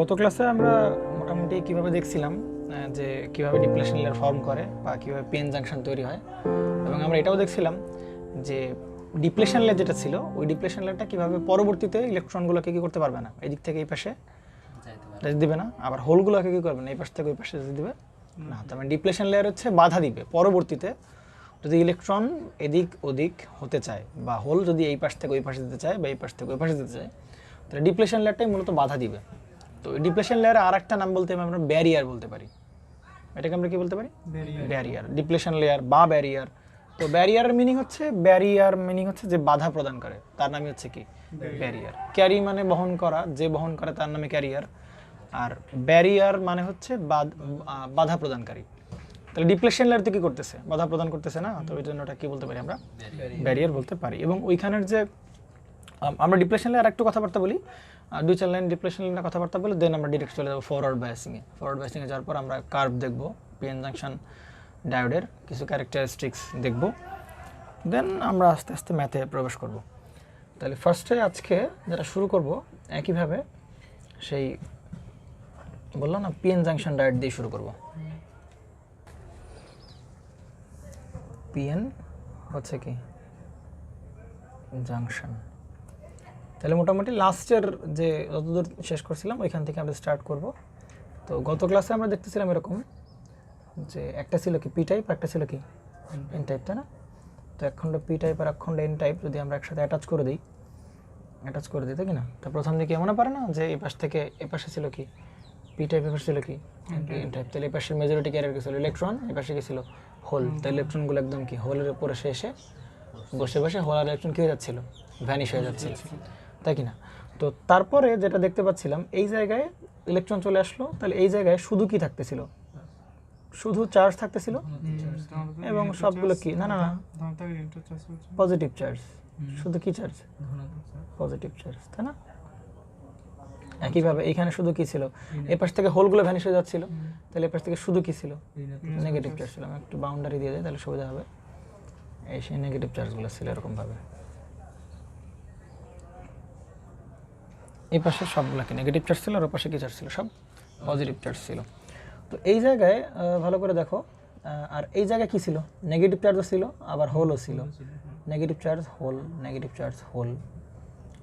গত ক্লাসে আমরা মোটামুটি কিভাবে দেখছিলাম যে কিভাবে ডিপ্লেশন লেয়ার ফর্ম করে বা কিভাবে পিএন জাংশন তৈরি হয়, এবং আমরা এটাও দেখছিলাম যে ডিপ্লেশন লেয়ার যেটা ছিল ওই ডিপ্লেশন লেয়ারটা কিভাবে পরবর্তীতে ইলেকট্রনগুলোকে কি করতে পারবে না, এদিক থেকে এই পাশে দিবে না, আবার হোলগুলোকে কি করবে না এই পাশ থেকে ওই পাশে দিবে না। তার মানে ডিপ্লেশন লেয়ার হচ্ছে বাধা দিবে পরবর্তীতে যদি ইলেকট্রন এদিক ওদিক হতে চায়, বা হোল যদি এই পাশ থেকে ওই পাশে দিতে চায় বা এই পাশ থেকে ওই পাশে দিতে চায়, তাহলে ডিপ্লেশন লেয়ারটাই মূলত বাধা দিবে। তো ডিপ্লেশন লেয়ারে আর একটা নাম বলতে আমরা ব্যারিয়ার বলতে পারি। এটাকে আমরা কি বলতে পারি? ব্যারিয়ার। ডিপ্লেশন লেয়ার বা ব্যারিয়ার। তো ব্যারিয়ারের মিনিং হচ্ছে যে বাধা প্রদান করে, তার নামই হচ্ছে কি ব্যারিয়ার। ক্যারি মানে বহন করা, যে বহন করে তার নামে ক্যারিয়ার। আর ব্যারিয়ার মানে হচ্ছে বাধা প্রদানকারী। তাহলে ডিপ্লেশন লেয়ার তো কি করতেছে? বাধা প্রদান করতেছে না, তো ওই জন্য ওটা কি বলতে পারি আমরা? ব্যারিয়ার বলতে পারি। এবং ওইখানের যে আমরা ডিপ্লেশন লেয়ার একটু কথাবার্তা বলি, 2-4 লাইন ডিপ্লেশন লেয়ার কথাবার্তা বলে দেন আমরা ডিরেক্ট চলে যাবো ফরওয়ার্ড বায়াসিংয়ে। ফরওয়ার্ড বায়াসিংয়ে যাওয়ার পর আমরা কার্ভ দেখবো, পিএন জাংশন ডায়োডের কিছু ক্যারেক্টারিস্টিক্স দেখবো, দেন আমরা আস্তে আস্তে ম্যাথে প্রবেশ করব। তাহলে ফার্স্টে আজকে যেটা শুরু করব একইভাবে সেই বললাম না, পিএন জাংশন ডায়োড দিয়ে শুরু করব। পিএন হচ্ছে কি জাংশন। তাহলে মোটামুটি লাস্টের যে যতদূর শেষ করছিলাম ওইখান থেকে আমরা স্টার্ট করব। তো গত ক্লাসে আমরা দেখতেছিলাম এরকম যে একটা ছিল কি পি টাইপ, একটা ছিল কি এন টাইপ, তাই না? তো এক খণ্ড পি টাইপ আর এক খণ্ড এন টাইপ যদি আমরা একসাথে অ্যাটাচ করে দিই, তাই কি না? তো প্রথম দিকে মনে পারে না যে এই পাশ থেকে এ পাশে ছিল কি পি টাইপ, এ পাশে ছিল কি এন টাইপ। তাহলে এই পাশের মেজরিটি ক্যারিয়ার কি ছিল ইলেকট্রন, এই পাশে কি ছিল হোল। তাই ইলেকট্রনগুলো একদম কি হোলের উপরে এসে বসে হোল আর ইলেকট্রন কি হয়ে যাচ্ছিল, ভ্যানিশ হয়ে যাচ্ছিল, তাই কি না? তো তারপরে যেটা দেখতে পাচ্ছিলাম এই জায়গায় ইলেকট্রন চলে আসলো, তাহলে এই জায়গায় শুধু কি থাকতেছিল, শুধু চার্জ থাকতেছিল, এবং সবগুলো কি না না না পজিটিভ চার্জ, শুধু কি চার্জ পজিটিভ চার্জ, তাই না? একইভাবে এখানে শুধু কি ছিল, এই পাশ থেকে হোলগুলো ভ্যানিশ হয়ে যাচ্ছিল, তাহলে এই পাশ থেকে শুধু কি ছিল নেগেটিভ চার্জ ছিল। আমি একটু বাউন্ডারি দিয়ে দিই তাহলে সুবিধা হবে। এই সেই নেগেটিভ চার্জগুলো ছিল এরকমভাবে, এই পাশে সবগুলোকে নেগেটিভ চার্জ ছিল আর ওই পাশে কি চার্জ ছিল, সব পজিটিভ চার্জ ছিল। তো এই জায়গায় ভালো করে দেখো, আর এই জায়গায় কি ছিল, নেগেটিভ চার্জও ছিল আবার হোলও ছিল। Negative charge hole, negative charge hole,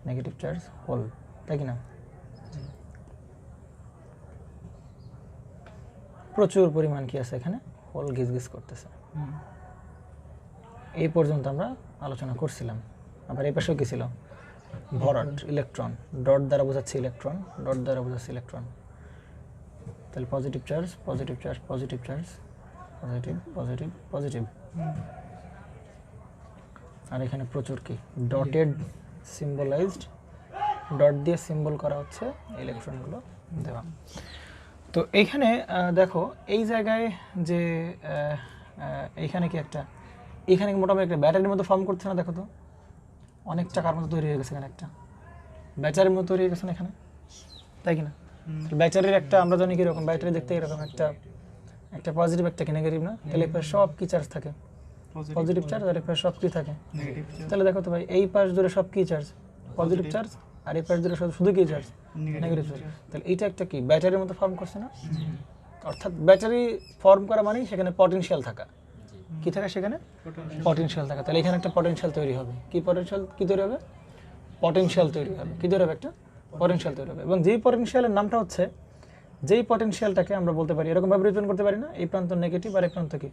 negative charge hole, তাই কি না? প্রচুর পরিমাণ কি আছে এখানে, হোল গিজগিজ করতেছে। এই পর্যন্ত আমরা আলোচনা করছিলাম। আবার এই পাশেও কি ছিল, ভরাট ইলেকট্রন, ডট দ্বারা বোঝাচ্ছে ইলেকট্রন, ডট দ্বারা বোঝাচ্ছে ইলেকট্রন। তাহলে positive charge positive charge positive charge positive positive positive. আর এখানে প্রচুর কি ডটেড সিম্বলাইজড, ডট দিয়ে সিম্বল করা হচ্ছে ইলেকট্রনগুলো দেওয়া। তো এইখানে দেখো এই জায়গায় যে এইখানে কি একটা, এখানে মোটামুটি একটা ব্যাটারির মতো ফর্ম করছে না? দেখো তো অনেক চাকার মতো তৈরি হয়ে গেছে এখানে, একটা ব্যাটারির মতো তৈরি হয়ে গেছে না এখানে, তাই কি না? ব্যাটারির একটা আমরা জানি কিরকম, ব্যাটারি দেখতে এরকম একটা পজিটিভ একটা কি নেগেটিভ না? তাহলে এর সব কি চার্জ থাকে, পজিটিভ চার্জ, আর এর সব কি থাকে তাহলে দেখো তো ভাই এই পাশ জুড়ে সব কি চার্জ পজিটিভ চার্জ, আর এই পাশ জুড়ে শুধু কি চার্জ নেগেটিভ চার্জ। তাহলে এইটা একটা কি ব্যাটারির মতো ফর্ম করছে না? অর্থাৎ ব্যাটারি ফর্ম করা মানেই সেখানে পটেনশিয়াল থাকা, কি থাকে সেখানে পটেনশিয়াল থাকা। তাহলে এখানে একটা পটেনশিয়াল তৈরি হবে, কি পটেনশিয়াল কি তৈরি হবে, পটেনশিয়াল তৈরি হবে, কি তৈরি হবে, একটা পটেনশিয়াল তৈরি হবে। এবং যেই পটেনশিয়ালের নামটা হচ্ছে, যেই পটেনশিয়ালটাকে আমরা বলতে পারি এরকম ভাবে রিপ্রেজেন্ট করতে পারি না, এই প্রান্ত নেগেটিভ আর এই প্রান্ত কি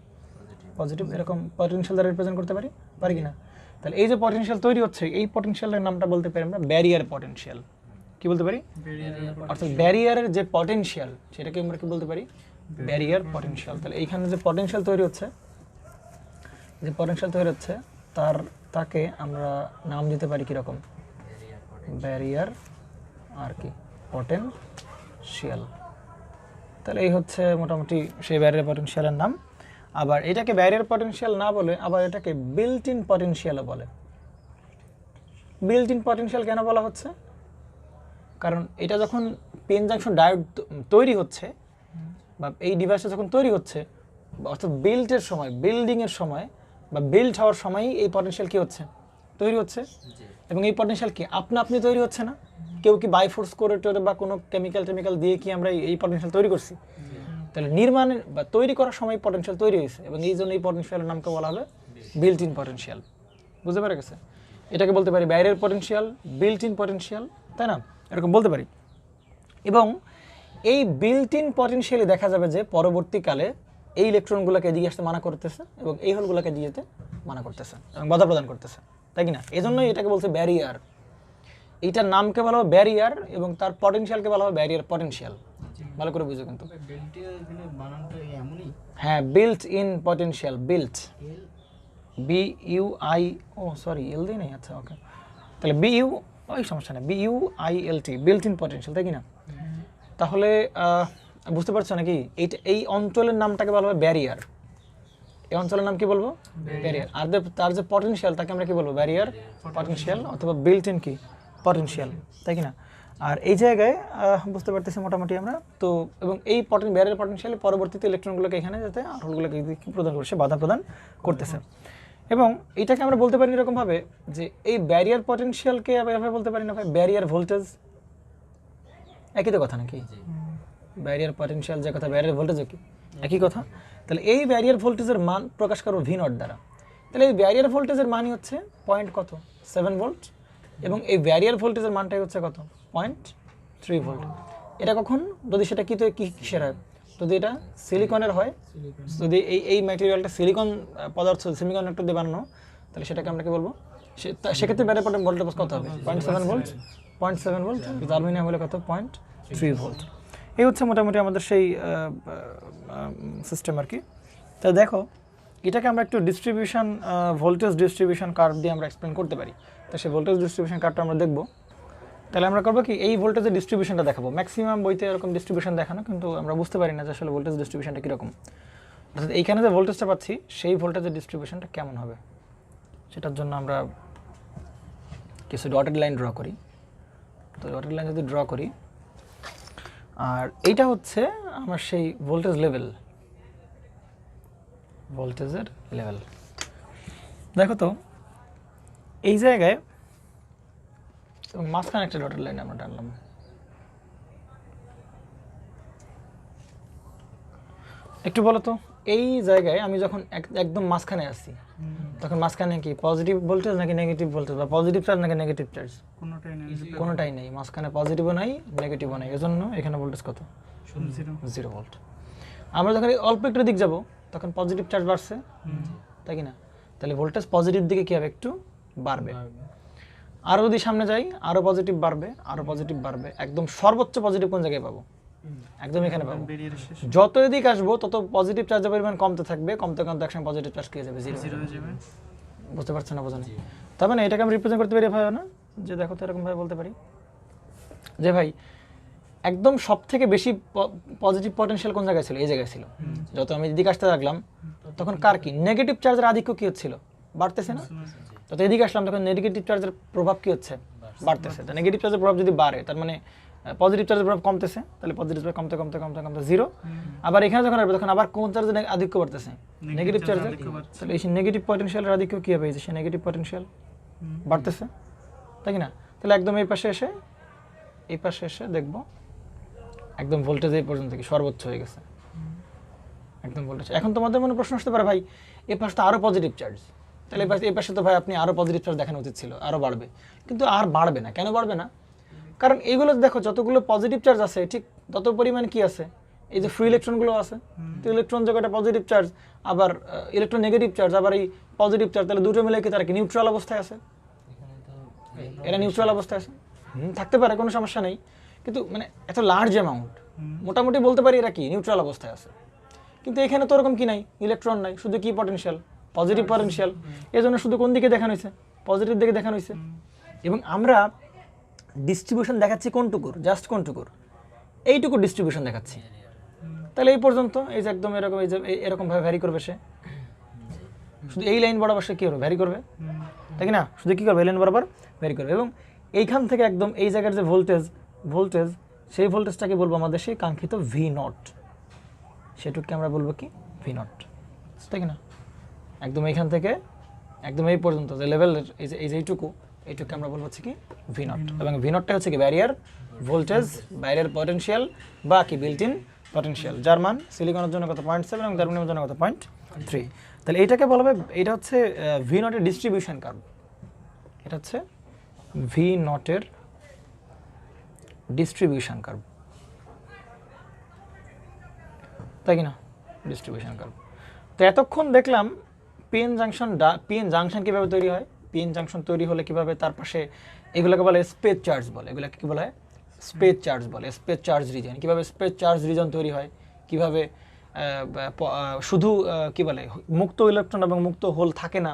পজিটিভ, এরকম পটেনশিয়াল দ্বারা রিপ্রেজেন্ট করতে পারি কি না? তাহলে এই যে পটেনশিয়াল তৈরি হচ্ছে এই পটেনশিয়ালের নামটা বলতে পারি আমরা ব্যারিয়ার পটেনশিয়াল। কি বলতে পারি? অর্থাৎ ব্যারিয়ারের যে পটেনশিয়াল সেটাকে আমরা কি বলতে পারি, ব্যারিয়ার পটেনশিয়াল। তাহলে এইখানে যে পটেনশিয়াল তৈরি হচ্ছে, তাকে আমরা নাম দিতে পারি কিরকম, ব্যারিয়ার আর কি পটেনশিয়াল। তাহলে এই হচ্ছে মোটামুটি সেই ব্যারিয়ার পটেনশিয়ালের নাম। আবার এটাকে ব্যারিয়ার পটেনশিয়াল না বলে আবার এটাকে বিল্ট ইন পটেনশিয়ালও বলে। বিল্ট ইন পটেনশিয়াল কেন বলা হচ্ছে? কারণ এটা যখন পিএন জাংশন ডায়োড তৈরি হচ্ছে বা এই ডিভাইসটা যখন তৈরি হচ্ছে, অর্থাৎ বিল্ডিংয়ের সময় বা বিল্ড হওয়ার সময়ই এই পটেনশিয়াল কি হচ্ছে, তৈরি হচ্ছে, এবং এই পটেনশিয়াল কি আপনা আপনি তৈরি হচ্ছে না, কেউ কি বাই ফোর্স করে টোরে বা কোনো কেমিক্যাল দিয়ে কি আমরা এই পটেনশিয়াল তৈরি করছি? তাহলে নির্মাণের বা তৈরি করার সময় পটেনশিয়াল তৈরি হয়েছে, এবং এই জন্য এই পটেনশিয়ালের নামকে বলা হবে বিল্ট ইন পটেনশিয়াল। বুঝতে পেরে গেছে? এটাকে বলতে পারি বাইরের পটেনশিয়াল, বিল্ট ইন পটেনশিয়াল, তাই না? এরকম বলতে পারি। এবং এই বিল্ট ইন পটেনশিয়ালে দেখা যাবে যে পরবর্তীকালে এই ইলেকট্রনগুলোকে এদিকে আসতে মানা করতেছে এবং এই হোলগুলোকে দিয়ে যেতে মানা করতেছে এবং বাধা প্রদান করতেছে, তাই কি না? এই জন্যই এটাকে বলছে ব্যারিয়ার। এইটার নামকে বলা হবে ব্যারিয়ার এবং তার পটেনশিয়ালকে বলা হবে ব্যারিয়ার পটেনশিয়াল। ভালো করে বুঝো কিন্তু। হ্যাঁ, built in potential, built BUI, ও সরি এল দিয়ে নেই, আচ্ছা ওকে, তাহলে BU, ওই সমস্যা নেই, BUILT, বিল্ট ইন পটেনশিয়াল, তাই কি না? তাহলে বুঝতে পারছো নাকি? এই অঞ্চলের নামটাকে বলা হবে ব্যারিয়ার। এই অঞ্চলের নাম কি বলবো? ব্যারিয়ার। আর তার যে পটেনশিয়াল তাকে আমরা কি বলবো? ব্যারিয়ার পটেনশিয়াল অথবা বিল্ট ইন কি পটেনশিয়াল, তাই কি না? আর এই জায়গায় বুঝতে পারতেছি মোটামুটি আমরা তো, এবং এই ব্যারিয়ার পটেনশিয়াল পরবর্তীতে ইলেকট্রনগুলোকে এখানে যাতে আর হোলগুলোকে প্রদান করছে, বাধা প্রদান করতেছে। এবং এটাকে আমরা বলতে পারি এরকমভাবে যে এই ব্যারিয়ার পটেনশিয়ালকে এভাবে বলতে পারি না ভাই, ব্যারিয়ার ভোল্টেজ, একই তো কথা নাকি? ব্যারিয়ার পটেনশিয়াল যে কথা, ব্যারিয়ার ভোল্টেজও কি একই কথা? তাহলে এই ব্যারিয়ার ভোল্টেজের মান প্রকাশ করবো V0 দ্বারা। তাহলে এই ব্যারিয়ার ভোল্টেজের মানই হচ্ছে পয়েন্ট কত? 7 ভোল্ট, এবং এই ব্যারিয়ার ভোল্টেজের মানটাই হচ্ছে কত? 0.3 ভোল্ট। এটা কখন, যদি সেটা কি কিসের হয়, যদি এটা সিলিকনের হয়, যদি এই ম্যাটেরিয়ালটা সিলিকন পদার্থ সেমিকন্ডাক্টর দিয়ে বানানো, তাহলে সেটাকে আমরা কি বলবো? সেক্ষেত্রে ব্যারিয়ার ভোল্টেজ কত হবে? 0.7 ভোল্ট, 0.7 ভোল্ট, আলুমিনিয়াম হলে কত? 0.3 ভোল্ট। এই হচ্ছে মোটামুটি আমাদের সেই সিস্টেম আর কি। তা দেখো, এটাকে আমরা একটু ডিস্ট্রিবিউশন, ভোল্টেজ ডিস্ট্রিবিউশন কার্ভ দিয়ে আমরা এক্সপ্লেন করতে পারি। তো সেই ভোল্টেজ ডিস্ট্রিবিউশন কার্ভটা আমরা দেখব। তাহলে আমরা করবো কি, এই ভোল্টেজের ডিস্ট্রিবিউশনটা দেখাবো। ম্যাক্সিমাম বইতে এরকম ডিস্ট্রিবিউশন দেখানো, কিন্তু আমরা বুঝতে পারি না যে আসলে ভোল্টেজ ডিস্ট্রিবিউশনটা কীরকম, অর্থাৎ এইখানে যে ভোল্টেজটা পাচ্ছি সেই ভোল্টেজের ডিস্ট্রিবিউশনটা কেমন হবে, সেটার জন্য আমরা কিছু ডটেড লাইন ড্র করি। তো ডটেড লাইন যদি ড্র করি, আর এইটা হচ্ছে আমার সেই ভোল্টেজ লেভেল, ভোল্টেজের লেভেল। দেখো তো এই জায়গায় মাঝখানে একটা ডটেড লাইন আমরা টানলাম। একটু বলো তো, এই জায়গায় আমি যখন একদম মাঝখানে আসি, তখন মাঝখানে কি পজিটিভ ভোল্টেজ নাকি নেগেটিভ ভোল্টেজ, বা পজিটিভ চার্জ নাকি নেগেটিভ চার্জ? কোনোটাই নেই, মাঝখানে পজিটিভও নাই নেগেটিভও নাই, এজন্য এখানে ভোল্টেজ কত? 0 ভোল্ট। আমরা যখন অল্প একটু দিক যাব তখন পজিটিভ চার্জ বাড়ছে, তাই কি না? তাহলে ভোল্টেজ পজিটিভ দিকে কি হবে? একটু বাড়বে। আরও যদি সামনে যাই, আরও পজিটিভ বাড়বে, আরও পজিটিভ বাড়বে, একদম সর্বোচ্চ পজিটিভ কোন জায়গায় পাবো? একদম এখানে পাবো। যত এদিকে আসবো তত পজিটিভ চার্জের পরিমাণ কমতে থাকবে, কমতে কমতে একসময় পজিটিভ চার্জ কি হয়ে যাবে? 0 হয়ে যাবে। বুঝতে পারছো না? বোঝো না? তবে না, এটাকে আমি রিপ্রেজেন্ট করতে পারি ভাই না, যে দেখো তো এরকম ভাবে বলতে পারি যে ভাই একদম সব থেকে বেশি পজিটিভ পটেনশিয়াল কোন জায়গায় ছিল? এই জায়গায় ছিল। যত আমি এদিকে আসতে লাগলাম তখন কার কি? নেগেটিভ চার্জের আধিক্য কি হচ্ছিল? বাড়তেছে না? যত এদিকে আসলাম তখন নেগেটিভ চার্জের প্রভাব কি হচ্ছে? বাড়তেছে। তো নেগেটিভ চার্জের প্রভাব যদি বাড়ে, তার মানে পজিটিভ চার্জের প্রভাব কমতেছে, তাহলে পজিটিভ চার্জ কমতে কমতে কমতে কমতে 0। আবার এখানে যখন আসবে তখন আবার কোন চার্জের আধিক্য বাড়তেছে? নেগেটিভ চার্জের। তাহলে এই নেগেটিভ পটেনশিয়ালের আধিক্য কি হবে? সেই নেগেটিভ পটেনশিয়াল বাড়তেছে, তাই কি না? তাহলে একদম এই পাশে এসে দেখবো একদম ভোল্টেজ এই পর্যন্ত কি সর্বোচ্চ হয়ে গেছে, একদম ভোল্টেজ। এখন তোমাদের মনে প্রশ্ন আসতে পারে, ভাই এই পাশে তো আরও পজিটিভ চার্জ, তাহলে এই পাশে তো ভাই আপনি আরও পজিটিভ চার্জ দেখানো উচিত ছিল, আরও বাড়বে। কিন্তু আর বাড়বে না। কেন বাড়বে না? কারণ এইগুলো দেখো, যতগুলো পজিটিভ চার্জ আছে ঠিক তত পরিমাণ কি আছে? এই যে ফ্রি ইলেকট্রনগুলো আছে। তো ইলেকট্রন জায়গাটা পজিটিভ চার্জ, আবার ইলেকট্রন নেগেটিভ চার্জ, আবার এই পজিটিভ চার্জ, তাহলে দুটো মিলে কি তারা কি নিউট্রাল অবস্থায় আছে? এরা নিউট্রাল অবস্থায় আছে। থাকতে পারে, কোনো সমস্যা নেই, কিন্তু মানে এত লার্জ অ্যামাউন্ট, মোটামুটি বলতে পারি এরা কি নিউট্রাল অবস্থায় আছে। কিন্তু এখানে তো ওরকম কি নাই, ইলেকট্রন নাই, শুধু কি পটেনশিয়াল? Positive potential. এই জন্য শুধু কোন দিকে দেখানো হয়েছে? পজিটিভ দিকে দেখানো হয়েছে। এবং আমরা ডিস্ট্রিবিউশন দেখাচ্ছি কোনটুকুর? জাস্ট কোনটুকুর? এইটুকু ডিস্ট্রিবিউশন দেখাচ্ছি। তাহলে এই পর্যন্ত এই যে একদম এরকম, এই যে এরকমভাবে ভ্যারি করবে সে, শুধু এই লাইন বরাবর সে কী করবে? ভ্যারি করবে, তাই কি না? শুধু কী করবে? এই লাইন বরাবর ভ্যারি করবে। এবং এইখান থেকে একদম এই জায়গার যে ভোল্টেজ সেই ভোল্টেজটাকে বলবো আমাদের সেই কাঙ্ক্ষিত V0, সেটুকুকে আমরা বলবো কি? V0, তাই কি না? একদম এইখান থেকে একদম এই পর্যন্ত যে লেভেলের এই যে এইটুকু আমরা বলবো হচ্ছে কি ভি নট, এবং ভি নটটা হচ্ছে কি ব্যারিয়ার ভোল্টেজ, ব্যারিয়ার পটেনশিয়াল বা কি বিল্ট ইন পটেনশিয়াল, যার মান সিলিকনের জন্য কত 0.7 এবং জার্মানিয়ামের জন্য কত 0.3। তাহলে এইটাকে বলা হবে, এটা হচ্ছে ভি নটের ডিস্ট্রিবিউশন কার্ভ। এটা হচ্ছে ভি নটের ডিস্ট্রিবিউশন কার্ভ, তাই কি না, ডিস্ট্রিবিউশন কার্ভ। তো এতক্ষণ দেখলাম পিএন জাংশন কীভাবে তৈরি হয়, পিএন জাংশন তৈরি হলে কীভাবে তার পাশে এগুলোকে বলে স্পেস চার্জ বলে, এগুলোকে কী বলা হয় স্পেস চার্জ বলে, স্পেস চার্জ রিজন, কীভাবে স্পেস চার্জ রিজন তৈরি হয়, কীভাবে শুধু কী বলে মুক্ত ইলেকট্রন এবং মুক্ত হোল থাকে না,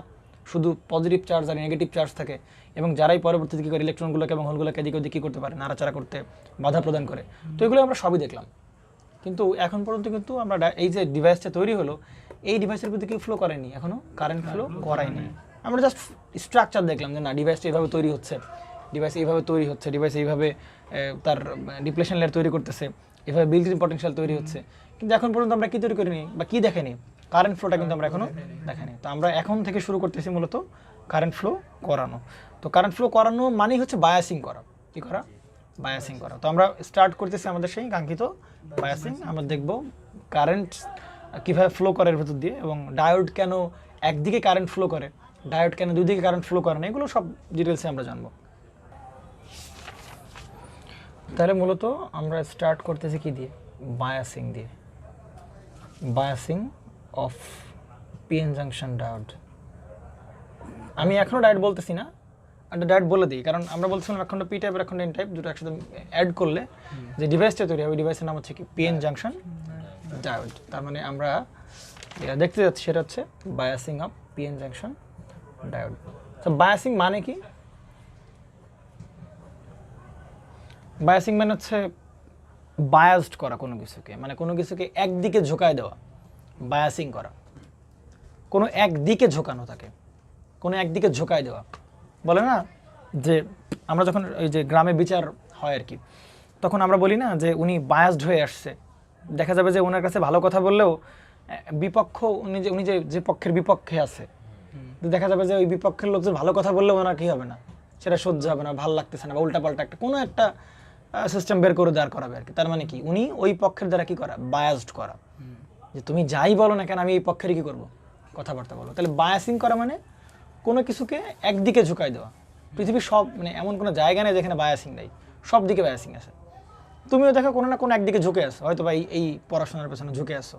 শুধু পজিটিভ চার্জ আর নেগেটিভ চার্জ থাকে, এবং যারাই পরবর্তীতে কী করে ইলেকট্রনগুলোকে এবং হোলগুলোকে এদিক ওদিক কী করতে পারে নাড়াচাড়া করতে বাধা প্রদান করে। তো এগুলো আমরা সবই দেখলাম, কিন্তু এখন পর্যন্ত কিন্তু আমরা এই যে ডিভাইসটা তৈরি হলো এই ডিভাইসের প্রতি কি ফ্লো করেনি, এখনও কারেন্ট ফ্লো করায়নি। আমরা জাস্ট স্ট্রাকচার দেখলাম যে না ডিভাইসটা এইভাবে তৈরি হচ্ছে, ডিভাইস এইভাবে তৈরি হচ্ছে, ডিভাইস এইভাবে তার ডিপ্লেশন লেয়ার তৈরি করতেছে, এভাবে বিল্ট ইন পটেনশিয়াল তৈরি হচ্ছে, কিন্তু এখন পর্যন্ত আমরা কী তৈরি করিনি বা কী দেখেনি, কারেন্ট ফ্লোটা কিন্তু আমরা এখনও দেখাইনি। তো আমরা এখন থেকে শুরু করতেছি মূলত কারেন্ট ফ্লো করানো। তো কারেন্ট ফ্লো করানো মানেই হচ্ছে বায়াসিং করা, কী করা, বায়াসিং করা। তো আমরা স্টার্ট করতেছি আমাদের সেই কাঙ্ক্ষিত বায়াসিং। আমরা দেখব কারেন্ট কীভাবে ফ্লো করে এর ভেতর দিয়ে, এবং ডায়োড কেন একদিকে কারেন্ট ফ্লো করে, ডায়োড কেন দুই দিকে কারেন্ট ফ্লো করে না, এগুলো সব ডিটেলসে আমরা জানবো। তাহলে মূলত আমরা স্টার্ট করতেছি কি দিয়ে, বায়াসিং দিয়ে, biasing of PN junction diode. আমি এখনও ডায়োড বলতেছি না, একটা ডায়োড বলে দিই, কারণ আমরা বলছিলাম একখণ্ড পি টাইপ আর একখণ্ড এন টাইপ, দুটো একসাথে অ্যাড করলে যে ডিভাইসটা তৈরি হবে ওই ডিভাইসের নাম হচ্ছে কি পিএন জাংশন ডায়োড। তার মানে আমরা যেটা দেখতে যাচ্ছি সেটা হচ্ছে biasing of PN junction diode. তো বায়াসিং মানে কি, বায়াসিং মানে হচ্ছে বায়াসড করা কোনো কিছুকে, মানে কোনো কিছুকে একদিকে ঝোঁকায় দেওয়া, বায়াসিং করা, কোনো একদিকে ঝোঁকানো থাকে, কোনো একদিকে ঝোঁকায় দেওয়া। বলে না যে আমরা যখন ওই যে গ্রামে বিচার হয় আর কি, তখন আমরা বলি না যে উনি বায়াসড হয়ে আসছে, দেখা যাবে যে ওনার কাছে ভালো কথা বললেও বিপক্ষ উনি যে পক্ষের বিপক্ষে আছে, দেখা যাবে যে ওই বিপক্ষের লোক যে ভালো কথা বললেও ওনার কী হবে না, সেটা সহ্য হবে না, ভালো লাগতেছে না, বা উল্টাপাল্টা একটা কোনো একটা সিস্টেম বের করে দাঁড় করাবে আর কি। তার মানে কি উনি ওই পক্ষের দ্বারা কী করা, বায়াসড করা, যে তুমি যাই বলো না কেন আমি এই পক্ষেরই কী করবো, কথাবার্তা বলো। তাহলে বায়াসিং করা মানে কোনো কিছুকে একদিকে ঝুঁকাই দেওয়া। পৃথিবীর সব মানে এমন কোনো জায়গা নেই যেখানে বায়াসিং নেই, সব দিকে বায়াসিং আছে। তুমিও দেখো কোনো না কোনো একদিকে ঝুঁকে আসো, হয়তো বা এই পড়াশোনার পেছনে ঝুঁকে আসো,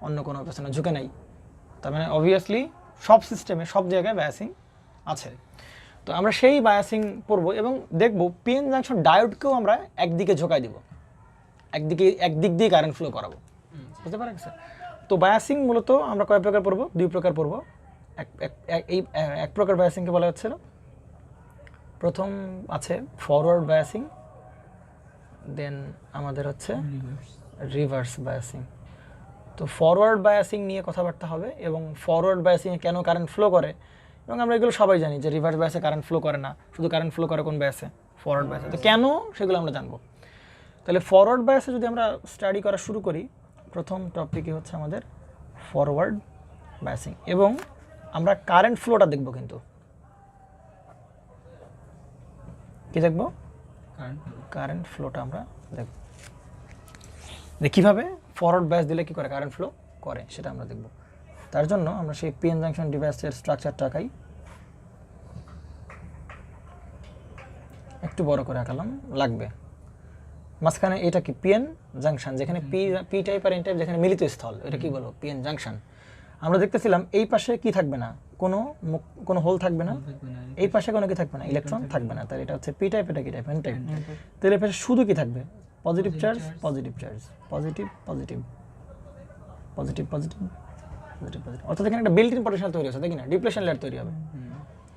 অন্য কোনো পেছনে ঝুঁকে নাই, তার মানে অবভিয়াসলি সব সিস্টেমে সব জায়গায় বায়াসিং আছে। তো আমরা সেই বায়াসিং পড়ব এবং দেখব পিএন জাংশন ডায়োডকেও আমরা একদিকে ঝোঁকাই দিব, একদিক দিয়ে কারেন্ট ফ্লো করাবো, বুঝতে পারেন স্যার। তো বায়াসিং মূলত আমরা কয় প্রকার পড়ব, দুই প্রকার পড়ব। এক প্রকার বায়াসিংকে বলা হচ্ছিল, প্রথম আছে ফরওয়ার্ড বায়াসিং, দেন আমাদের হচ্ছে রিভার্স বায়াসিং। তো ফরওয়ার্ড বায়াসিং নিয়ে কথাবার্তা হবে, এবং ফরওয়ার্ড বায়াসিংয়ে কেন কারেন্ট ফ্লো করে, এবং আমরা এগুলো সবাই জানি যে রিভার্স বায়াসে কারেন্ট ফ্লো করে না, শুধু কারেন্ট ফ্লো করে কোন বায়াসে, ফরওয়ার্ড বায়াসে। তো কেন সেগুলো আমরা জানবো। তাহলে ফরওয়ার্ড বায়াসে যদি আমরা স্টাডি করা শুরু করি, প্রথম টপিকই হচ্ছে আমাদের ফরওয়ার্ড বায়াসিং, এবং আমরা কারেন্ট ফ্লোটা দেখব। কিন্তু কি দেখব, কারেন্ট ফ্লোটা আমরা দেখব, যে কীভাবে ফরওয়ার্ড বায়াস দিলে কী করে কারেন্ট ফ্লো করে সেটা আমরা দেখব। তার জন্য আমরা সেই পিএন জাংশন ডিভাইসের স্ট্রাকচারটাকেই একটু বড় করে আঁকালাম, লাগবে। মাঝখানে এটা কি পিএন জাংশন, যেখানে পি টাইপ আর এন টাইপ যেখানে মিলিত স্থল, এটা কি বলো পিএন জাংশন। আমরা দেখতেছিলাম এই পাশে কি থাকবে না, কোনো হোল থাকবে না, এই পাশে কোনো কি থাকবে না, ইলেকট্রন থাকবে না। তাহলে এটা হচ্ছে পি টাইপ, এটা কি টাইপ, এন টাইপ। তাহলে এই পাশে শুধু কি থাকবে, positive charge, positive charge, positive positive positive positive positive positive. অর্থাৎ এখানে একটা বিল্ট ইন পটেনশিয়াল তৈরি হচ্ছে, দেখি না, ডিপ্লেশন লেয়ার তৈরি হবে,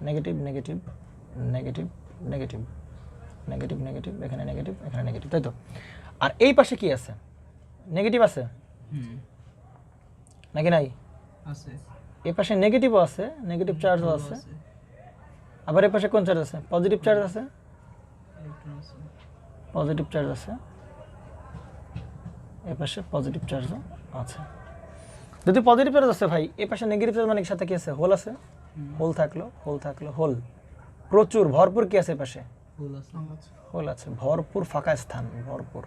negative negative negative negative negative negative, এখানে নেগেটিভ, এখানে নেগেটিভ, তাই তো। আর এই পাশে কি আছে, নেগেটিভ আছে নাকি নাই, এই পাশে নেগেটিভও আছে, নেগেটিভ চার্জও আছে, আবার এই পাশে কোন চার্জ আছে, পজিটিভ চার্জ আছে, পজিটিভ চার্জ আছে, এই পাশে পজিটিভ চার্জও আছে। যদি পজিটিভ চার্জ আছে ভাই, এই পাশে নেগেটিভ চার্জ মানে সাথে কি আছে, হোল আছে, হোল থাকলো, হোল, প্রচুর ভরপুর কি আছে পাশে, হোল আছে, ভরপুর ফাঁকা স্থান, ভরপুর,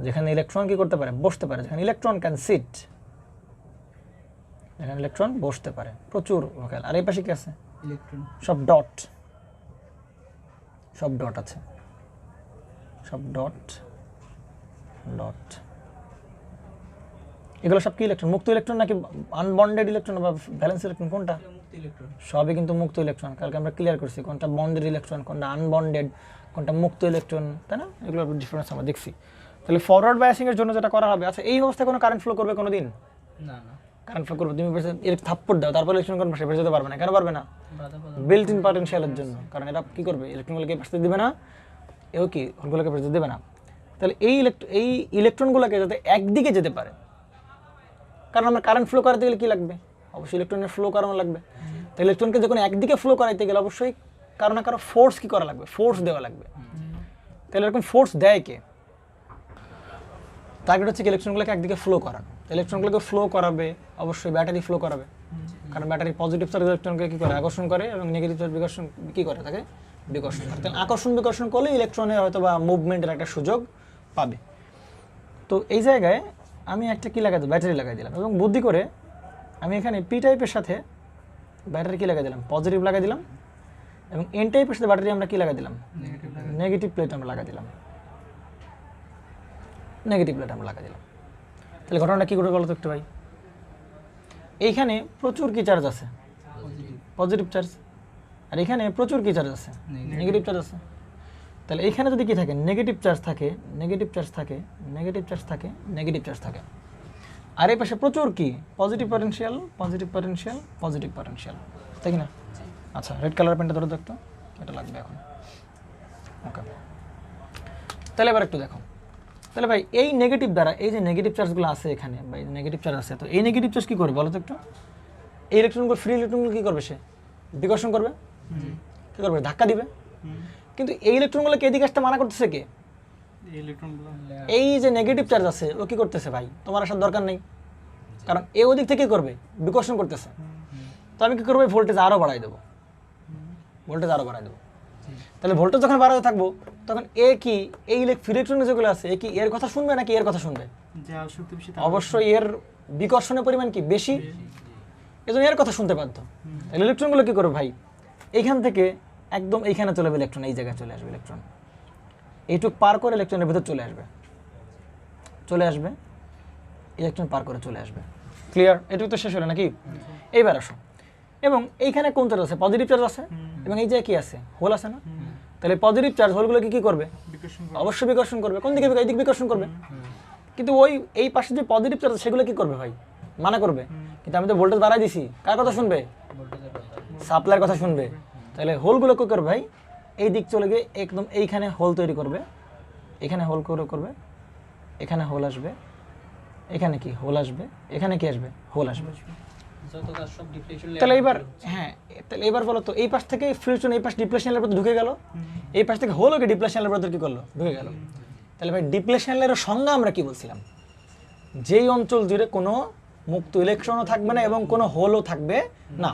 যেখানে ইলেকট্রন কি করতে পারে, বসতে পারে, যেখানে ইলেকট্রন ক্যান সিট, যেখানে ইলেকট্রন বসতে পারে, প্রচুর ভোকাল। আর এই পাশে কি আছে, ইলেকট্রন, সব ডট, সব ডট আছে, সব ডট, ডট, এগুলো সব কি ইলেকট্রন, মুক্ত ইলেকট্রন নাকি আনবন্ডেড ইলেকট্রন বা ব্যালেন্স ইলেকট্রন, কোনটা? মুক্ত ইলেকট্রন, সবই কিন্তু মুক্ত ইলেকট্রন। কালকে আমরা ক্লিয়ার করছি কোনটা বন্ডেড ইলেকট্রন, কোনটা আনবন্ডেড, কোনটা মুক্ত ইলেকট্রন, তাই না? এগুলোর ডিফারেন্স আমরা দেখছি। তাহলে ফরওয়ার্ড বায়াসিং এর জন্য যেটা করা হবে, আচ্ছা এই অবস্থায় কোনো কারেন্ট ফ্লো করবে কোনোদিন? না না, কারেন্ট ফ্লো করবে, তুমি এর থাপ্পড় দাও, তারপর ইলেকট্রন কোন পাশে যেতে পারবে না, কেন পারবে না? বাধা বিল্ট ইন পটেনশিয়ালের জন্য, কারণ এটা কি করবে, ইলেকট্রনগুলোকে পাশে দিবে না, এও কি হোলগুলোকে পাশে দেবে না। তাহলে এই ইলেকট্রনগুলোকে যাতে একদিকে যেতে পারে, কারণ আমরা কারেন্ট ফ্লো করাতে গেলে কি লাগবে, অবশ্যই ইলেকট্রনের ফ্লো করানো লাগবে। তো ইলেকট্রনকে যখন একদিকে ফ্লো করাইতে গেলে অবশ্যই কারো না কারো ফোর্স কি করা লাগবে, ফোর্স দেওয়া লাগবে। তাহলে এরকম ফোর্স দেয় কে? টার্গেট হচ্ছে কি ইলেকট্রনগুলোকে একদিকে ফ্লো করানো। ইলেকট্রনগুলোকে ফ্লো করাবে অবশ্যই ব্যাটারি ফ্লো করাবে, কারণ ব্যাটারি পজিটিভ চার্জ ইলেকট্রনকে কি করে, আকর্ষণ করে, এবং নেগেটিভ চার্জ বিকর্ষণ কি করে, তাকে বিকর্ষণ করে। তাহলে আকর্ষণ বিকর্ষণ করলে ইলেকট্রনের হয়তো বা মুভমেন্টের একটা সুযোগ পাবে। তো এই জায়গায় আমি একটা কি লাগাই দিলাম, ব্যাটারি লাগাই দিলাম, এবং বুদ্ধি করে আমি এখানে পি টাইপের সাথে ব্যাটারি কি লাগাই দিলাম, পজিটিভ লাগাই দিলাম, এবং এন টাইপের সাথে ব্যাটারি আমরা কি লাগাই দিলাম, নেগেটিভ প্লেট আমরা লাগাই দিলাম, নেগেটিভ প্লেট আমরা লাগাই দিলাম। তাহলে ঘটনাটা কী করে বলো তো একটু ভাই? এইখানে প্রচুর কি চার্জ আছে, পজিটিভ চার্জ, আর এখানে প্রচুর কি চার্জ আছে, নেগেটিভ চার্জ আছে। তাহলে এইখানে যদি কি থাকে, নেগেটিভ চার্জ থাকে, নেগেটিভ চার্জ থাকে, নেগেটিভ চার্জ থাকে, নেগেটিভ চার্জ থাকে, আর এই পাশে প্রচুর কি positive potential, positive potential, positive potential, তাই কি না? আচ্ছা রেড কালার পেনটা ধরো দেখতো, এটা লাগবে এখন। ওকে, তাহলে এবার একটু দেখো, তাহলে ভাই এই নেগেটিভ দ্বারা এই যে নেগেটিভ চার্জগুলো আছে এখানে, বা এই নেগেটিভ চার্জ আছে, তো এই নেগেটিভ চার্জ কী করবে বলো তো একটু? এই ইলেকট্রনগুলো, ফ্রি ইলেকট্রনগুলো কী করবে, সে বিকর্ষণ করবে, কী করবে, ধাক্কা দিবে। কিন্তু এই ইলেকট্রনগুলোকে এদিকে আসতে মানা করতেছে কে? এই যে নেগেটিভ চার্জ আছে ও কি করতেছে ভাই, তোমার আসার দরকার নেই, কারণ এ ওদিক থেকে করবে, বিকর্ষণ করতেছে। তো আমি কি করবো, ভোল্টেজ আরও বাড়াই দেবো, ভোল্টেজ আরও বাড়াই দেবো। তাহলে ভোল্টেজ যখন বাড়াতে থাকবো তখন এ কি, এই ফ্রি ইলেকট্রন যেগুলো আছে এ কি এর কথা শুনবে নাকি এর কথা শুনবে? অবশ্যই এর বিকর্ষণের পরিমাণ কি বেশি, এজন্য এর কথা শুনতে বাধ্য। তাহলে ইলেকট্রনগুলো কি করবে ভাই, এইখান থেকে একদম এইখানে চলে যাবে ইলেকট্রন, এই জায়গায় চলে আসবে ইলেকট্রন, এইটুক পার করে ইলেকট্রনের ভেতর চলে আসবে, চলে আসবে, ইলেকট্রন পার করে চলে আসবে। ক্লিয়ার? এটুকু তো শেষ হলো নাকি? এইবার আসো, এবং এইখানে কোন চার্জ আছে, পজিটিভ চার্জ আছে, এবং এই জায়গায় কি আছে, হোল আছে না? তাহলে পজিটিভ চার্জ হোলগুলোকে কি করবে, অবশ্যই বিকর্ষণ করবে। কোন দিকে, এই দিকে বিকর্ষণ করবে। কিন্তু ওই এই পাশে যে পজিটিভ চার্জ সেগুলো কি করবে ভাই, মানা করবে। কিন্তু আমি তো ভোল্টেজ বাড়াই দিছি, কার কথা শুনবে, সাপ্লাইয়ের কথা শুনবে। তাহলে হোলগুলো কি করবে ভাই, এই দিক চলে গিয়ে একদম এইখানে হোল তৈরি করবে, এখানে হোল করবে, এখানে হোল আসবে, এখানে কি হোল আসবে, এখানে কি আসবে, হোল আসবে। তাহলে এবার হ্যাঁ, তাহলে এবার বলো তো, এই পাশ থেকে ফ্রিকশন এই পাশ ডিপ্লেশন লেয়ারের ভিতর ঢুকে গেল, এই পাশ থেকে হোলকে ডিপ্লেশন লেয়ারের ভিতর কি করলো, ঢুকে গেল। তাহলে ভাই ডিপ্লেশন লেয়ারের সংজ্ঞা আমরা কি বলছিলাম, যেই অঞ্চল জুড়ে কোনো মুক্ত ইলেকট্রনও থাকবে না এবং কোনো হোলও থাকবে না।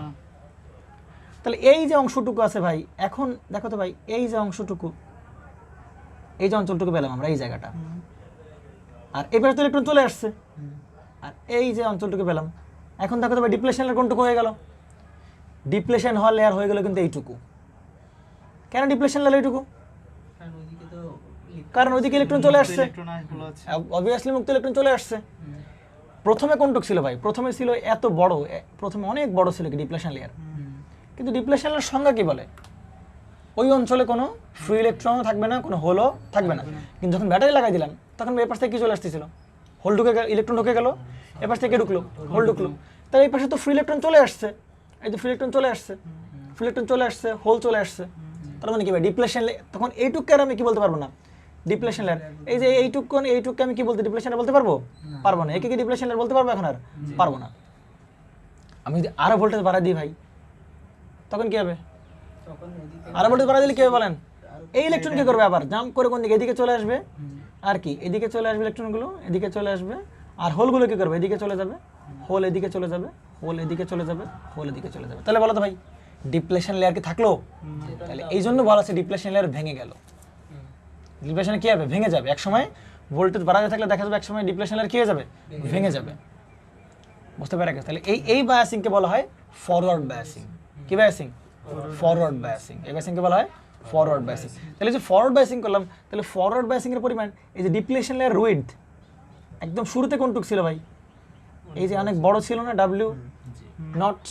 তাহলে এই যে অংশটুকু আছে ভাই, এখন দেখো তো ভাই, এই যে অংশটুকু, এই যে অঞ্চলটুকু পেলাম আমরা, এই জায়গাটা, আর এবারে তো ইলেকট্রন চলে আসছে, আর এই যে অঞ্চলটুকু পেলাম, এখন দেখো তো ভাই ডিপ্লেশন লেয়ার কোনটুকু হয়ে গেল, ডিপ্লেশন হওয়ার লেয়ার হয়ে গেল কিন্তু এইটুকু। কেন ডিপ্লেশন লেয়ার এইটুকু? কারণ ওইদিকে ইলেকট্রন চলে আসছে, অবভিয়াসলি মুক্ত ইলেকট্রন চলে আসছে। প্রথমে কোনটুকু ছিল ভাই, প্রথমে ছিল এত বড়, প্রথমে অনেক বড় ছিল কি ডিপ্লেশন লেয়ার। কিন্তু ডিপ্লেশন লেয়ার সংজ্ঞা কি বলে, ওই অঞ্চলে কোনো ফ্রি ইলেকট্রনও থাকবে না, কোনো হোলও থাকবে না। কিন্তু যখন ব্যাটারি লাগাই দিলাম তখন এ পাশ থেকে কি চলে আসতেছিল, হোল ঢুকে গেল, ইলেকট্রন ঢুকে গেল, এ পাশ থেকে ঢুকলো, হোল ঢুকলো। তাহলে এই পাশে তো ফ্রি ইলেকট্রন চলে আসছে, এই যে ফ্রি ইলেকট্রন চলে আসছে, ফ্রি ইলেকট্রন চলে আসছে, হোল চলে আসছে। তার মানে কি ভাই ডিপ্লেশন লেয়ার, তখন এইটুকু আর আমি কি বলতে পারবো না, ডিপ্লেশন লেয়ার। এই যে এইটুকু আমি কি বলতে, ডিপ্লেশন বলতে পারবো, পারবো না। একে কি ডিপ্লেশন লেয়ার বলতে পারবো এখন, আর পারবো না। আমি যদি আরো ভোল্টেজ বাড়াই দিই ভাই, তখন কি হবে, আরো ভোল্টেজ বাড়াই দিলে কি হবে বলেন, এই ইলেকট্রন কি করবে, আবার জাম্প করে কোন দিকে, এদিকে চলে আসবে, আর কি এদিকে চলে আসবে ইলেকট্রনগুলো, এদিকে চলে আসবে, আর হোলগুলো কি করবে, এদিকে চলে যাবে, হোল এদিকে চলে যাবে, হোল এদিকে চলে যাবে, হোল এদিকে চলে যাবে। তাহলে বলো তো ভাই ডিপ্লেশন লেয়ার কি থাকলো? তাহলে এই জন্য বলা আছে ডিপ্লেশন লেয়ার ভেঙে গেল। ডিপ্লেশনে কি হবে? ভেঙে যাবে। এক সময় ভোল্টেজ বাড়াতে থাকলে দেখা যাবে এক সময় ডিপ্লেশন লেয়ার কি হয়ে যাবে? ভেঙে যাবে। বুঝতে পারা গেছে? তাহলে এই বায়াসিংকে বলা হয় ফরওয়ার্ড বায়াসিং। কি বায়াসিং? Forward biasing. এই বায়াসিংকে বলা হয় ফরওয়ার্ড বায়াসিং। তাহলে যে ফরওয়ার্ড বায়াসিং করলাম, তাহলে ফরওয়ার্ড বায়াসিং এর পরিমাণ এই যে ডিপ্লেশন লেয়ার উইডথ একদম শুরুতে কোনটুক ছিল ভাই? এই যে অনেক বড় ছিল না, ডাব্লিউ নট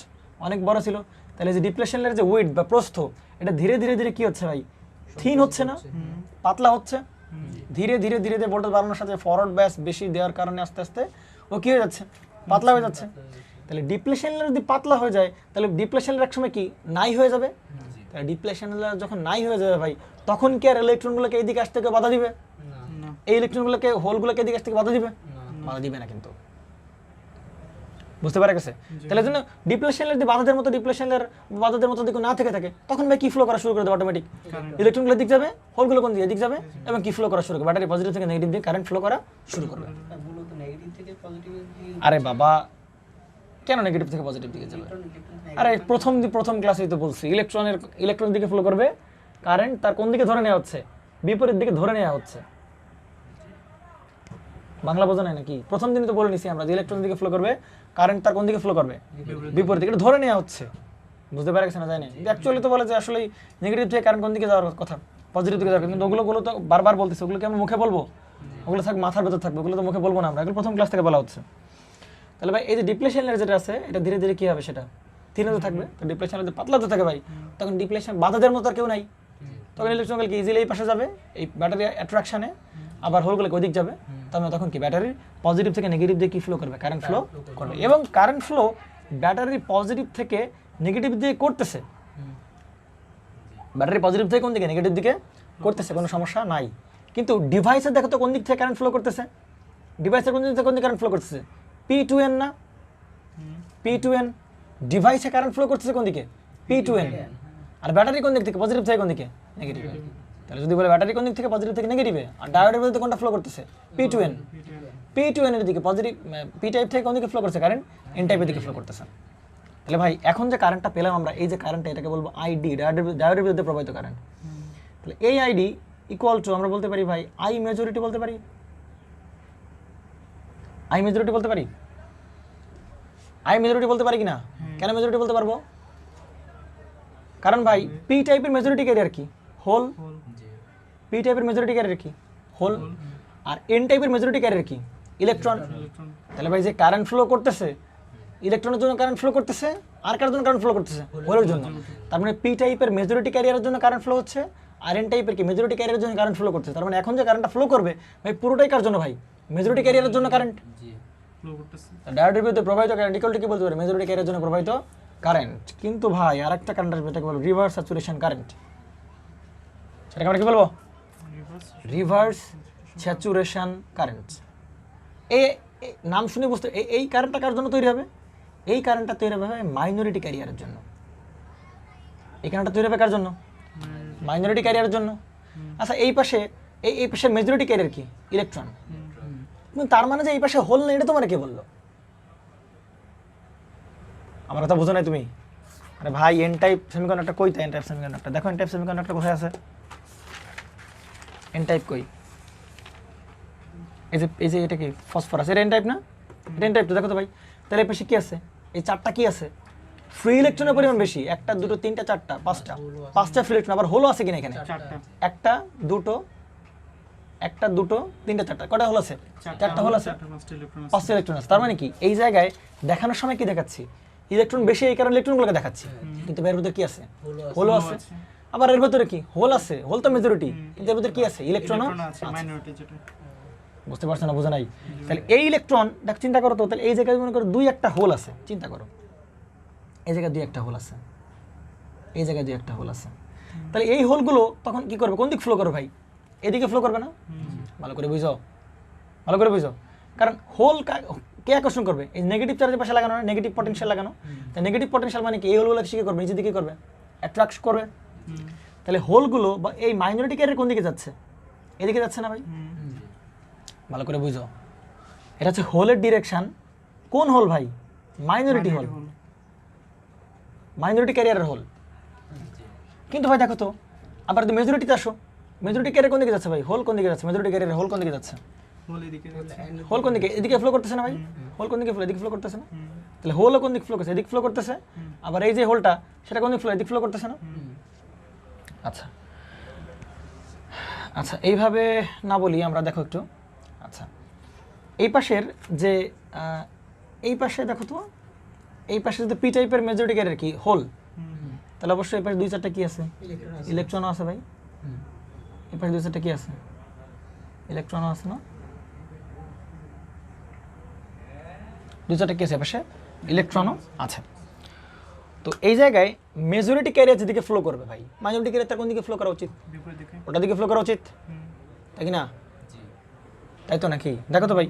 অনেক বড় ছিল। তাহলে যে ডিপ্লেশন লেয়ার যে উইডথ বা প্রস্থ, এটা ধীরে ধীরে ধীরে কি হচ্ছে ভাই? থিন হচ্ছে না, পাতলা হচ্ছে। ধীরে ধীরে ধীরে ধীরে ভোল্টেজ বাড়ানোর সাথে ফরওয়ার্ড বায়াস বেশি দেওয়ার কারণে আস্তে আস্তে ও কি হয়ে যাচ্ছে? পাতলা হয়ে যাচ্ছে। তাহলে ডিপ্লেশন লেয়ার যদি পাতলা হয়ে যায় তাহলে ডিপ্লেশন লেয়ার একসময় কি নাই হয়ে যাবে। তাহলে ডিপ্লেশন লেয়ার যখন নাই হয়ে যাবে ভাই, তখন কি আর ইলেকট্রনগুলোকে এইদিকে আসতে থেকে বাধা দিবে? এই ইলেকট্রনগুলোকে হোলগুলোকে এদিকে আসতে থেকে বাধা দিবে? বাধা দিবে না কিন্তু। বুঝতে পারা গেছে? তাহলে জন্য ডিপ্লেশন লেয়ার যদি বাধাদের মতো ডিপ্লেশন লেয়ার বাধাদের মতো দিকে না থেকে থাকে, তখন ভাই কি ফ্লো করা শুরু করে দেবে? অটোমেটিক ইলেকট্রনগুলো দিক যাবে, হোলগুলো কোন দিকে? এদিক যাবে এবং কি ফ্লো করা শুরু করবে? ব্যাটারি পজিটিভ থেকে নেগেটিভ দিকে কারেন্ট ফ্লো করা শুরু করবে। আরে বাবা, কেন নেগেটিভ থেকে পজিটিভ দিকে যাবে? আরে প্রথম ক্লাসেই তো বলছি ইলেকট্রন দিকে ফ্লো করবে কারেন্ট, তার কোন দিকে ধরে নেওয়া হচ্ছে? বিপরীত দিকে ধরে নেওয়া হচ্ছে। বাংলা বোঝা নাই নাকি? প্রথম দিনই তো বলে নিছি আমরা যে ইলেকট্রন দিকে ফ্লো করবে কারেন্ট, তার কোন দিকে ফ্লো করবে? বিপরীত দিকে। এটা ধরে নেওয়া হচ্ছে। বুঝতে পারা গেছে না? জানি অ্যাকচুয়ালি তো বলে যে আসলে নেগেটিভ থেকে কারেন্ট কোন দিকে যাওয়ার কথা? পজিটিভ দিকে যাবে। কিন্তু ওগুলো তো বারবার বলতেছে, ওগুলোকে আমরা মুখে বলবো? ওগুলো থাকবে মাথার ভেতর থাকবে, ওগুলো তো মুখে বলবো না আমরা। এগুলো প্রথম ক্লাস থেকে বলা হচ্ছে। তাহলে ভাই এই যে ডিপ্লেশন লেয়ার যেটা আছে, এটা ধীরে ধীরে কি হবে? সেটা থিন হতে থাকবে। তো ডিপ্লেশন যদি পাতলা হতে থাকে ভাই, তখন ডিপ্লেশন বাধাদের মতো আর কেউ নাই। তখন ইলেকট্রনগুলো কি ইজিলি এই পাশে যাবে, এই ব্যাটারি অ্যাট্রাকশনে, আবার হোলগুলোকে ওদিক যাবে। তখন কি ব্যাটারির পজিটিভ থেকে নেগেটিভ দিয়ে কি ফ্লো করবে? কারেন্ট ফ্লো করবে। এবং কারেন্ট ফ্লো ব্যাটারির পজিটিভ থেকে নেগেটিভ দিয়ে করতেছে। ব্যাটারি পজিটিভ থেকে কোন দিকে? নেগেটিভ দিকে করতেছে, কোনো সমস্যা নাই। কিন্তু ডিভাইসের দেখো তো কোন দিক থেকে কারেন্ট ফ্লো করতেছে? ডিভাইসের কোন দিক থেকে কারেন্ট ফ্লো করতেছে? P2N না? P2N ডিভাইসে কারেন্ট ফ্লো করতেছে কোন দিকে? P2N। আর ব্যাটারি কোন দিক থেকে? পজিটিভ থেকে কোন দিকে? নেগেটিভ। তাহলে যদি বলে ব্যাটারি কোন দিক থেকে? পজিটিভ থেকে নেগেটিভে। আর ডায়োডের মধ্যে কোনটা ফ্লো করতেছে? P2N। P2N এর দিকে পজিটিভ, পি টাইপ থেকে কোন দিকে ফ্লো করছে? কারেন্ট এন টাইপের দিকে ফ্লো করতেছে। তাহলে ভাই এখন যে কারেন্টটা পেলাম আমরা, এই যে কারেন্টটা, এটাকে বলবো আইডি, ডায়োডের বিরুদ্ধে প্রবাহিত কারেন্ট। তাহলে এই আইডি ইকুয়াল টু আমরা বলতে পারি ভাই আই মেজরিটি বলতে পারি। আই মেজরিটি বলতে পারি? আই মেজরিটি বলতে পারি কিনা? কেন মেজরিটি বলতে পারবো? কারণ ভাই পি টাইপের মেজরিটি ক্যারিয়ার কি? হোল। পি টাইপের মেজরিটি ক্যারিয়ার কি? হোল। আর এন টাইপের মেজরিটি ক্যারিয়ার কি? ইলেকট্রন। তাহলে ভাই যে কারেন্ট ফ্লো করতেছে, ইলেকট্রনের জন্য কারেন্ট ফ্লো করতেছে, আর কার জন্য কারেন্ট ফ্লো করতেছে? হোলের জন্য। তার মানে পি টাইপের মেজরিটি ক্যারিয়ারের জন্য কারেন্ট ফ্লো হচ্ছে, আর এন টাইপের কি? মেজরিটি ক্যারিয়ারের জন্য কারেন্ট ফ্লো করতেছে। তার মানে এখন যে কারেন্টটা ফ্লো করবে ভাই পুরোটাই কার জন্য ভাই? মেজরিটি ক্যারিয়ারের জন্য কারেন্ট ফ্লো করতেছে। ডায়োডের বিরুদ্ধে প্রবাহিত কারেন্ট ইকুয়াল টু কি বলতে পারি? মেজরিটি ক্যারিয়ারের জন্য প্রবাহিত কারেন্ট। কিন্তু ভাই আরেকটা কারেন্ট আসবে, এটাকে বলবো রিভার্স স্যাচুরেশন কারেন্ট। সেটাকে আমরা কি বলবো? Reverse saturation current. এই নাম শুনে বুঝতে, এই কারেন্টটা কার জন্য তৈরি হবে? এই কারেন্টটা তৈরি হবে মাইনরিটি ক্যারিয়ারের জন্য। এই কারেন্টটা তৈরি হবে কার জন্য? মাইনরিটি ক্যারিয়ারের জন্য। আচ্ছা এই পাশে এই পাশে মেজরিটি ক্যারিয়ার কি? ইলেকট্রন। তার মানে যে এই পাশে হোল নেই, এটা তোমার কে বললো? আমার কথা বুঝো নাই তুমি? আরে ভাই এন টাইপ সেমিকন্ডাক্টর কই? তা এন টাইপ সেমিকন্ডাক্টর দেখো, এন টাইপ সেমিকন্ডাক্টর কোথায় আছে? এন টাইপ কই? এই যে এটা কি? ফসফরাস। এটা এন টাইপ না? এটা এন টাইপ তো, দেখো তো ভাই। তাহলে এই পাশে কি আছে? এই চারটা কি আছে? ফ্রি ইলেকট্রনের পরিমাণ বেশি। একটা, দুটো, তিনটা, চারটা, পাঁচটা ফ্রি ইলেকট্রন। আবার হোলও আছে কিনা এখানে? একটা, দুটো, তিনটা, চারটা। কটা হোল আছে? চারটা হোল আছে, পাঁচটা ইলেকট্রন আছে। তার মানে কি এই জায়গায় দেখানোর সময় কি দেখাচ্ছি? ইলেকট্রন বেশি, এই কারণে ইলেকট্রনগুলোকে দেখাচ্ছি। কিন্তু এর ভিতরে কি আছে? হোলও আছে। আবার এর ভিতরে কি? হোল আছে, হোল তো মেজরিটি, কিন্তু এর ভিতরে কি আছে? ইলেকট্রনও আছে। বুঝতে পারছো না? বোঝা নাই? তাহলে এই ইলেকট্রন দেখ, চিন্তা করো তো, তাহলে এই জায়গায় মনে করো দুই একটা হোল আছে। চিন্তা করো, এই জায়গায় দুই একটা হোল আছে, এই জায়গায় দুই একটা হোল আছে। তাহলে এই হোলগুলো তখন কি করবে? কোন দিক ফ্লো করবে ভাই? এদিকে ফ্লো করবে না? ভালো করে বুঝো, ভালো করে বুঝো। কারণ হোল কে আকর্ষণ করবে? এই নেগেটিভ চার্জের পাশে লাগানো, নেগেটিভ পটেনশিয়াল লাগানো। তাই নেগেটিভ পটেনশিয়াল মানে কি? এই হোলগুলো কি করবে? নিচের দিকে করবে, অ্যাট্রাক্ট করবে। তাহলে হোলগুলো বা এই মাইনরিটি ক্যারিয়ার কোন দিকে যাচ্ছে? এদিকে যাচ্ছে না ভাই? ভালো করে বুঝো, এটা হচ্ছে হোলের ডিরেকশন। কোন হোল ভাই? মাইনরিটি হোল, মাইনরিটি ক্যারিয়ারের হোল। কিন্তু ভাই দেখো তো আবার যদি মেজরিটিতে আসো, মেজরিটি ক্যারিয়ার কোন দিকে যাচ্ছে ভাই? হোল কোন দিকে যাচ্ছে? মেজরিটি ক্যারিয়ারের হোল কোন দিকে যাচ্ছে? হোল কোন দিকে? এদিকে ফ্লো করতেছে না ভাই? হোল কোন দিকে ফ্লো? এদিকে ফ্লো করতেছে না? তাহলে হোলও কোন দিকে ফ্লো করতেছে? এদিকে ফ্লো করতেছে। আবার এই যে হোলটা সেটা কোন দিকে ফ্লো? এদিকে ফ্লো করতেছে না? আচ্ছা আচ্ছা, এইভাবে না বলি আমরা, দেখো একটু। আচ্ছা, এই পাশের যে এই পাশে দেখো তো, এই পাশে যদি পি টাইপের মেজরিটি ক্যারিয়ার কি হোল, তাহলে অবশ্যই এই পাশে 2-4টা কি আছে? ইলেকট্রনও আছে ভাই। এই পাশে 2-4টা কি আছে? ইলেকট্রনও আছে না? 2-4টা কি আছে পাশে? ইলেকট্রনও আছে। তো এই জায়গায় মেজরিটি ক্যারিয়ার যেদিকে ফ্লো করবে ভাই, মাইনরিটি ক্যারিয়ার তার কোন দিকে ফ্লো করা উচিত? ওটা দিকে ফ্লো করা উচিত, তাই কি না? তাই তো নাকি? দেখো তো ভাই,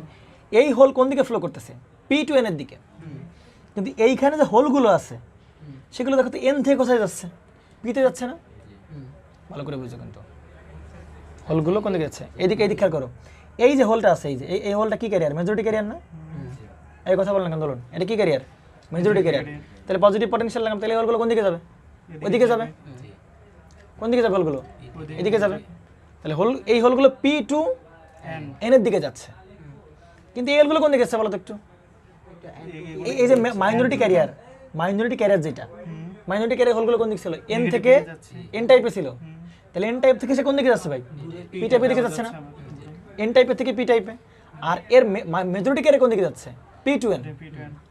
এই হোল কোন দিকে ফ্লো করতেছে? P2N এর দিকে। কিন্তু এইখানে যে হোলগুলো আছে সেগুলো দেখো তো এন থেকে কোথায় যাচ্ছে? পিতে যাচ্ছে না? ভালো করে বুঝো কিন্তু হোলগুলো কোন দিকে যাচ্ছে? এইদিকে, এইদিকে খেয়াল করো। এই যে হোলটা আছে, এই যে এই হোলটা কি ক্যারিয়ার? মেজরিটি ক্যারিয়ার না? এই কথা বলেন কেন বলুন? এটা কি ক্যারিয়ার? Majority career. তাহলে পজিটিভ পটেনশিয়াল লাগাম, তাহলে এই হোলগুলো কোন দিকে যাবে? ওইদিকে যাবে। কোন দিকে যাবে হোলগুলো? এদিকে যাবে। তাহলে হোল, এই হোলগুলো P2N এর দিকে যাচ্ছে। কিন্তু এই হোলগুলো কোন দিকে যাচ্ছে বলো তো একটু? এই যে মাইনরিটি ক্যারিয়ার, মাইনরিটি ক্যারিয়ার যেটা, মাইনরিটি ক্যারিয়ার হোলগুলো কোন দিকে ছিল? এন থেকে এন টাইপে ছিল। তাহলে এন টাইপ থেকে সে কোন দিকে যাচ্ছে ভাই? পি টাইপের দিকে যাচ্ছে না? এন টাইপের থেকে পি টাইপে। আর এর মেজরিটি ক্যারিয়ার কোন দিকে যাচ্ছে? P2N।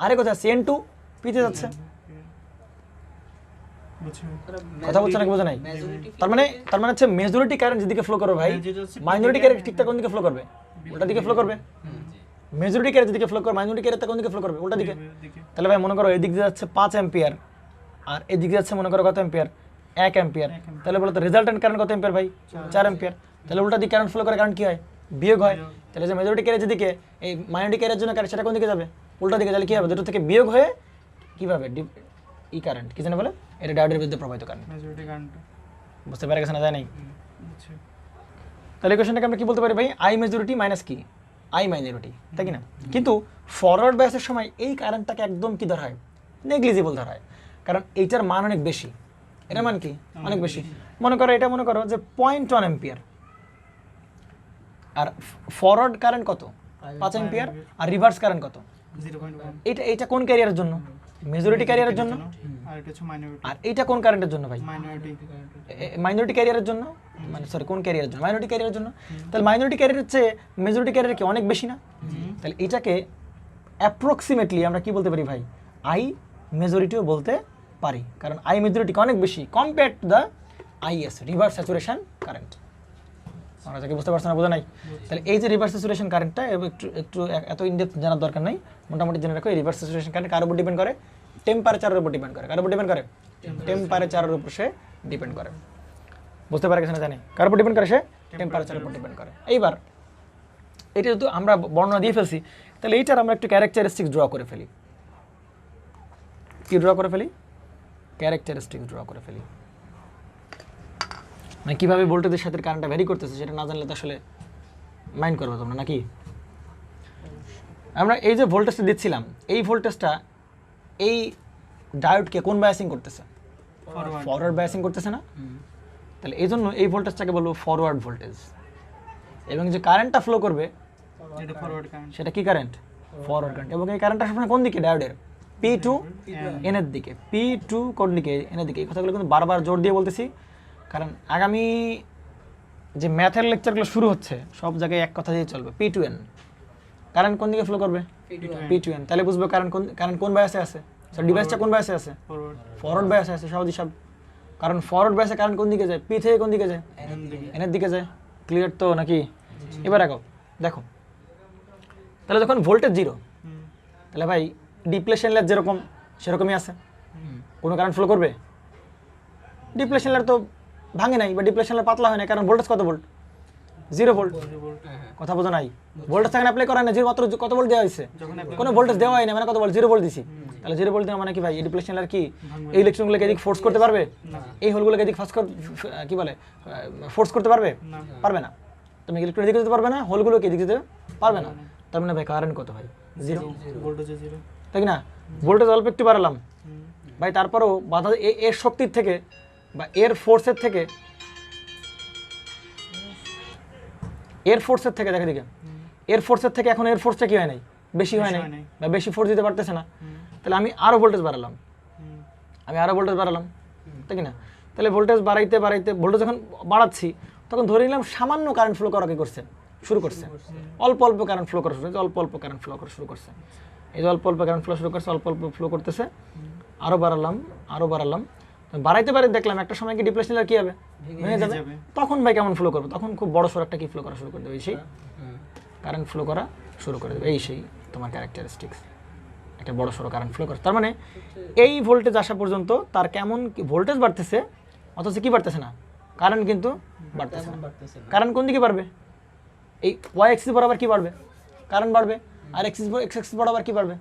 আরে কোথায় যাচ্ছে? N2 পিতে যাচ্ছে। কথা বলছে নাকি বোঝা নাই? তার মানে হচ্ছে মেজরিটি কারেন্ট যেদিকে ফ্লো করবে ভাই, মাইনরিটি কারেন্ট ঠিকঠাক কোন দিকে ফ্লো করবে? ওটা দিকে ফ্লো করবে। মেজরিটি কারেন্ট যেদিকে ফ্লো করবে, মাইনরিটি কারেন্ট কোন দিকে ফ্লো করবে? ওটা দিকে। তাহলে ভাই মনে করো এদিক দিয়ে যাচ্ছে 5 অ্যাম্পিয়ার, আর এদিকে যাচ্ছে মনে করো কত অ্যাম্পিয়ার? 1 অ্যাম্পিয়ার। তাহলে বলো তো রেজাল্টেন্ট কারেন্ট কত অ্যাম্পিয়ার ভাই? 4 অ্যাম্পিয়ার। তাহলে উল্টা দিকে কারেন্ট ফ্লো করে কারেন্ট কি হয়? বিয়োগ হয়। তাহলে যে মেজরিটি ক্যারিয়ার যেদিকে, এই মাইনরিটি ক্যারিয়ার জন্য কারেন্ট সেটা কোন দিকে যাবে? উল্টা দিকে। তাহলে কি হবে? দুটো থেকে বিয়োগ হয়ে কিভাবে ই কারেন্ট কি জানে বলে? এটা ডায়োডের বিরুদ্ধে প্রবাহিত কারেন্ট। মেজরিটি কারেন্ট বুঝতে পারে গেছে না? যায় নাই? তাহলে কোশ্চেনটাকে আমরা কি বলতে পারি ভাই? আই মেজরিটি মাইনাস কি? আই মাইনরিটি, তাই কি না? কিন্তু ফরওয়ার্ড বায়াসের সময় এই কারেন্টটাকে একদম কি ধরা হয়? নেগলিজিবল ধরা হয়, কারণ এইটার মান অনেক বেশি। এটার মান কি? অনেক বেশি। মনে করো এটা, মনে করো যে 0.1 অ্যাম্পিয়ার, আর ফরওয়ার্ড কারেন্ট কত? 5 অ্যাম্পিয়ার, আর রিভার্স কারেন্ট কত? 0.1। এটা কোন ক্যারিয়ারের জন্য? মেজরিটি ক্যারিয়ারের জন্য। আর এটা কোন কারেন্টের জন্য ভাই? মাইনরিটি ক্যারিয়ারের জন্য। মানে সরি, কোন ক্যারিয়ারের জন্য? মাইনরিটি ক্যারিয়ারের জন্য। তাহলে মাইনরিটি ক্যারিয়ারের চেয়ে মেজরিটি ক্যারিয়ার কি অনেক বেশি না? তাহলে এটাকে অ্যাপ্রক্সিমেটলি আমরা কি বলতে পারি ভাই? আই মেজরিটিও বলতে পারি, কারণ আই মেজরিটিকে অনেক বেশি compare to the IS, reverse saturation current. আমরা যাকে বুঝতে পারছি না, বোঝা নাই? তাহলে এই যে রিভার্স স্যাচুরেশন কারেন্টটা একটু এত ইনডেপথ জানার দরকার নাই, মোটামুটি জেনে রাখো। এই রিভার্স স্যাচুরেশন কারেন্ট কার উপর ডিপেন্ড করে? টেম্পারেচারের উপর ডিপেন্ড করে। কার উপর ডিপেন্ড করে? টেম্পারেচারের উপর সে ডিপেন্ড করে। বুঝতে পারে গেছে না? জানি কার উপর ডিপেন্ড করে? সে টেম্পারেচারের উপর ডিপেন্ড করে। এইবার এটা যেহেতু আমরা বর্ণনা দিয়ে ফেলছি, তাহলে এইটার আমরা একটু ক্যারেক্টারিস্টিক্স ড্র করে ফেলি। কি ড্র করে ফেলি? ক্যারেক্টারিস্টিক্স ড্র করে ফেলি। মানে কীভাবে ভোল্টেজের সাথে কারেন্টটা ভ্যারি করতেছে সেটা না জানলে তো আসলে মাইন্ড করবে তোমরা নাকি? আমরা এই যে ভোল্টেজটা দিচ্ছিলাম, এই ভোল্টেজটা এই ডায়োডকে কোন বায়াসিং করতেছে? ফরওয়ার্ড বায়াসিং করতেছে না? তাহলে এই জন্য এই ভোল্টেজটাকে বলবো ফরওয়ার্ড ভোল্টেজ। এবং যে কারেন্টটা ফ্লো করবে সেটা কি কারেন্ট? Forward current. এবং এই কারেন্টটা সবসময় কোন দিকে? ডায়োডের P2N এর দিকে। P2 কোন দিকে? N এর দিকে। এই কথাগুলো কিন্তু বারবার জোর দিয়ে বলতেছি, কারণ আগামী যে ম্যাথের লেকচারগুলো শুরু হচ্ছে সব জায়গায় এক কথা দিয়ে চলবে। P2N কারেন্ট কোন দিকে ফ্লো করবে? P2N। তাহলে বুঝবো কারেন্ট কোন বায়াসে আছে, ডিভাইসটা কোন বায়াসে আছে? ফরওয়ার্ড বায়াসে আছে। সহজ হিসাব, কারণ ফরওয়ার্ড বায়াসে কারেন্ট কোন দিকে যায়? P থেকে কোন দিকে যায়? N এর দিকে যায়। ক্লিয়ার তো নাকি? এবার দেখো, তাহলে যখন ভোল্টেজ 0, তাহলে ভাই ডিপ্লেশন লেয়ার যেরকম সেরকমই আছে। কোনো কারেন্ট ফ্লো করবে? ডিপ্লেশন লেয়ার তো ভাঙে নাই, বা ডিপ্লেশন লেয়ার পাতলা হয় না, কারণ ভোল্টেজ কত ভোল্ট? 0 ভোল্ট। কথা বোঝো নাই? ভোল্টেজ সেখানে অ্যাপ্লাই করা না, কত ভোল্ট দেওয়া হয়েছে? কোনো ভোল্টেজ দেওয়া হয় না, মানে কত ভোল্ট? 0 ভোল্ট দিছি। তাহলে 0 ভোল্ট দেওয়া মানে কি ভাই? এই ডিপ্লেশন লেয়ার কি এই ইলেকট্রনগুলোকে এদিক ফোর্স করতে পারবে? এই হোলগুলোকে এদিক কি বলে ফোর্স করতে পারবে? পারবে না। তুমি ইলেকট্রন এদিকে যেতে পারবে না, হোলগুলোকে এদিকে যেতে পারবে না। তার মানে ভাই কারেন্ট কত হয়? 0 ভোল্টেজ 0, তাই না? ভোল্টেজ অল্প একটু বাড়ালাম ভাই, তারপরেও বাধা এর শক্তির থেকে বা এর ফোর্সের থেকে দেখে দিকে এর ফোর্সের থেকে এখন এর ফোর্সটা কি হয় নাই, বেশি হয় নাই বা বেশি ফোর্স দিতে পারতেছে না, তাহলে আমি আরও ভোল্টেজ বাড়ালাম, তাই কি না? তাহলে ভোল্টেজ বাড়াইতে ভোল্টেজ যখন বাড়াচ্ছি তখন ধরে নিলাম সামান্য কারেন্ট ফ্লো করা কি করছে, শুরু করছে, অল্প অল্প কারেন্ট ফ্লো করা শুরু করছে, অল্প অল্প কারেন্ট ফ্লো করা শুরু করছে, এই যে অল্প অল্প কারেন্ট ফ্লো শুরু করছে, অল্প অল্প ফ্লো করতেছে, আরও বাড়ালাম, বাড়াইতে দেখলাম একটা সময় কি ডিপ্লেশন কি হবে, ভেঙে যাবে। তখন ভাই কেমন ফ্লো করবে, তখন খুব বড় সড় একটা কি ফ্লো করা শুরু করে দেবে, সেই কারেন্ট ফ্লো করা শুরু করে দেবে, এই সেই তোমার ক্যারেক্টারিস্টিক্স, একটা বড় সড়ো কারেন্ট ফ্লো করে। তার মানে এই ভোল্টেজ আসা পর্যন্ত তার কেমন ভোল্টেজ বাড়তেছে, অথচ কি বাড়তেছে না, কারেন্ট কিন্তু বাড়তেছে না। কারেন্ট কোন দিকে বাড়বে, এই ওয়াই এক্সিস বরাবর কি বাড়বে, কারেন্ট বাড়বে, আর এক্স এক্সিস বরাবর কি বাড়বে,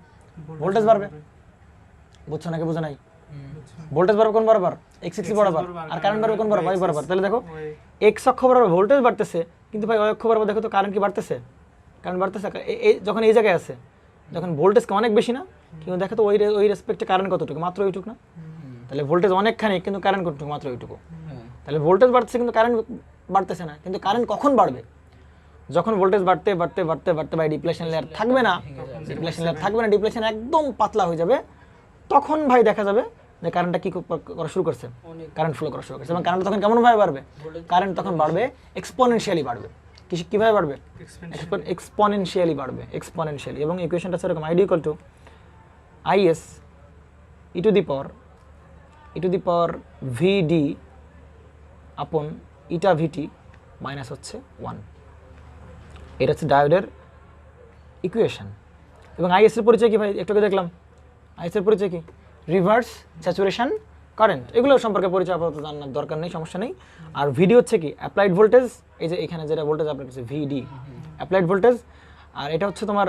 ভোল্টেজ বাড়বে। বুঝছো নাকি বোঝো নাই? ভোল্টেজ বাড়বে কোন বরাবর, এক্স এক্সিস বরাবর, আর কারেন্ট বাড়বে কোন বরাবর, ওয়াই বরাবর। তাহলে দেখো এক্স অক্ষ বরাবর ভোল্টেজ বাড়তেছে, কিন্তু ভাই ওয়াই অক্ষ বরাবর দেখো তো কারেন্ট কি বাড়তেছে, কারেন্ট বাড়তেছে যখন এই জায়গায় আছে, যখন ভোল্টেজ অনেক বেশি না, কিন্তু দেখো তো ওই রেসপেক্টে কারেন্ট কতটুকু, মাত্র ওইটুকু না? তাহলে ভোল্টেজ অনেকখানি, কিন্তু কারেন্ট কতটুকু, মাত্র ওইটুকু। তাহলে ভোল্টেজ বাড়তেছে কিন্তু কারেন্ট বাড়তেছে না, কিন্তু কারেন্ট কখন বাড়বে, যখন ভোল্টেজ বাড়তে ভাই ডিপ্লেশন লেয়ার থাকবে না, ডিপ্লেশন একদম পাতলা হয়ে যাবে, তখন ভাই দেখা যাবে যে কারেন্টটা কি করা শুরু করছে, কারেন্ট ফ্লো করা শুরু করছে। এবং কারেন্ট তখন কেমনভাবে বাড়বে, কারেন্ট তখন বাড়বে এক্সপোনেনশিয়ালি বাড়বে। কিভাবে বাড়বে, এক্সপোনেনশিয়ালি বাড়বে, এক্সপোনেনশিয়ালি। এবং ইকুয়েশনটা সেরকম, ID equal to IS e to the power VD upon eta VT minus হচ্ছে 1। এটা হচ্ছে ডায়োডের ইকুয়েশন। এবং আইএস এর পরিচয় কি ভাই, একটু আগে দেখলাম, আইএস এর পরিচয় কি, রিভার্স স্যাচুরেশন কারেন্ট। এগুলো সম্পর্কে পরিচয় আপাতত জানার দরকার নেই, সমস্যা নেই। আর ভিডি হচ্ছে কি, অ্যাপ্লাইড ভোল্টেজ, এই যে এখানে যেটা ভোল্টেজ অ্যাপ্লাই করছে ভিডি, অ্যাপ্লাইড ভোল্টেজ। আর এটা হচ্ছে তোমার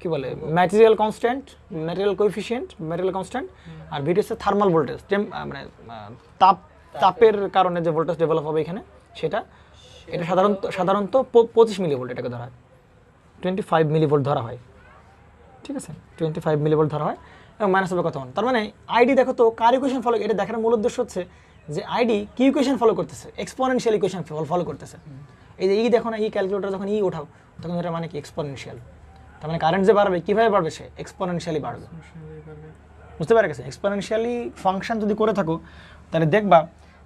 কি বলে, material constant, material coefficient, material constant. আর ভিডি হচ্ছে থার্মাল ভোল্টেজ, মানে তাপের কারণে যে ভোল্টেজ ডেভেলপ হবে এখানে, সেটা। এটা সাধারণত 25 মিলিভোল্ট এটাকে ধরা হয়, 25 মিলিভোল্ট ধরা হয়, ঠিক আছে, 25 মিলিভোল্ট ধরা হয়। এবং মাইনাস হবে কত, তার মানে আইডি দেখো তো কার ইকুয়েশন ফলো, এটা দেখার মূল উদ্দেশ্য হচ্ছে যে আইডি কি ইকুয়েশন ফলো করতেছে, এক্সপোনেনশিয়াল ইকুয়েশন ফলো করতেছে। এই যে দেখো না, ক্যালকুলেটর যখন ওঠাও তখন এটা মানে কি এক্সপোনেনশিয়াল। তার মানে কারেন্ট যে বাড়বে, কীভাবে বাড়বে, সে এক্সপোনেনশিয়ালি বাড়বে। বুঝতে পারা গেছে? এক্সপোনেনশিয়ালি ফাংশন যদি করে থাকো তাহলে দেখবা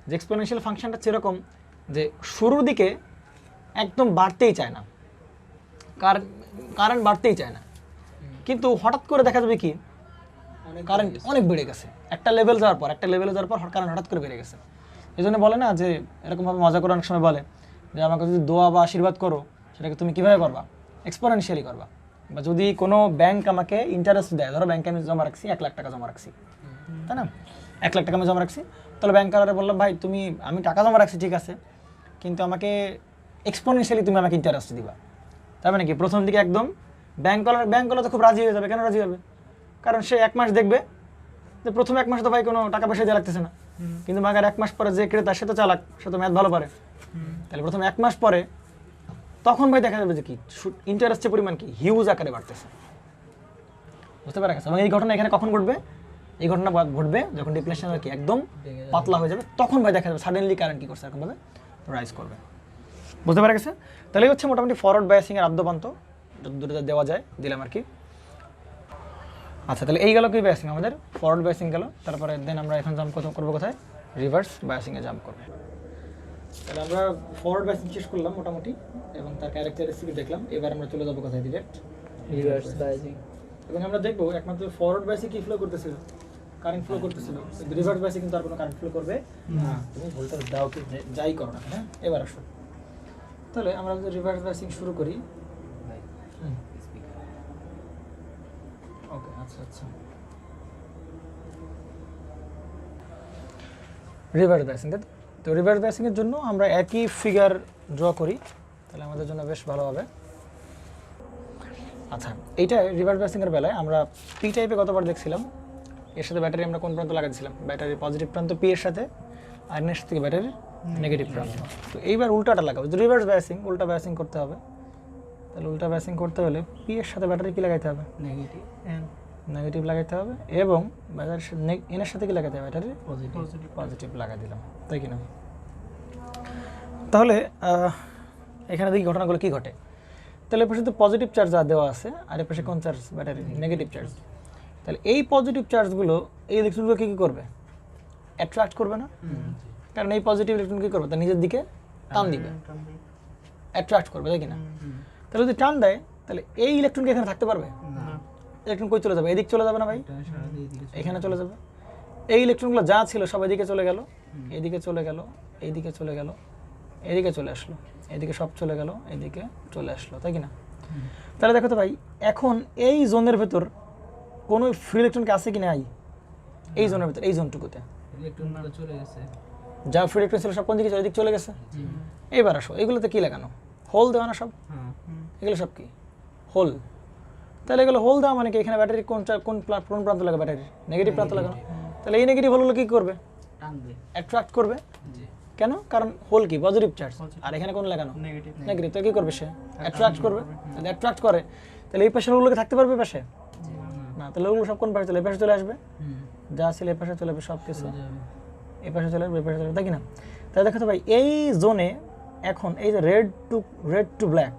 যে এক্সপোনেনশিয়াল ফাংশনটা সেরকম যে শুরুর দিকে একদম বাড়তেই চায় না, কারেন্ট বাড়তেই চায় না, কিন্তু হঠাৎ করে দেখা যাবে কি কারেন্ট অনেক বেড়ে গেছে, একটা লেভেলে যাওয়ার পর কারেন্ট হঠাৎ করে বেড়ে গেছে। এই জন্য বলে না যে এরকমভাবে মজা করে অনেক সময় বলে যে আমাকে যদি দোয়া বা আশীর্বাদ করো, সেটাকে তুমি কীভাবে করবা, এক্সপোনেনশিয়ালি করবা। বা যদি কোনো ব্যাংক আমাকে ইন্টারেস্ট দেয়, ধরো ব্যাংকে আমি জমা রাখছি 1 লাখ টাকা জমা রাখছি, তাই না, 1 লাখ টাকা আমি জমা রাখছি, তাহলে ব্যাংকারে বললাম ভাই আমি টাকা জমা রাখছি ঠিক আছে, কিন্তু আমাকে এক্সপোনেনশিয়ালি তুমি আমাকে ইন্টারেস্ট দিবা। তার মানে কি প্রথম দিকে একদম ব্যাংকওয়ালা তো খুব রাজি হয়ে যাবে। কেন রাজি হবে, কারণ সে 1 মাস দেখবে যে প্রথম 1 মাস তো ভাই কোনো টাকা পয়সা দিয়ে লাগতেছে না, কিন্তু মাগার 1 মাস পরে যে ক্রেতা সে তো চালাক, সে তো ম্যাথ ভালো পারে, তাহলে প্রথম 1 মাস পরে তখন ভাই দেখা যাবে যে কি ইন্টারেস্টের পরিমাণ কি হিউজ আকারে বাড়তেছে। বুঝতে পারা গেছে? এবং এই ঘটনা এখানে কখন ঘটবে, এই ঘটনা ঘটবে যখন ডিপ্লেশন আর কি একদম পাতলা হয়ে যাবে, তখন ভাই দেখা যাবে সাডেনলি কারেন্ট কি করছে এরকমভাবে রাইজ করবে। বুঝতে পারা গেছে? তাহলে হচ্ছে মোটামুটি ফরওয়ার্ড বায়াসিং এর আদ্যপান্ত যতদূর দেওয়া যায় দিলাম আর কি। আচ্ছা, তাহলে এই গেল কি বায়াসিং, আমাদের ফরওয়ার্ড বায়াসিং গেল। তারপরে দেন আমরা এখন জাম্প করবো কোথায়, রিভার্স বায়াসিংয়ে জাম্প করবো। তাহলে আমরা ফরওয়ার্ড বায়াসিং শেষ করলাম মোটামুটি, এবং তার ক্যারেক্টারিস্টিক দেখলাম। এবার আমরা চলে যাবো কোথায়, ডিরেক্ট রিভার্স বায়াসিং। এবং আমরা দেখবো একমাত্র ফরওয়ার্ড বায়াসিং কি ফ্লো করতেছিল, কারেন্ট ফ্লো করতেছিল। রিভার্স বায়াসিং কিন্তু আর কোনো কারেন্ট ফ্লো করবে না, তুমি ভোল্টেজ দাও কি যাই করো না। হ্যাঁ, এবার আসো, তাহলে আমরা যদি রিভার্স বায়াসিং শুরু করি। ওকে, আচ্ছা আচ্ছা, রিভার্স বায়াসিং। তো রিভার্স বায়াসিংয়ের জন্য আমরা একই ফিগার ড্র করি, তাহলে আমাদের জন্য বেশ ভালো হবে। আচ্ছা, এইটা রিভার্স বায়াসিংয়ের বেলায় আমরা পি টাইপে কতবার দেখছিলাম, এর সাথে ব্যাটারি আমরা কোন প্রান্ত লাগাচ্ছিলাম, ব্যাটারির পজিটিভ প্রান্ত পি এর সাথে, আর নেক্সট থেকে ব্যাটারির নেগেটিভ প্রান্ত। তো এইবার উল্টাটা লাগাবো, রিভার্স বায়াসিং, উল্টা বায়াসিং করতে হবে। তাহলে উল্টা বায়াসিং করতে হলে পি এর সাথে ব্যাটারি কি লাগাইতে হবে, নেগেটিভ, নেগেটিভ লাগাইতে হবে এবং এনের সাথে কি লাগাতে হবে ব্যাটারি পজিটিভ লাগাই দিলাম, তাই কি না? তাহলে এখানে দেখি ঘটনাগুলো কি ঘটে। তাহলে এর পাশে তো পজিটিভ চার্জ দেওয়া আছে, আর এর পাশে কোন চার্জ? Battery negative charge. তাহলে এই পজিটিভ চার্জগুলো এই ইলেকট্রনগুলো কী করবে? অ্যাট্রাক্ট করবে না? কারণ এই পজিটিভ ইলেকট্রন কী করবে? তার নিজের দিকে টান দিবে, অ্যাট্রাক্ট করবে, তাই কি না? তাহলে যদি টান দেয় তাহলে এই ইলেকট্রনকে এখানে থাকতে পারবে? ইলেকট্রন কই চলে যাবে? এদিক চলে যাবে না ভাই? এখানে চলে যাবে। এই ইলেকট্রনগুলো যা ছিল সব এদিকে চলে গেল, এদিকে চলে গেল, এইদিকে চলে গেল, এদিকে চলে আসলো, এদিকে সব চলে গেল, এদিকে চলে আসলো, তাই কি না? তাহলে দেখো তো ভাই, এখন এই জোনের ভেতর কোনো ফ্রি ইলেকট্রনকে আছে কি নাই? এই জোনের ভেতর, এই জোনটুকুতে যা ফ্রি ইলেকট্রন ছিল সব কোন দিকে? এদিকে চলে গেছে। এইবার আসো, এগুলোতে কি লাগানো? হোল দেওয়া না সব? এগুলো সব কি হোল? তাহলে এগুলো হোল দেওয়া মানে কি? এখানে ব্যাটারি কোন প্রান্ত লাগবে? ব্যাটারি নেগেটিভ প্রান্ত লাগানো। তাহলে এই নেগেটিভ হোলগুলো কি করবে? অ্যাট্রাক্ট করবে। কেন? কারণ হোল কি? পজিটিভ চার্জ, আর এখানে কোন লাগানো? নেগেটিভ। তো কি করবে সে? অ্যাট্রাক্ট করবে। তাহলে অ্যাট্রাক্ট করে, তাহলে এই পাশের হোলগুলোকে থাকতে পারবে পাশে না? তাহলে ওগুলো সব কোন পাশে চলে? এই পাশে চলে আসবে। যা ছিল এই পাশে চলে আসবে, সব কিছু এই পাশে চলে আসবে, এই পাশে চলে আসবে, তাই কি না? তাহলে দেখো তো ভাই, এই জোনে এখন এই যে রেড টু ব্ল্যাক,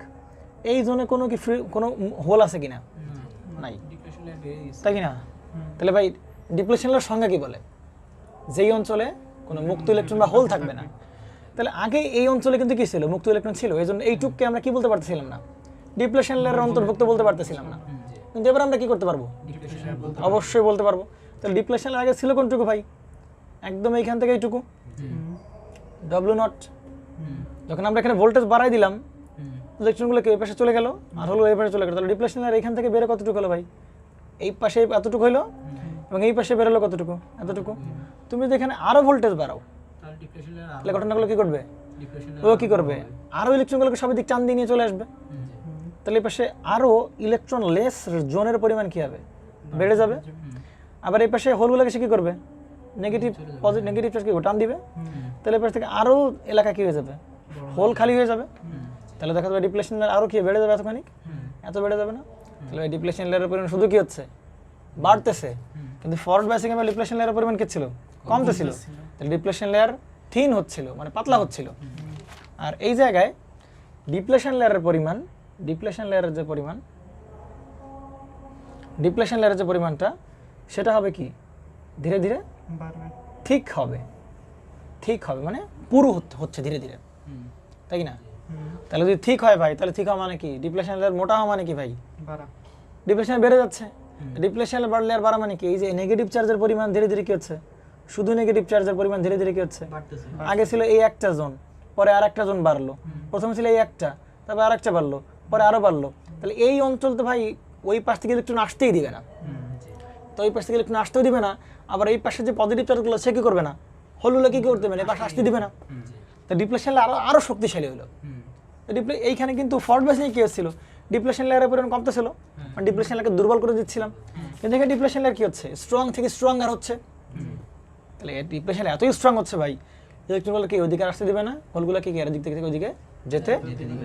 এই জোনে কোনো কি ফ্রি কোনো হোল আছে কিনা? নাই, তাই কি না? তাহলে ভাই ডিপ্লেশন লেয়ার সংজ্ঞা কি বলে? যেই অঞ্চলে কোনো মুক্ত ইলেকট্রন বা হোল থাকবে না। তাহলে আগে এই অঞ্চলে কিন্তু কি ছিল? মুক্ত ইলেকট্রন ছিল, এই জন্য এইটুককে আমরা কি বলতে পারতেছিলাম না? ডিপ্লেশন লেয়ারের অন্তর্ভুক্ত বলতে পারতেছিলাম না। কিন্তু এবার আমরা কি করতে পারবো? অবশ্যই বলতে পারবো। তাহলে ডিপ্লেশন লেয়ার আগে ছিল কোনটুকু ভাই? একদম এইখান থেকে এইটুকু, W0। যখন আমরা এখানে ভোল্টেজ বাড়াই দিলাম, ইলেকট্রনগুলো কি এই পাশে চলে গেল, আর হলো এই পাশে চলে গেল। তাহলে ডিপ্লেশন লেয়ার এখান থেকে বেরো কতটুকু হলো ভাই? এই পাশে এতটুকু হলো, এবং এই পাশে বেরোলো কতটুকু? এতটুকু। তুমি যদি এখানে আরো ভোল্টেজ বাড়াও, তাহলে ঘটনাগুলো কি করবে? ও কি করবে? আরো ইলেকট্রনগুলোকে সব দিক টান দিয়ে নিয়ে চলে আসবে। তাহলে এই পাশে আরো ইলেকট্রন লেস জোনের পরিমাণ কি হবে? বেড়ে যাবে। আবার এই পাশে হোলগুলোকে সে কি করবে? নেগেটিভ চার্জ কি টান দিবে। তাহলে এই পাশ থেকে আরো এলাকা কি হয়ে যাবে? হোল খালি হয়ে যাবে। তাহলে দেখা যাবে ডিপ্লেশন লেয়ার আরো কি বেড়ে যাবে? এতখানি এত বেড়ে যাবে না? তাহলে ডিপ্লেশন লেয়ারের পরিমাণ শুধু কি হচ্ছে? বাড়তেছে। কিন্তু ফরওয়ার্ড বাইসিং এ ডিপ্লেশন লেয়ারের পরিমাণ কি ছিল? কমতেছিল। তাহলে ডিপ্লেশন লেয়ার থিন হচ্ছিল, মানে পাতলা হচ্ছিল। আর এই জায়গায় ডিপ্লেশন লেয়ারের যে পরিমাণটা সেটা হবে কি? ধীরে ধীরে ঠিক হবে মানে পুরো হচ্ছে ধীরে ধীরে, তাই না? তাহলে যদি ঠিক হয় ভাই, তাহলে ঠিক হওয়া মানে কি? ডিপ্লেশন লেয়ার মোটা হওয়া মানে কি ভাই? ডিপ্লেশন বেড়ে যাচ্ছে। ডিপ্লেশন লেয়ার বাড়া মানে কি? এই যে নেগেটিভ চার্জের পরিমাণ ধীরে ধীরে কি হচ্ছে? শুধু নেগেটিভ চার্জের পরিমাণ ধীরে ধীরে কি হচ্ছে? আগে ছিল এই একটা জোন, পরে আর একটা জোন বাড়লো। প্রথমে ছিল এই একটা, তারপর আর একটা বাড়লো, পরে আরো বাড়লো। তাহলে এই অঞ্চল তো ভাই ওই পাশ থেকে ইলেকট্রন আসতেই দিবে না। তো ওই পাশ থেকে ইলেকট্রন আসতেও দিবে না, আবার এই পাশে যে পজিটিভ চার্জগুলো সে কি করবে না? হোলগুলো কি করতে দেবে না? এই পাশে আসতে দিবে না। তো ডিপ্লেশন লেয়ার আরো শক্তিশালী হলো। এইখানে কিন্তু ফরওয়ার্ড বাইসিং কি হচ্ছিল? ডিপ্লেশন লেয়ারের পরিমাণ কমতেছিল, মানে ডিপ্লেশন লেয়ারকে দুর্বল করে দিচ্ছিলাম। কিন্তু এখানে ডিপ্লেশন লেয়ার কি হচ্ছে? স্ট্রং থেকে স্ট্রঙ্গার হচ্ছে। তাহলে ডিপ্লেশন লেয়ার এতই স্ট্রং হচ্ছে ভাই, ইলেকট্রনগুলো কি ওইদিকে আসতে দিবে না, হোলগুলো কি এর দিক থেকে ওইদিকে যেতে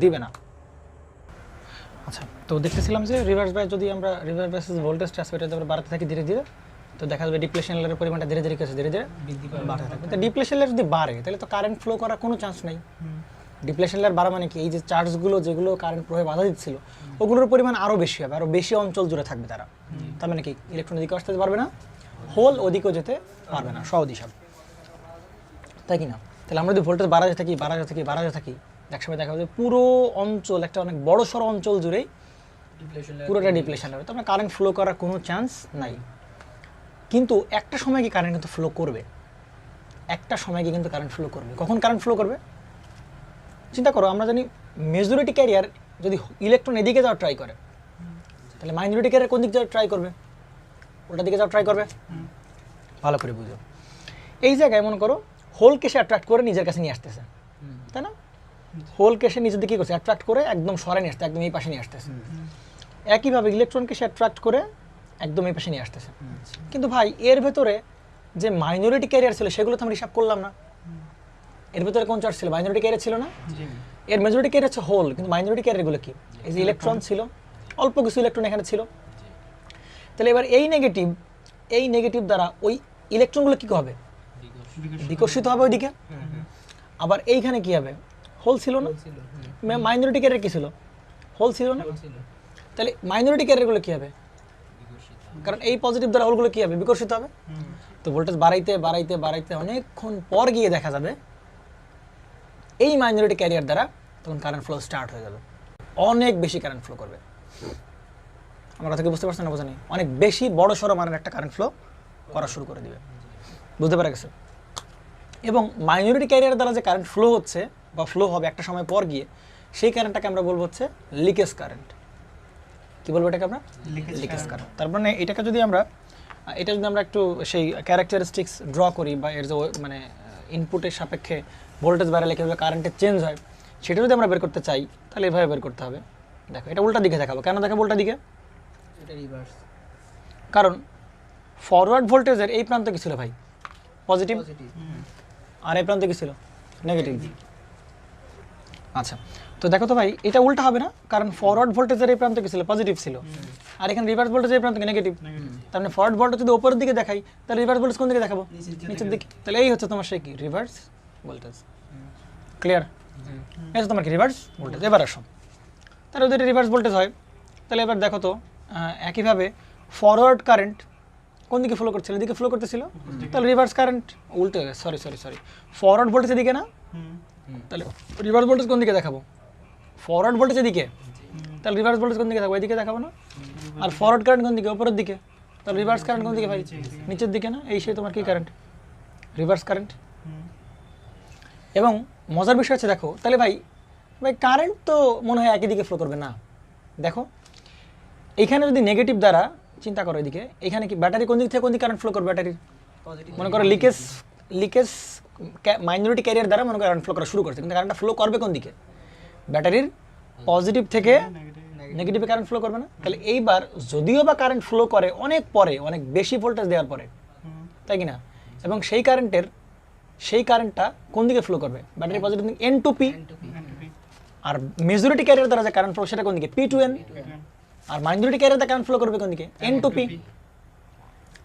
দিবে না। আচ্ছা, তো দেখতেছিলাম যে রিভার্স বাইস যদি আমরা রিভার্স বাইসেস ভোল্টেজটা আছে এটা আমরা বাড়াতে থাকি ধীরে ধীরে, তো দেখা যাবে ডিপ্লেশন লেয়ারের পরিমাণটা ধীরে ধীরে ধীরে ধীরে বৃদ্ধি বাড়তে থাকবে। তো ডিপ্লেশন লেয়ার যদি বাড়ে তাহলে তো কারেন্ট ফ্লো করার কোনো চান্স নাই। ডিপ্লেশন লেয়ার বাড়া মানে কি? এই যে চার্জগুলো যেগুলো কারেন্ট প্রবাহে বাধা দিচ্ছিল ওগুলোর পরিমাণ আরও বেশি হবে, আরও বেশি অঞ্চল জুড়ে থাকবে তারা। তার মানে কি? ইলেকট্রন এদিকে আসতে পারবে না, হোল ওদিকেও যেতে পারবে না, সহদিশা, তাই কি না? তাহলে আমরা যদি ভোল্টেজ বাড়াতে থাকি একসময় দেখা যাবে পুরো অঞ্চল, একটা অনেক বড় সড়ো অঞ্চল জুড়েই পুরোটা ডিপ্লেশন হবে। তো আপনার কারেন্ট ফ্লো করার কোনো চান্স নাই। কিন্তু একটা সময় কি কারেন্ট কিন্তু ফ্লো করবে, কখন কারেন্ট ফ্লো করবে? চিন্তা করো, আমরা জানি মেজরিটি ক্যারিয়ার যদি ইলেকট্রন এদিকে যাওয়ার ট্রাই করে, তাহলে মাইনরিটি ক্যারিয়ার কোন দিক যাওয়ার ট্রাই করবে? ওটা দিকে যাওয়ার ট্রাই করবে। ভালো করে বুঝো। এই জায়গায় মনে করো হোলকে সে অ্যাট্রাক্ট করে নিজের কাছে নিয়ে আসতেছে, তাই না? হোলকে সে নিজের দিকে করছে, অ্যাট্রাক্ট করে একদম সরে নিয়ে আসতে, একদম এই পাশে নিয়ে আসতেছে। একইভাবে ইলেকট্রনকে সে অ্যাট্রাক্ট করে একদম এই পাশে নিয়ে আসতেছে। কিন্তু ভাই এর ভেতরে যে মাইনরিটি ক্যারিয়ার ছিল সেগুলো তো আমরা হিসাব করলাম না। এর ভেতরে কোন চার্জ ছিল? মাইনরিটি ক্যারিয়ার ছিল না? এর মেজরিটি ক্যারিয়ার হচ্ছে হোল, কিন্তু মাইনরিটি ক্যারিয়ারগুলো কি? এই যে ইলেকট্রন ছিল, অল্প কিছু ইলেকট্রন এখানে ছিল। তাহলে এবার এই নেগেটিভ দ্বারা ওই ইলেকট্রনগুলো কি হবে, বিকর্ষিত হবে ওইদিকে। আবার এইখানে কি হবে, হোল ছিল না, মাইনরিটি ক্যারিয়ার কি ছিল, হোল ছিল না, তাহলে মাইনরিটি ক্যারিয়ারগুলো কি হবে, কারণ এই পজিটিভ দ্বারা হোলগুলো কি হবে, বিকর্ষিত হবে। তো ভোল্টেজ বাড়াইতে বাড়াইতে বাড়াইতে অনেকক্ষণ পর গিয়ে দেখা যাবে এই মাইনরিটি ক্যারিয়ার দ্বারা তখন কারেন্ট ফ্লো স্টার্ট হয়ে যাবে, অনেক বেশি কারেন্ট ফ্লো করবে। আমার কথা কি বুঝতে পারছেন না বোঝেনি, অনেক বেশি বড় সড়ো মানের একটা কারেন্ট ফ্লো করা শুরু করে দিবে, বুঝতে পারা গেছে। এবং মাইনরিটি ক্যারিয়ার দ্বারা যে কারেন্ট ফ্লো হচ্ছে বা ফ্লো হবে একটা সময় পর গিয়ে, সেই কারেন্টটাকে আমরা বলবো হচ্ছে লিকেজ কারেন্ট। কি বলবো এটাকে আমরা, লিকেজ কারেন্ট। তার মানে এটাকে যদি আমরা একটু সেই ক্যারেক্টারিস্টিক্স ড্র করি বা এর যে মানে ইনপুটের সাপেক্ষে ভোল্টেজ বাড়ালে কীভাবে কারেন্টের চেঞ্জ হয় সেটা যদি আমরা বের করতে চাই তাহলে এভাবে বের করতে হবে। দেখো এটা উল্টা দিকে দেখাবো, কেন দেখাবো উল্টা দিকে, এটা রিভার্স, কারণ ফরওয়ার্ড ভোল্টেজের এই প্রান্ত কি ছিল ভাই, পজিটিভ, আর এই প্রান্তে কি ছিল, নেগেটিভ। আচ্ছা, তো দেখো তো ভাই এটা উল্টা হবে না, কারণ ফরওয়ার্ড ভোল্টেজের এই প্রান্তে কি ছিল, পজিটিভ ছিল, আর এখানে রিভার্স ভোল্টেজের এই প্রান্তে নেগেটিভ। তার মানে ফরওয়ার্ড ভোল্টেজ যদি উপরের দিকে দেখাই তাহলে রিভার্স ভোল্টেজ কোন দিকে দেখাবো, নিচের দিকে। তাহলে এই হচ্ছে তোমার সেই কি রিভার্স ভোল্টেজ। ক্লিয়ার, এই হচ্ছে তোমার কি রিভার্স ভোল্টেজ। এবার আসো, তাহলে যদি রিভার্স ভোল্টেজ হয় তাহলে এবার দেখো তো একইভাবে ফরওয়ার্ড কারেন্ট কোন দিকে ফ্লো করছিল, এদিকে ফ্লো করতেছিল, তাহলে রিভার্স কারেন্ট উল্টে গেছে, সরি ফরওয়ার্ড ভোল্টেজ এদিকে না, তাহলে রিভার্স ভোল্টেজ কোন দিকে দেখাবো, ফরওয়ার্ড ভোল্টেজ এদিকে, তাহলে রিভার্স ভোল্টেজ কোন দিকে দেখাবো, এদিকে দেখাবো না। আর ফরওয়ার্ড কারেন্ট কোন দিকে, উপরের দিকে, তাহলে রিভার্স কারেন্ট কোন দিকে ভাই, নিচের দিকে না। এই সেই তোমার কি কারেন্ট, রিভার্স কারেন্ট। এবং মজার বিষয় হচ্ছে দেখো, তাহলে ভাই কারেন্ট তো মনে হয় একই দিকে ফ্লো করবে না। দেখো এইখানে যদি নেগেটিভ দ্বারা চিন্তা করো, এদিকে এখানে কি ব্যাটারি কোন দিক থেকে কোন দিকে কারেন্ট ফ্লো করবে, ব্যাটারির মনে করো লিকেজ মাইনরিটি ক্যারিয়ার দ্বারা মনে করো কারেন্ট ফ্লো করা শুরু করছে, কিন্তু কারেন্টটা ফ্লো করবে কোন দিকে, ব্যাটারির পজিটিভ থেকে নেগেটিভে কারেন্ট ফ্লো করবে না। তাহলে এইবার যদিও বা কারেন্ট ফ্লো করে অনেক পরে, অনেক বেশি ভোল্টেজ দেওয়ার পরে, তাই কি না, এবং সেই কারেন্টটা কোন দিকে ফ্লো করবে, battery positive n to p, আর মেজরিটি ক্যারিয়ার দ্বারা যে কারেন্ট ফ্লো সেটা কোন দিকে, পি টু এন, আর মাইনরিটি ক্যারিয়ার দ্বারা কারেন্ট ফ্লো করবে কোন দিকে, এন টু পি।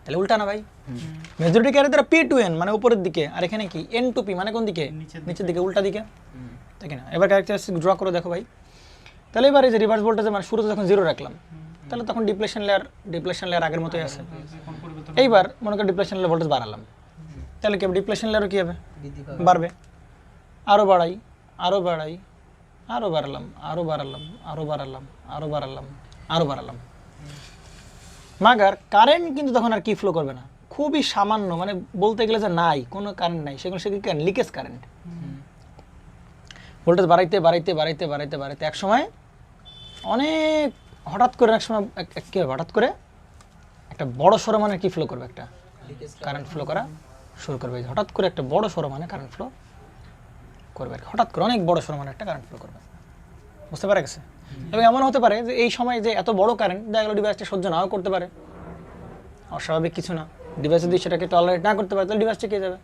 তাহলে উল্টা না ভাই, মেজরিটি ক্যারিয়ার দ্বারা পি টু এন মানে উপরের দিকে, আর এখানে কি এন টু পি মানে কোন দিকে, নিচের দিকে, উল্টা দিকে, তাই না। এবার ক্যারেক্টারিস্টিক ড্র করে দেখো ভাই, তাহলে এবার এই যে রিভার্স ভোল্টেজ মানে শুরুতে যখন জিরো রাখলাম তাহলে তখন ডিপ্লেশন লেয়ার আগের মতোই আছে। এইবার মনে করি ডিপ্লেশন লেয়ার ভোল্টেজ বাড়ালাম, তাহলে কি হবে, ডিপ্লেশন লেয়ারও কি হবে, বাড়বে, আরও বাড়াই, আরও বাড়াই, আরও বাড়ালাম, আরও বাড়ালাম, আরও বাড়ালাম, আরও বাড়ালাম, আরও বাড়ালাম, মাগার কারেন্ট কিন্তু তখন আর কি ফ্লো করবে না, খুবই সামান্য, মানে বলতে গেলে যে নাই, কোনো কারেন্ট নাই, সেগুলো লিকেজ কারেন্ট। ভোল্টেজ বাড়াইতে বাড়াইতে বাড়াইতে বাড়াইতে বাড়াইতে এক সময় অনেক হঠাৎ করে কী হবে, হঠাৎ করে একটা বড় সড়ো মানে কি ফ্লো করবে, একটা কারেন্ট ফ্লো করা শুরু করবে, হঠাৎ করে একটা বড় সড়ো মানে কারেন্ট ফ্লো করবে, হঠাৎ করে অনেক বড় সড়ো মানে একটা কারেন্ট ফ্লো করবে, বুঝতে পারা গেছে। এবং এমন হতে পারে যে এই সময় যে এত বড় কারেন্ট দেখা গেলো ডিভাইসটা সহ্য নাও করতে পারে, অস্বাভাবিক কিছু না, ডিভাইস যদি সেটাকে টলারেট না করতে পারে তাহলে ডিভাইসটা কে যাবে,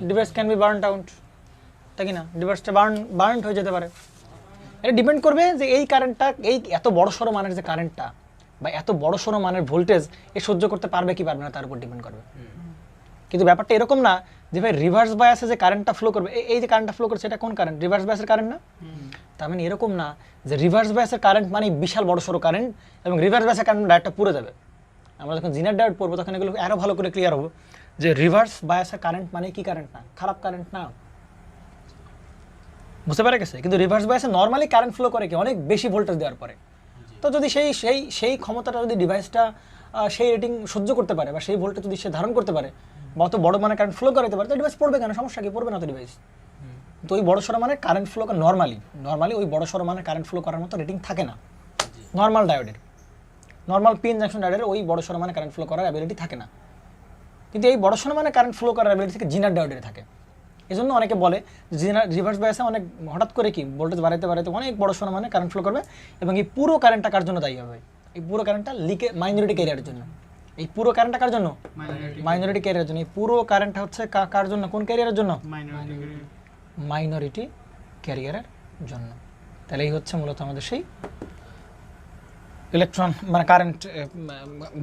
device can be burn out, তাই কি না, ডিভাইসটা বার্ন হয়ে যেতে পারে। এটা ডিপেন্ড করবে যে এই কারেন্টটা, এই এত বড় সড়ো মানের যে কারেন্টটা বা এত বড় সড়ো মানের ভোল্টেজ এ সহ্য করতে পারবে কি পারবে না তার উপর ডিপেন্ড করবে। কিন্তু ব্যাপারটা এরকম না যে ভাই রিভার্স বায়াসে যে কারেন্টটা ফ্লো করবে, এই যে কারেন্টটা ফ্লো করছে এটা কোন কারেন্ট, রিভার্স বায়াসের কারেন্ট না। তার মানে এরকম না যে রিভার্স বায়াসের কারেন্ট মানে বিশাল বড় সড়ো কারেন্ট এবং রিভার্স বায়াসের কারেন্ট ডায়োডটা পুরো যাবে। আমরা যখন জিনার ডায়োড পড়বো তখন এগুলো আরও ভালো করে ক্লিয়ার হবো যে রিভার্স বায়াসের কারেন্ট মানে কি কারেন্ট না, খারাপ কারেন্ট না, বুঝতে পারা গেছে। কিন্তু রিভার্স বায়াসে নর্মালি কারেন্ট ফ্লো করে কি অনেক বেশি ভোল্টেজ দেওয়ার পরে, তো যদি সেই ক্ষমতাটা যদি ডিভাইসটা সেই রেটিং সহ্য করতে পারে বা সেই ভোল্টেজ যদি সে ধারণ করতে পারে বা অত বড় মানে কারেন্ট ফ্লো করাতে পারে, তো ডিভাইস পড়বে কেন, সমস্যা কি, পড়বে না তো ডিভাইস। তো ওই বড় সড়ো মানে কারেন্ট ফ্লো নর্মালি ওই বড় সড়ো মানে কারেন্ট ফ্লো করার মতো রেটিং থাকে না নর্মাল ডায়োডের, নর্মাল পিন জাংশন ডায়োডের ওই বড় সড়ো মানে কারেন্ট ফ্লো করার অ্যাবিলিটি থাকে না। কিন্তু এই বড় সড়ো মানে কারেন্ট ফ্লো করার অ্যাবিলিটি থেকে জিনার ডায়োডের থাকে। এই জন্য অনেকে বলে জিনার রিভার্স বায়াসে অনেক হঠাৎ করে কি ভোল্টেজ বাড়াইতে বাড়াইতে অনেক বড় সড়ো মানে কারেন্ট ফ্লো করবে এবং এই পুরো কারেন্টটা কার জন্য দায়ী হবে, এই পুরো কারেন্টটা মাইনরিটি ক্যারিয়ারের জন্য, এই পুরো কারেন্টটা কার জন্য, মাইনরিটি ক্যারিয়ারের জন্য। এই পুরো কারেন্টটা হচ্ছে কার জন্য, কোন ক্যারিয়ারের জন্য, মাইনরিটি ক্যারিয়ারের জন্য। তাহলে এই হচ্ছে মূলত আমাদের সেই ইলেকট্রন মানে কারেন্ট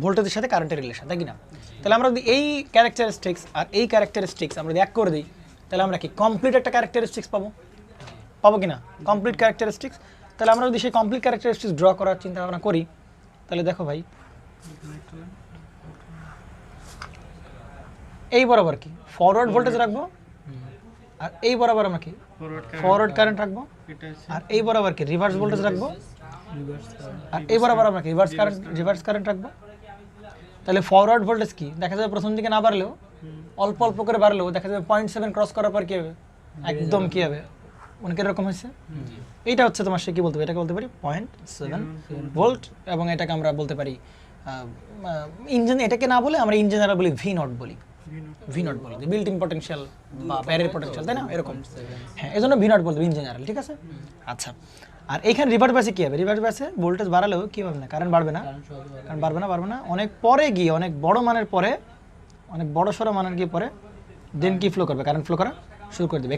ভোল্টেজের সাথে কারেন্টের রিলেশন, তাই কি না? তাহলে আমরা যদি এই ক্যারেক্টারিস্টিক্স আর এই ক্যারেক্টারিস্টিক্স আমরা যদি এক করে দিই, তাহলে আমরা কি কমপ্লিট একটা ক্যারেক্টারিস্টিক্স পাবো কি না? Complete characteristics. তাহলে আমরা যদি সেই কমপ্লিট ক্যারেক্টারিস্টিক্স ড্র করার চিন্তা ভাবনা করি, তাহলে দেখো ভাই এই বরাবর কি ফরওয়ার্ড ভোল্টেজ রাখবো, আর এই বরাবর আমরা কি ফরওয়ার্ড কারেন্ট রাখবো, আর এই বরাবর কি রিভার্স ভোল্টেজ রাখবো, আর এই বরাবর আমরা কি রিভার্স কারেন্ট রাখবো। তাহলে ফরওয়ার্ড ভোল্টেজ কি দেখা যাবে প্রথম দিকে না বাড়লেও, অল্প অল্প করে বাড়লেও দেখা যাবে 0.7 ক্রস করার পর কি হবে, একদম কি হবে, অনেক এরকম হয়েছে। এইটা হচ্ছে তোমার সে কি বলতে পারি, এটাকে বলতে পারি 0.7 ভোল্ট, এবং এটাকে আমরা বলতে পারি ইঞ্জিন, এটাকে না বলে আমরা ইঞ্জিনিয়ার বলি V0 বলি, V0 বলি বিল্ট ইন পটেনশিয়াল বা ব্যারিয়ার পটেনশিয়াল, তাই না? এরকম, হ্যাঁ, এই জন্য V0 বলতে ইন জেনারেল, ঠিক আছে? আচ্ছা, আর এইখানে রিভার্স ব্যাসে কি হবে, রিভার্স ব্যাসে ভোল্টেজ বাড়ালেও কি হবে না, কারেন্ট বাড়বে না, কারণ বাড়বে না অনেক পরে গিয়ে, অনেক বড় মানের পরে, অনেক বড় সড়ো মানের গিয়ে পরে দেন কি ফ্লো করবে, কারেন্ট ফ্লো করা শুরু করে দেবে।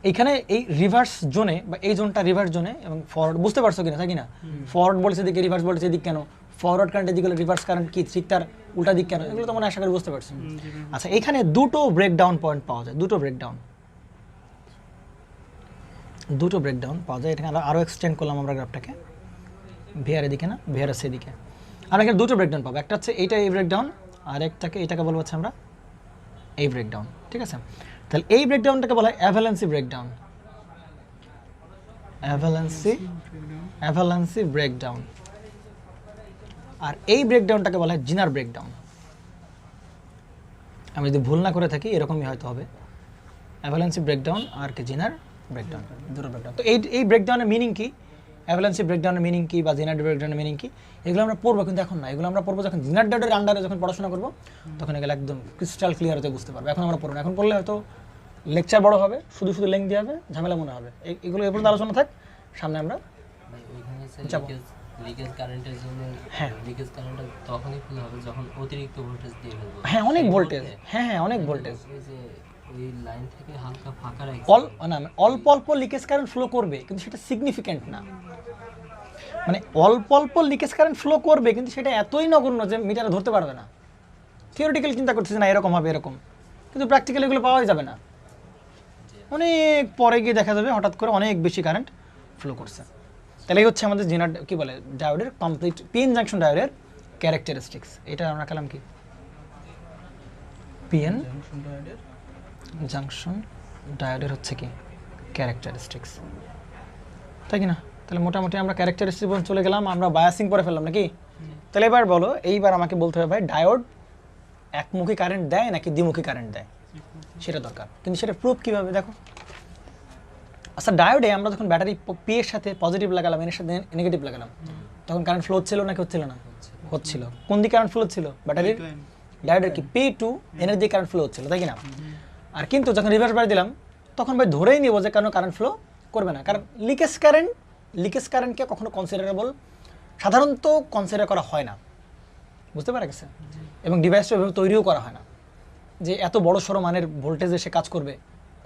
এইখানে এই রিভার্স জোনে বা এই জোনটা রিভার্স জোনে, এবং ফরওয়ার্ড, বুঝতে পারছো কিনা, তাই কিনা? ফরওয়ার্ড ভোল্টেজ এদিকে, রিভার্স ভোল্টেজ এদিক কেন, ফরওয়ার্ড কারেন্ট এদিকে, রিভার্স কারেন্ট কি ঠিক তার উল্টা দিক কেন, এগুলো তো মনে আশা করি বুঝতে পারছো। আচ্ছা, এখানে দুটো ব্রেকডাউন পয়েন্ট পাওয়া যায়, দুটো ব্রেকডাউন পাওয়া যায়। এখানে আরও এক্সটেন্ড করলাম আমরা গ্রাফটাকে, ভিআর এদিকে না, ভিআর সেদিকে। আমরা এখানে দুটো ব্রেকডাউন পাবো, একটা হচ্ছে এইটা এই ব্রেকডাউন, আর এটাকে বলবো হচ্ছে আমরা এই ব্রেকডাউন, ঠিক আছে? তাহলে এই ব্রেকডাউনটাকে বলা হয় অ্যাভালেন্সি ব্রেকডাউন, অ্যাভালেন্সি ব্রেকডাউন। আর এই ব্রেকডাউনটাকে বলা হয় জিনার ব্রেকডাউন। আমি যদি ভুল না করে থাকি এরকমই হয়তো হবে, অ্যাভালেন্সি ব্রেকডাউন আর কি জিনার ব্রেকডাউন, দুটো ব্রেকডাউন। তো এই ব্রেকডাউনের মিনিং কি, অ্যাভালেন্সি ব্রেকডাউনের মিনিং কি বা জিনার ব্রেকডাউনের মিনিং কি, এগুলো আমরা পড়বো, কিন্তু এখন না। এগুলো আমরা পড়বো যখন জিনার ডাউডের আন্ডারে যখন পড়াশোনা করবো, তখন এগুলো একদম ক্রিস্টাল ক্লিয়ার হতে বুঝতে পারবো। এখন আমরা পড়বো না, এখন পড়লে হয়তো লেকচার বড় হবে, শুধু লেংথি হবে, ঝামেলা মনে হবে। এগুলো এ পর্যন্ত আলোচনা থাক, সামনে আমরা যাবো। লিকেজ কারেন্টের জন্য, হ্যাঁ, লিকেজ কারেন্টটা তখনই ফ্লো হবে যখন অতিরিক্ত ভোল্টেজ দিয়ে ফেলবো। হ্যাঁ, অনেক ভোল্টেজ, হ্যাঁ অনেক ভোল্টেজ, এই যে ওই লাইন থেকে হালকা ফাঁকা রাখছি, অল্প অল্প লিকেজ কারেন্ট ফ্লো করবে, কিন্তু সেটা সিগনিফিক্যান্ট না। মানে অল্প অল্প লিকেজ কারেন্ট ফ্লো করবে, কিন্তু সেটা এতই নগণ্য যে মিটারে ধরতে পারবে না। থিওরিটিক্যাল চিন্তা করতেছে না এরকম হবে এরকম, কিন্তু প্র্যাকটিক্যালি এগুলো পাওয়াই যাবে না। অনেক পরে গিয়ে দেখা যাবে হঠাৎ করে অনেক বেশি কারেন্ট ফ্লো করছে। তাহলে এই হচ্ছে আমাদের জিনার কি বলে ডায়োডের কমপ্লিট পিএন জাংশন ডায়োডের ক্যারেক্টারিস্টিক্স। এটা আমরা কালাম কি পিএন জাংশন ডায়োডের হচ্ছে কি ক্যারেক্টারিস্টিক্স, তাই কি না? তাহলে মোটামুটি আমরা ক্যারেক্টারিস্টিক্স চলে গেলাম, আমরা বায়াসিং করে ফেললাম নাকি? তাহলে এবার বলো, এইবার আমাকে বলতে হবে ভাই ডায়োড একমুখী কারেন্ট দেয় নাকি দ্বিমুখী কারেন্ট দেয়, সেটা দরকার। কিন্তু সেটা প্রুফ কীভাবে দেখো। আচ্ছা, ডায়োডে আমরা যখন ব্যাটারি পি এর সাথে পজিটিভ লাগালাম, এর সাথে নেগেটিভ লাগালাম, তখন কারেন্ট ফ্লো হচ্ছিল নাকি হচ্ছিল না? হচ্ছিল। কোন দিকে কারেন্ট ফ্লো হচ্ছিল? ব্যাটারির ডায়োডের কি পি টু এনের দিকে কারেন্ট ফ্লো হচ্ছিল, তাই কি না? আর কিন্তু যখন রিভার্স বাড়ি দিলাম, তখন ভাই ধরেই নিব যে কারণ কারেন্ট ফ্লো করবে না, কারণ লিকেজ কারেন্টকে কখনো কনসিডারেবল সাধারণত কনসিডার করা হয় না, বুঝতে পারা গেছে? এবং ডিভাইসটা এভাবে তৈরিও করা হয় না যে এত বড় সড়ো মানের ভোল্টেজে সে কাজ করবে,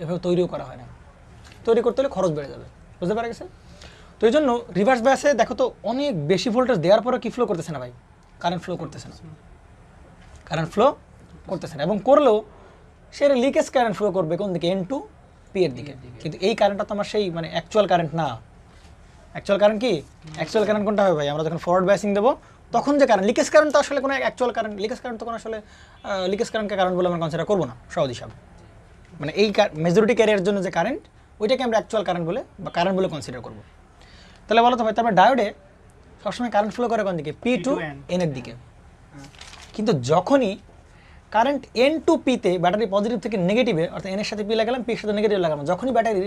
এভাবে তৈরিও করা হয় না। তৈরি করতে হলে খরচ বেড়ে যাবে, বুঝতে পারা গেছে? তো এই জন্য রিভার্স বায়াসে দেখো তো অনেক বেশি ভোল্টেজ দেওয়ার পরে কি ফ্লো করতেছে না ভাই, কারেন্ট ফ্লো করতেছে না, এবং করলেও সে লিকেজ কারেন্ট ফ্লো করবে কোন দিকে, এন টু পি এর দিকে। কিন্তু এই কারেন্টটা তো আমার সেই মানে অ্যাকচুয়াল কারেন্ট না। অ্যাকচুয়াল কারেন্ট কি? অ্যাকচুয়াল কারেন্ট কোনটা হবে ভাই? আমরা যখন ফরওয়ার্ড বায়াসিং দেবো তখন যে কারেন্ট, লিকেজ কারেন্ট তো আসলে কোনো অ্যাকচুয়াল কারেন্ট, লিকেজ কারেন্ট তো কোনো আসলে লিকেজ কারেন্টকে কারেন্ট বলে আমরা কনসিডার করবো না সহজ হিসাব। মানে এই মেজরিটি ক্যারিয়ার জন্য যে কারেন্ট, ওইটাকে আমরা অ্যাকচুয়াল কারেন্ট বলে বা কারেন্ট বলে কনসিডার করবো। তাহলে বলো তো ভাই, তারপরে ডায়োডে সবসময় কারেন্ট ফ্লো করে কোন দিকে? পি টু এন এর দিকে। কিন্তু যখনই কারেন্ট এন টু পিতে ব্যাটারি পজিটিভ থেকে নেগেটিভে, অর্থাৎ এনের সাথে পি লাগালাম, পির সাথে নেগেটিভ লাগালাম, যখনই ব্যাটারি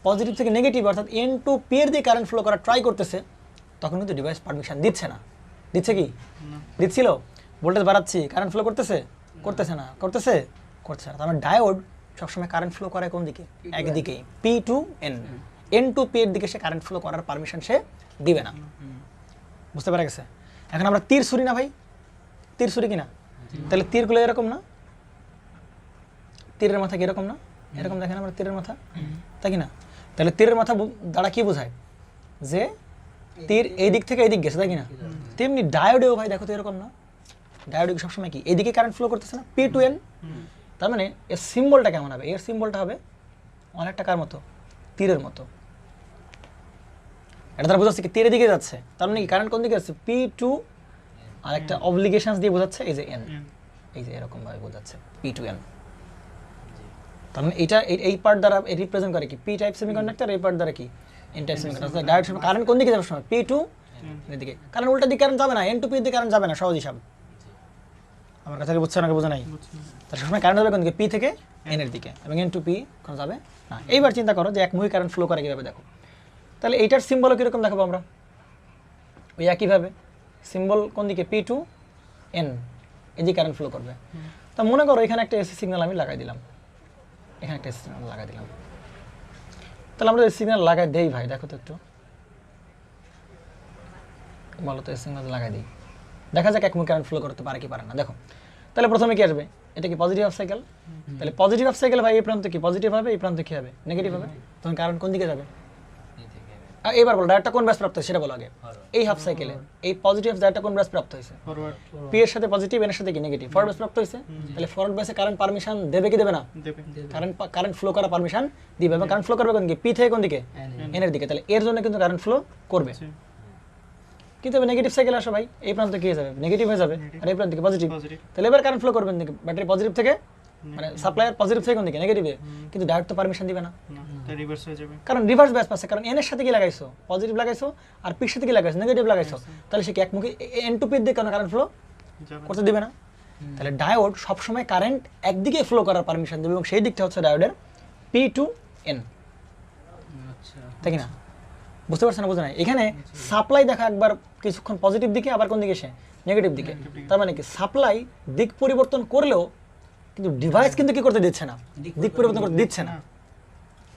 পজিটিভ থেকে নেগেটিভ অর্থাৎ এন টু পি এর দিকে কারেন্ট ফ্লো করা ট্রাই করতেছে, তখন কিন্তু ডিভাইস পারমিশন দিচ্ছে না। দিচ্ছে কি? দিচ্ছিল। ভোল্টেজ বাড়াচ্ছি, কারেন্ট ফ্লো করতেছে না। তার মানে ডায়োড সবসময় কারেন্ট ফ্লো করে কোন দিকে? একদিকেই, p to n. N to p এর দিকে সে কারেন্ট ফ্লো করার পারমিশন সে দিবে না, বুঝতে পারা গেছে? এখন আমরা তীর ছুরি না ভাই, তীর ছুরি কিনা? তাহলে তীরগুলো এরকম না, তীরের মাথা কি এরকম না? এরকম দেখেন আমরা তীরের মাথা, তাই কি না? তাহলে তীরের মাথা দ্বারা কি বোঝায়? যে তীর এই দিক থেকে এই দিক গেছে তাই কি না? তেমনি ডায়োডেও ভাই দেখো তো এরকম না, ডায়োডে সবসময় কি এদিকে কারেন্ট ফ্লো করতেছে না, পি টু এন। তার মানে এর সিম্বলটা কেমন হবে? এর সিম্বলটা হবে অনেকটা কার মতো? তীরের মতো। এটা তারা বোঝাচ্ছে কি তীরের দিকে যাচ্ছে, তার মানে কি কারেন্ট কোন দিকে যাচ্ছে? পি টু আর একটা অবলিগেশনস দিয়ে বোঝাচ্ছে এই যে এন, এই যে এরকম ভাবে বোঝাচ্ছে পি টু এন। তার মানে এটা এই পার্ট দ্বারা রিপ্রেজেন্ট করে কি পি টাইপ সেমিকন্ডাক্টর, এই পার্ট দ্বারা কি N type semiconductor. Diode current কোন দিকে যাবে সময়? পি টু এর দিকে। কারণ উল্টা দিকে কারেন্ট যাবে না, এন টু পি দিকে কারেন্ট যাবে না, সহজ হিসাব। আমার কথা কি বুঝছেন নাকি বোঝা নাই? তার সময় কারেন্ট যাবে কোন দিকে? পি থেকে এন এর দিকে, এবং এন টু পি কোন যাবে না। এইবার চিন্তা করো যে একমুখী কারেন্ট ফ্লো করে কিভাবে, দেখো তাহলে এইটার সিম্বল কিরকম দেখাবো আমরা? ওই একইভাবে সিম্বল কোন দিকে? পি টু এন, এদিকে কারেন্ট ফ্লো করবে। তা মনে করো এখানে একটা এসি সিগন্যাল আমি লাগাই দিলাম, এখানে একটা এসি সিগন্যাল লাগাই দিলাম। তাহলে আমরা এসি সিগন্যাল লাগাই দেই ভাই, দেখো তো একটু বলো তো, এসি সিগন্যাল লাগাই দিই, দেখা যাক একমুখী কারেন্ট ফ্লো করতে পারে কি পারে না। দেখো তাহলে প্রথমে কি আসবে? এটা কি পজিটিভ হাফ সাইকেল? তাহলে পজিটিভ হাফ সাইকেল ভাই এই প্রান্ত কি পজিটিভ হবে, এই প্রান্ত কি হবে? নেগেটিভ হবে। তখন কারেন্ট কোন দিকে যাবে? আর এবার বলো ডায়োডটা কোন ব্যাস প্রাপ্ত হয়েছে সেটা বলো আগে। এই হাফ সাইকেলে এই পজিটিভ ডায়োডটা কোন ব্যাস প্রাপ্ত হয়েছে? ফরওয়ার্ড। পি এর সাথে পজিটিভ, এর সাথে কি নেগেটিভ, ফরওয়ার্ড ব্যাস প্রাপ্ত হয়েছে। তাহলে ফরওয়ার্ড ব্যাসে কারেন্ট পারমিশন দেবে কি দেবে না? দেবে। কারেন্ট ফ্লো করা পারমিশন দিবে, এবং কারেন্ট ফ্লো করবে কোন দিকে? পি থেকে কোন দিকে? এন এর দিকে। তাহলে এর জন্য কিন্তু কারেন্ট ফ্লো করবে। কিন্তু নেগেটিভ সাইকেল আসো ভাই, এই প্রান্ত কি হয়ে যাবে? নেগেটিভ হয়ে যাবে, আর এই প্রান্ত থেকে পজিটিভ। পজিটিভ। তাহলে এবার কারেন্ট ফ্লো করবেন দিকে ব্যাটারি পজিটিভ থেকে, মানে সাপ্লায়ার পজিটিভ থেকে কোন দিকে? নেগেটিভে। কিন্তু ডায়োড তো পারমিশন দিবে না, না, এটা রিভার্স হয়ে যাবে। কারণ রিভার্স ব্যাস পাচ্ছে। কারণ এন এর সাথে কি লাগাইছো? পজিটিভ লাগাইছো, আর পির সাথে কি লাগাইছো? নেগেটিভ লাগাইছো। তাহলে সে কি একমুখী এন টু পির দিকে কারণ কারেন্ট ফ্লো যাবে। করতে দিবে না। তাহলে ডায়োড সবসময় কারেন্ট একদিকে ফ্লো করার পারমিশন দেবে, এবং সেই দিকটা হচ্ছে ডায়োডের পি টু এন, আচ্ছা তাই কি না? বুঝতে পারছেন না? বুঝে নাই? এখানে সাপ্লাই দেখা একবার কিছুক্ষণ পজিটিভ দিকে, আবার কোন দিকে? সে নেগেটিভ দিকে। তার মানে কি সাপ্লাই দিক পরিবর্তন করলেও কিন্তু ডিভাইস কিন্তু কি করতে দিচ্ছে না, দিক পরিবর্তন করতে দিচ্ছে না।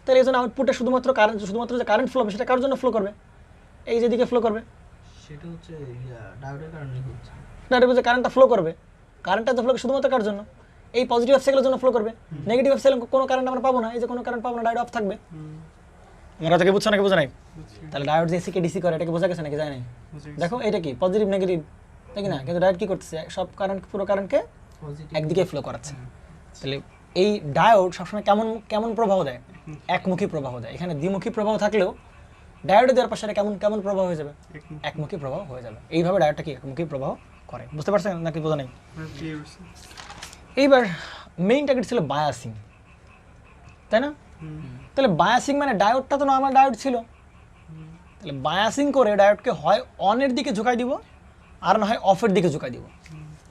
তাহলে এই জন্য আউটপুটে শুধুমাত্র যে কারেন্ট ফ্লো হবে সেটা কার জন্য ফ্লো করবে? এই যে দিকে ফ্লো করবে, সেটা হচ্ছে ডায়োডের কারণে হচ্ছে। ডায়োডের যে কারেন্টটা ফ্লো করবে, কারেন্টটা তো ফ্লো শুধুমাত্র কার জন্য? এই পজিটিভ হাফ সাইকেলের জন্য ফ্লো করবে। নেগেটিভ হাফ সাইকেল কোনো কারেন্ট আমরা পাবো না, এই যে কোনো কারেন্ট পাবো না, ডায়োড অফ থাকবে। আমার কথা কি বুঝছো নাকি বুঝো নাই? তাহলে ডায়োড যে এসি কে ডিসি করে, এটাকে বোঝা গেছে নাকি? যায় নাই? দেখো এটা কি পজিটিভ নেগেটিভ, তাই কি না? কিন্তু ডায়োড কি করতেছে? সব কারেন্ট, পুরো কারেন্টকে একদিকে ফ্লো করাচ্ছে। তাহলে এই ডায়োড সবসময় কেমন কেমন প্রবাহ দেয়? একমুখী প্রবাহ দেয়। এখানে দ্বিমুখী প্রবাহ থাকলেও ডায়োডে দেওয়ার পাশে কেমন কেমন প্রবাহ হয়ে যাবে? একমুখী প্রবাহ হয়ে যাবে। এইভাবে ডায়োডটা কি একমুখী প্রবাহ করে। বুঝতে পারছেন নাকি বোঝা নেই? এইবার মেইন টার্গেট ছিল বায়াসিং, তাই না? তাহলে বায়াসিং মানে ডায়োডটা তো নর্মাল ডায়োড ছিল, তাহলে বায়াসিং করে ডায়োডকে হয় অনের দিকে ঝুঁকাই দিব, আর না হয় অফের দিকে ঝুঁকাই দিব।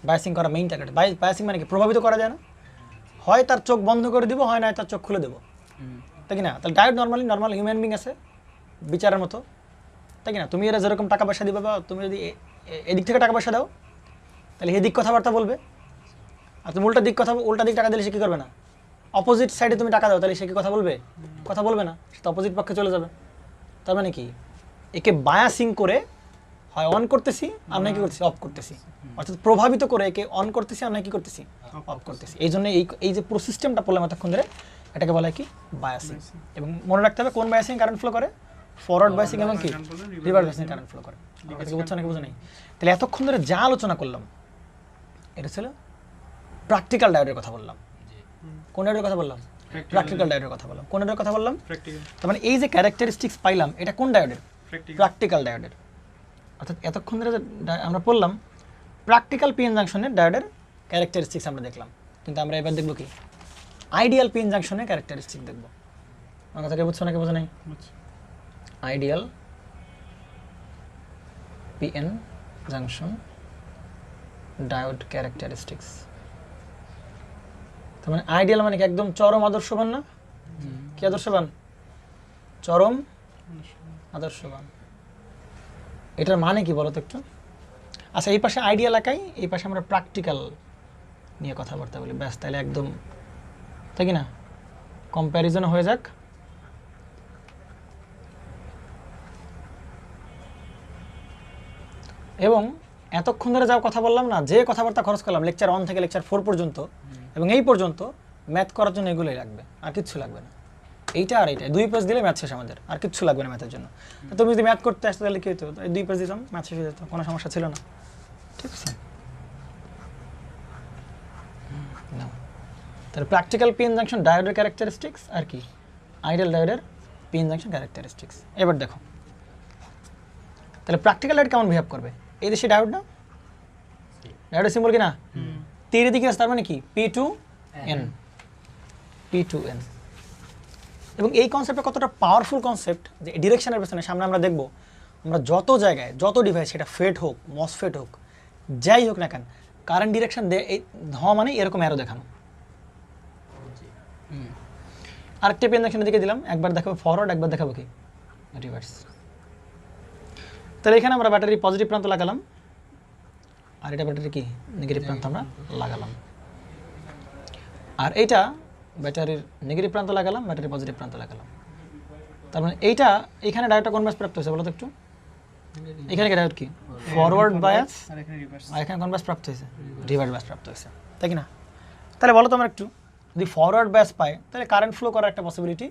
বায়াসিং করা মেইন টার্গেট। বায়াসিং মানে কি? প্রভাবিত করা যায় না, হয় তার চোখ বন্ধ করে দিব, হয় না তার চোখ খুলে দেবো, তাই কি না? তাহলে ডায়োড নর্মাল হিউম্যান বিং আছে বিচারের মতো, তাই কি না? তুমি এরা যেরকম টাকা পয়সা দিবে, বা তুমি যদি এদিক থেকে টাকা পয়সা দাও তাহলে এদিক কথাবার্তা বলবে, আর তুমি উল্টা দিক টাকা দিলে সে কী করবে না? অপোজিট সাইডে তুমি টাকা দাও, তাহলে সে কি কথা বলবে? কথা বলবে না, সে তো অপোজিট পক্ষে চলে যাবে। তার মানে কি একে বায়াসিং করে হয় অন করতেছি, আমরা কি করতেছি? অফ করতেছি। অর্থাৎ প্রভাবিত করে একে অন করতেছি, আমরা কি করতেছি? অফ করতেছি। এই জন্য এই যে পুরো সিস্টেমটা পড়লাম এতক্ষণ ধরে, এটাকে বলা হয় কি? বায়াসিং। এবং মনে রাখতে হবে কোন বায়াসিং কারেন্ট ফ্লো করে? ফরওয়ার্ড বায়াসিং এবং কি রিভার্স বায়াসিং কারেন্ট ফ্লো করে। কথা কি বুঝছো নাকি বুঝো নাই? তাহলে এতক্ষণ ধরে যা আলোচনা করলাম এটা ছিল প্র্যাকটিক্যাল ডায়োডের কথা বললাম। কোন ডায়োডের কথা বললাম? প্র্যাকটিক্যাল ডায়োডের কথা বললাম। কোন ডায়োডের কথা বললাম? তার মানে এই যে ক্যারেক্টারিস্টিক্স পাইলাম এটা কোন ডায়োডের? প্র্যাকটিক্যাল ডায়োডের। অর্থাৎ এতক্ষণ ধরে আমরা পড়লাম প্র্যাকটিক্যাল পিএন জাংশনের ডায়োডের ক্যারেক্টারিস্টিক্স আমরা দেখলাম, কিন্তু আমরা এবার দেখবো কি আইডিয়াল পিএন জাংশনের ক্যারেক্টারিস্টিক্স দেখবো। আমার কথা কি বুঝছো নাকি বুঝো নাই? Ideal PN junction diode characteristics. তার মানে আইডিয়াল মানে কি? একদম চরম আদর্শবান না? কি আদর্শবান? চরম আদর্শবান। এটার মানে কি বলো তো একটু? আচ্ছা, এই পাশে আইডিয়াল একাই, এই পাশে আমরা প্র্যাকটিক্যাল নিয়ে কথাবার্তা বলি, ব্যাস। তাহলে একদম, তাই কি না? কম্প্যারিজন হয়ে যাক। এবং এতক্ষণ ধরে যা কথা বললাম না, যে কথাবার্তা খরচ করলাম লেকচার 1 থেকে লেকচার 4 পর্যন্ত, এবং এই পর্যন্ত ম্যাথ করার জন্য এগুলোই লাগবে, আর কিচ্ছু লাগবে না। এইটা আর এইটা 2 পেজ দিলে ম্যাথ শেষ আমাদের, আর কিচ্ছু লাগবে না ম্যাথের জন্য। তুমি যদি ম্যাথ করতে আসতে তাহলে কি হতো, 2 পেজ দিতাম, ম্যাথ শেষ হয়ে যেত, কোনো সমস্যা ছিল না। ঠিক আছে, না তাহলে প্র্যাকটিক্যাল পিএন জাংশন ডায়োডের ক্যারেক্টারিস্টিক্স আর কি আইডিয়াল ডায়োডের পিএন জাংশন ক্যারেক্টারিস্টিক্স। এবার দেখো তাহলে প্র্যাকটিক্যাল ডায়োড কেমন বিহেভ করবে। এই দেশে ডায়োড না, ডায়োডের সিম্বল কি না, তীর দিকে আছে, তার মানে কি P2N, P2N। এবং এই কনসেপ্টটা কতটা পাওয়ারফুল কনসেপ্ট যে ডিরেকশনের পেছনে সামনে আমরা দেখব, আমরা যত জায়গায় যত ডিভাইস, সেটা ফেট হোক মসফেট হোক যাই হোক না কেন, কারেন্ট ডিরেকশন হওয়া মানে এরকম অ্যারো দেখানো। আরেকটা পেন জাংশনের দিকে দিলাম, একবার দেখাবো ফরওয়ার্ড, একবার দেখাবো কি রিভার্স। তাহলে এখানে আমরা ব্যাটারি পজিটিভ প্রান্ত লাগালাম, আর এটা ব্যাটারি কি নেগেটিভ প্রান্ত আমরা লাগালাম, আর এইটা ব্যাটারির নেগেটিভ প্রান্ত লাগালাম, ব্যাটারি পজিটিভ প্রান্ত লাগালাম। তার মানে এইটা এখানে ডায়োডটা কোন ব্যাস প্রাপ্ত হয়েছে বলো তো একটু, এখানে কি ডায়োড কি ফরওয়ার্ড বায়াস, আর এখানে কোন ব্যাস প্রাপ্ত হয়েছে রিভার্স ব্যাস প্রাপ্ত হয়েছে, তাই কি না। তাহলে বলো তো আমরা একটু, যদি ফরওয়ার্ড ব্যাস পাই তাহলে কারেন্ট ফ্লো করার একটা পসিবিলিটি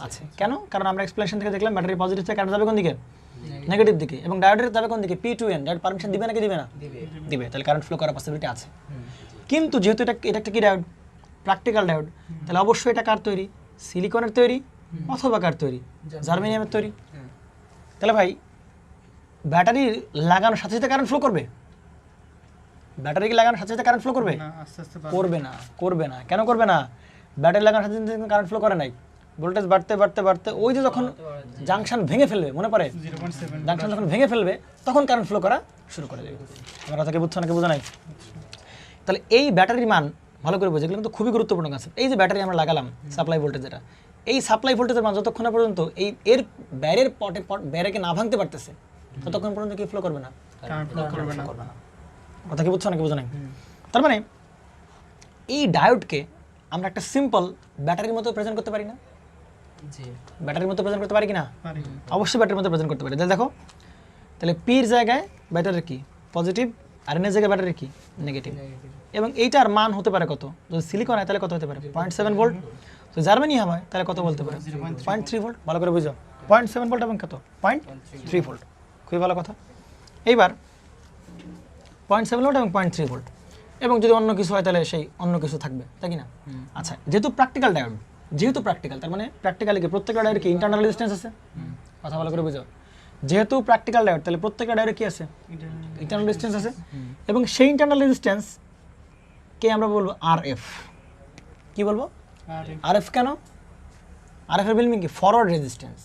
আছে। কেন, কারণ আমরা এক্সপ্লেনেশন থেকে দেখলাম ব্যাটারি পজিটিভ থেকে কারেন্ট যাবে কোন দিকে, নেগেটিভ দিকে, এবং ডায়োডের যাবে কোন দিকে P2N। ডায়োড পারমিশন দিবে নাকি দিবে না, দিবে, তাহলে কারেন্ট ফ্লো করার পসিবিলিটি আছে। কিন্তু যেহেতু এটা একটা কি ডায়োড, প্র্যাকটিক্যাল ডায়োড, তাহলে অবশ্যই এটা কার তৈরি, সিলিকনের তৈরি অথবা কার তৈরি, জার্মেনিয়ামের তৈরি। তাহলে ভাই ব্যাটারি লাগানোর সাথে সাথে কারেন্ট ফ্লো করবে, ব্যাটারি কি লাগানোর সাথে সাথে কারেন্ট ফ্লো করবে, করবে না, করবে না। কেন করবে না, ব্যাটারি লাগানোর সাথে সাথে কারেন্ট ফ্লো করে নাই, ভোল্টেজ বাড়তে বাড়তে বাড়তে ওই যে যখন জাংশন ভেঙে ফেলবে, মনে পড়ে জাংশন যখন ভেঙে ফেলবে তখন কারেন্ট ফ্লো করা শুরু করে দেবে। আমার কথাকে বুঝছো নাকি বোঝা নাই। তাহলে এই ব্যাটারির মান ভালো করে বোঝে, এগুলো কিন্তু খুবই গুরুত্বপূর্ণ কনসেপ্ট। এই যে ব্যাটারি আমরা লাগালাম সাপ্লাই ভোল্টেজ, যেটা এই সাপ্লাই ভোল্টেজের মান যতক্ষণ না পর্যন্ত এর ব্যারের ব্যারেকে না ভাঙতে পারতেছে ততক্ষণ পর্যন্ত কি ফ্লো করবে না, করবে না। কথা কি বুঝছো নাকি বোঝা নাই। তার মানে এই ডায়োডকে আমরা একটা সিম্পল ব্যাটারির মতো প্রেজেন্ট করতে পারি না, ব্যাটারির মতো প্রেজেন্ট করতে পারি কি না, অবশ্যই ব্যাটারির মতো প্রেজেন্ট করতে পারি। তাহলে দেখো, তাহলে পির জায়গায় ব্যাটারির কি পজিটিভ, আর এনের জায়গায় ব্যাটারির কি নেগেটিভ, এবং এইটার মান হতে পারে কত, যদি সিলিকন হয় তাহলে কত হতে পারে 0.7 ভোল্ট, তো জার্মানিয়াম হয় তাহলে কত বলতে পারে 0.3 ভোল্ট। ভালো করে বুঝো, 0.7 ভোল্ট এবং কত 0.3 ভোল্ট, খুবই ভালো কথা। এইবার 0.7 ভোল্ট এবং 0.3 ভোল্ট, এবং যদি অন্য কিছু হয় তাহলে সেই অন্য কিছু থাকবে, তাই কি না। আচ্ছা, যেহেতু প্র্যাকটিক্যাল ডায়োড, যেহেতু প্র্যাকটিক্যাল, তার মানে প্র্যাকটিক্যালি কি প্রত্যেকটা ডায়োডে কি ইন্টারনাল রেজিস্ট্যান্স আছে, কথা ভালো করে বুঝো। যেহেতু প্র্যাকটিক্যাল ডায়োড, তাহলে প্রত্যেকটা ডায়োডে কি আছে, ইন্টারনাল রেজিস্ট্যান্স আছে, এবং সেই ইন্টারনাল রেজিস্ট্যান্স কে আমরা বলবো RF। কি বলবো RF, কেন, RF এর মিনিং কি ফরওয়ার্ড রেজিস্ট্যান্স,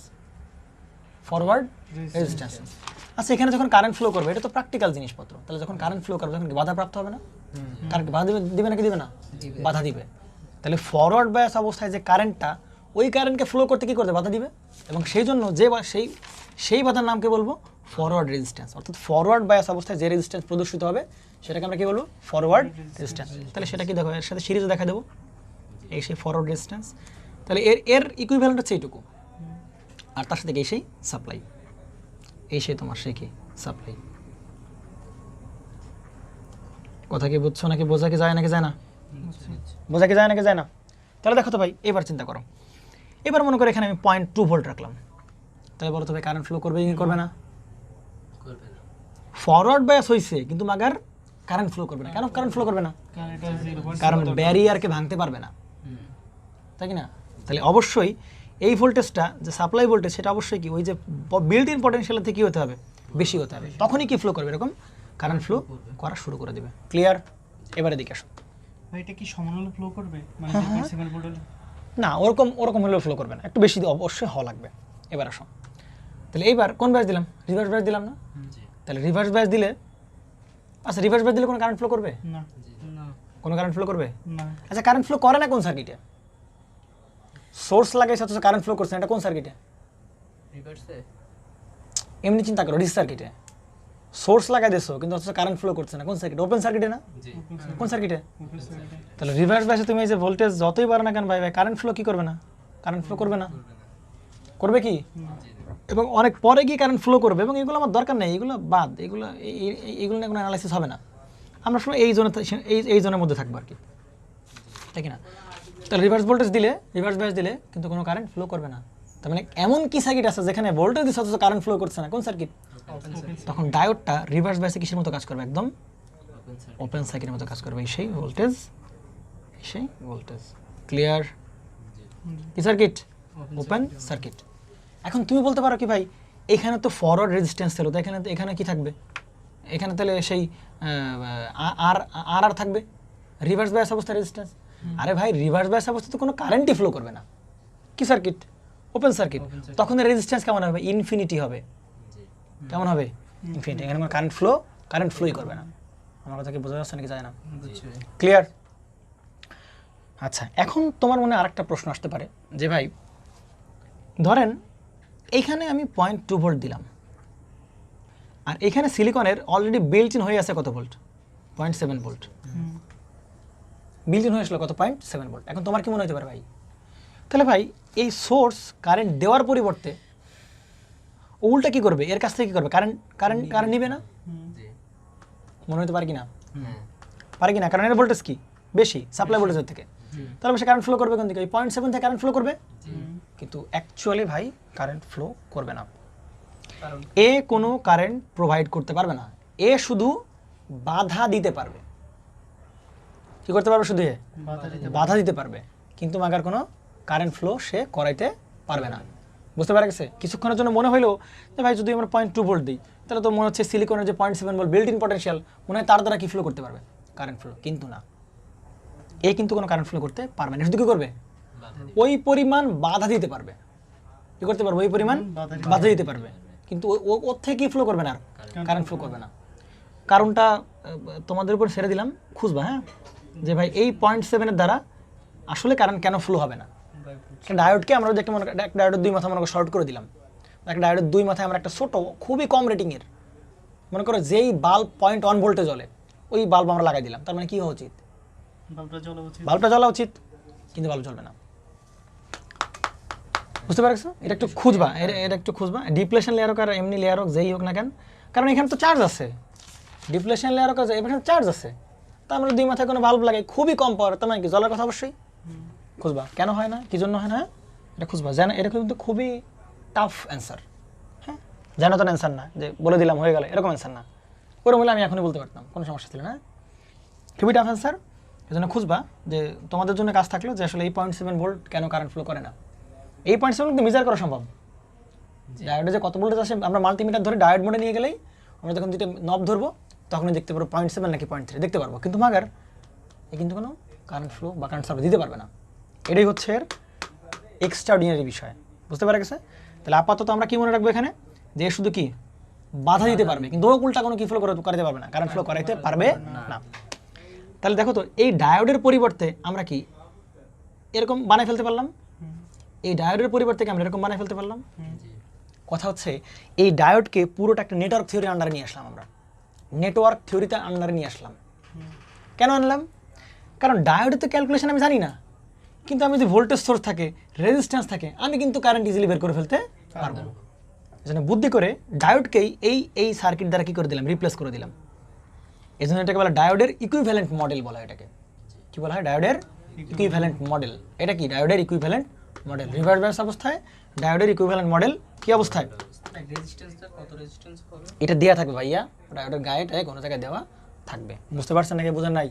ফরওয়ার্ড রেজিস্ট্যান্স। আচ্ছা, এখানে যখন কারেন্ট ফ্লো করবে, এটা তো প্র্যাকটিক্যাল জিনিসপত্র, তাহলে যখন কারেন্ট ফ্লো করবে তখন কি বাধা প্রাপ্ত হবে না, কারেন্ট বাধা দিবে নাকি দিবে না, বাধা দিবে। তাহলে ফরওয়ার্ড বায়াস অবস্থায় যে কারেন্টটা, ওই কারেন্টকে ফ্লো করতে কি করতে বাধা দিবে, এবং সেই জন্য যে সেই বাধার নামকে বলবো ফরওয়ার্ড রেজিস্ট্যান্স। অর্থাৎ ফরওয়ার্ড বায়াস অবস্থায় যে রেজিস্ট্যান্স প্রদর্শিত হবে সেটাকে আমরা কি বলবো ফরওয়ার্ড রেজিস্ট্যান্স। তাহলে সেটা কি দেখো, এর সাথে সিরিজে দেখা দেবো, এই সেই ফরওয়ার্ড রেজিস্ট্যান্স। তাহলে এর ইকুইভ্যালেন্ট হচ্ছে এইটুকু, আর তার সাথে এই সেই সাপ্লাই, এই সেই তোমার সেই কি সাপ্লাই। কথা কি বুঝছো নাকি, বোঝা কি যায় নাকি যায় না, বোঝা কি যায় নাকি যায় না। তাহলে দেখো তো ভাই, এবার চিন্তা করো, এবার মনে করো এখানে আমি 0.2 ভোল্ট রাখলাম, তাহলে বলো তো ভাই কারেন্ট ফ্লো করবে কি করবে না, ফরওয়ার্ড বায়াস হয়েছে কিন্তু মাগার কারেন্ট ফ্লো করবে না। কেন কারেন্ট ফ্লো করবে না, কারণ ব্যারিয়ারকে ভাঙতে পারবে না, তাই কি না। তাহলে অবশ্যই এই ভোল্টেজটা যে সাপ্লাই ভোল্টেজ, সেটা অবশ্যই কি ওই যে বিল্ট ইন পটেনশিয়াল থেকে কি হতে হবে, বেশি হতে হবে, তখনই কি ফ্লো করবে, এরকম কারেন্ট ফ্লো করা শুরু করে দেবে। ক্লিয়ার। এবারে দিকে আসো, এটা কি সমানুপাতে ফ্লো করবে, মানে 0.7 ভোল্ট হলে না, ওরকম হলেও ফ্লো করবে না, একটু বেশি অবশ্যই হওয়া লাগবে। এবার আসো, তাহলে এইবার কোন ব্যাস দিলাম, রিভার্স ব্যাস দিলাম না, তাহলে রিভার্স ব্যাস দিলে, আচ্ছা রিভার্স ব্যাস দিলে কোনো কারেন্ট ফ্লো করবে না, কোনো কারেন্ট ফ্লো করবে না, আচ্ছা, কারেন্ট ফ্লো করে না কোন সার্কিটে, সোর্স লাগাইছে অথচ কারেন্ট ফ্লো করছে না, এটা কোন সার্কিটে, এমনি চিন্তা করো, ডিসি সার্কিটে সোর্স লাগাই দিছো কিন্তু অথচ কারেন্ট ফ্লো করছে না, কোন সার্কিট, ওপেন সার্কিটে না, কোন সার্কিটে। তাহলে রিভার্স ব্যাসে তুমি এই যে ভোল্টেজ যতই বাড়ো না কেন ভাই কারেন্ট ফ্লো কি করবে না, কারেন্ট ফ্লো করবে না, করবে কি, এবং অনেক পরে গিয়ে কারেন্ট ফ্লো করবে, এবং এগুলো আমার দরকার নেই, এগুলো বাদ, এগুলো নিয়ে কোনো অ্যানালাইসিস হবে না, আমরা সময় এই জোনের মধ্যে থাকবো আর কি, তাই কি না। তাহলে রিভার্স ভোল্টেজ দিলে, রিভার্স বায়াস দিলে কিন্তু কোনো কারেন্ট ফ্লো করবে না। তার মানে এমন কি সার্কিট আছে যেখানে ভোল্টেজ দিচ্ছে অথচ কারেন্ট ফ্লো করছে না? কোন সার্কিট? তখন ডায়োডটা রিভার্স বায়াসে কিসের মতো কাজ করবে? একদম ওপেন সার্কিটের মতো কাজ করবে। সেই ভোল্টেজ, সেই ভোল্টেজ। ক্লিয়ার? কি সার্কিট? Open circuit. এখন তুমি বলতে পারো কি ভাই এখানে তো ফরওয়ার্ড রেজিস্ট্যান্স ছিল, তো এখানে কি থাকবে? এখানে তাহলে সেই আর আর আর থাকবে রিভার্স বায়াস অবস্থা রেজিস্ট্যান্স। আরে ভাই রিভার্স বায়াস অবস্থাতে কোনো কারেন্টই ফ্লো করবে না। কি সার্কিট? Open circuit. তখন রেজিস্ট্যান্স কেমন হবে? ইনফিনিটি হবে। কেমন হবে? ইনফিনিটি। এখানে কোনো কারেন্ট ফ্লোই করবে না। আমার কথা কি বোঝা যাচ্ছে নাকি যায় না? ক্লিয়ার? আচ্ছা, এখন তোমার মনে আরেকটা প্রশ্ন আসতে পারে যে ভাই ধরেন এইখানে আমি 0.2 ভোল্ট দিলাম, আর এখানে সিলিকনের অলরেডি বিল্ট ইন হয়ে আছে কত ভোল্ট? 0.7 ভোল্ট। বিল্ট ইন হয়ে আসলো কত? 0.7 ভোল্ট। এখন তোমার কি মনে হতে পারে ভাই তাহলে ভাই এই সোর্স কারেন্ট দেওয়ার পরিবর্তে উল্টা কি করবে? এর কাছ থেকে কি করবে? কারেন্ট নিবে না? মনে হতে পারে কি না? পারে কি না? কারণ এর ভোল্টেজ কি বেশি সাপ্লাই ভোল্টেজের থেকে, তাহলে সে কারেন্ট ফ্লো করবে কোন দিকে? 0.7 থেকে কারেন্ট ফ্লো করবে, কিন্তু অ্যাকচুয়ালি ভাই কারেন্ট ফ্লো করবে না। এ কোনো কারেন্ট প্রোভাইড করতে পারবে না, এ শুধু বাধা দিতে পারবে। কি করতে পারবে? শুধু বাধা দিতে পারবে, কিন্তু মাগার কোনো কারেন্ট ফ্লো সে করাইতে পারবে না। বুঝতে পারা গেছে? কিছুক্ষণের জন্য মনে হইলো যে ভাই যদি আমরা 0.2 ভোল্ট দিই তাহলে তো মনে হচ্ছে সিলিকনের যে 0.7 ভোল্ট বিল্ট ইন পটেনশিয়াল মনে হয় তার দ্বারা কি ফ্লো করতে পারবে? Current flow. কিন্তু না, এ কিন্তু কোনো কারেন্ট ফ্লো করতে পারবে না। শুধু কি করবে? ওই পরিমাণ বাধা দিতে পারবে। কি করতে পারবে? ওই পরিমাণ বাধা দিতে পারবে, কিন্তু ওর থেকে কি ফ্লো করবে না? আর কারেন্ট ফ্লো করবে না। কারণটা তোমাদের উপর ছেড়ে দিলাম, খুঁজবা। হ্যাঁ, যে ভাই এই 0.7 দ্বারা আসলে কারেন্ট কেন ফ্লো হবে না? ডায়োডকে আমরা একটা ডায়োডের 2 মাথা মনে করো শর্ট করে দিলাম, একটা ডায়োডের 2 মাথায় আমরা একটা ছোট খুবই কম রেটিংয়ের মনে করো যেই বাল্ব 0.1 ভোল্টে জ্বলে ওই বাল্ব আমরা লাগাই দিলাম। তার মানে কি হওয়া উচিত? বাল্বটা জ্বলা উচিত, কিন্তু বাল্ব জ্বলবে না। বুঝতে পারছো? এটা একটু খুঁজবা, এটা একটু খুঁজবা। ডিপ্লেশন লেয়ার হোক আর এমনি লেয়ার হোক যেই হোক না কেন, কারণ এখানে তো চার্জ আছে। ডিপ্লেশন লেয়ার হোক এখানে চার্জ আছে, তা আমরা 2 মাথায় কোনো বাল্ব লাগাই খুবই কম পাওয়ার, তার মানে কি জ্বলার কথা? অবশ্যই খুঁজবা। কেন হয় না, কি জন্য হয় না, এটা খুঁজবা। জানো এটা কিন্তু খুবই টাফ অ্যান্সার। হ্যাঁ, জানো তো অ্যান্সার না যে বলে দিলাম হয়ে গেল, এরকম অ্যান্সার না। ওরকম হলে আমি এখনই বলতে পারতাম, কোনো সমস্যা ছিল না। খুবই টাফ অ্যান্সার, এই জন্য খুঁজবা যে তোমাদের জন্য কাজ থাকলো যে আসলে এই 0.7 ভোল্ট কেন কারেন্ট ফ্লো করে না। এই 0.7 কিন্তু মেজার করা সম্ভব। ডায়োডে যে কত ভোল্টেজ আসে আমরা মাল্টিমিটার ধরে ডায়োড মোডে নিয়ে গেলেই আমরা যখন দুটো নব ধরবো তখনই দেখতে পারবো 0.7 নাকি 0.3 দেখতে পারবো, কিন্তু মাগার এ কিন্তু কোনো কারেন্ট ফ্লো বা কারেন্ট সাপ্লাই দিতে পারবে না। এটাই হচ্ছে এর এক্সট্রাঅর্ডিনারি বিষয়। বুঝতে পারা গেছে? তাহলে আপাতত আমরা কি মনে রাখবো এখানে, যে শুধু কি বাধা দিতে পারবে, কিন্তু ও উল্টা কোনো কি ফ্লো করাতে পারবে না, কারেন্ট ফ্লো করাইতে পারবে না। তাহলে দেখো তো এই ডায়োডের পরিবর্তে আমরা কি এরকম বানাই ফেলতে পারলাম? এই ডায়োডের পরিবর্তে কি আমরা এরকম বানাই ফেলতে পারলাম? কথা হচ্ছে এই ডায়োডকে পুরোটা একটা নেটওয়ার্ক থিওরির আন্ডারে নিয়ে আসলাম আমরা, নেটওয়ার্ক থিওরিতে আন্ডারে নিয়ে আসলাম। কেন আনলাম? কারণ ডায়োডে তো ক্যালকুলেশন আমি জানি না, কিন্তু আমি যদি ভোল্টেজ সোর্স থাকে, রেজিস্ট্যান্স থাকে, আমি কিন্তু কারেন্ট ইজিলি বের করে ফেলতে পারবো। এজন্য বুদ্ধি করে ডায়োডকেই এই সার্কিট দ্বারা কি করে দিলাম? রিপ্লেস করে দিলাম। এজন্য এটাকে বলা ডায়োডের ইকুইভ্যালেন্ট মডেল বলা হয়। এটাকে কি বলা হয়? ডায়োডের ইকুইভ্যালেন্ট মডেল। এটা কি? ডায়োডের ইকুইভ্যালেন্ট মডেল। রিভার্স বায়াস অবস্থায় ডায়োডের ইকুইভ্যালেন্ট মডেল কি অবস্থায়? রেজিস্ট্যান্সটা কত রেজিস্ট্যান্স হবে? এটা দেওয়া থাকবে ভাইয়া, ডায়োডের গায়েটায় কোনো জায়গায় দেওয়া থাকবে। বুঝতে পারছেন নাকি? বোঝেন নাই?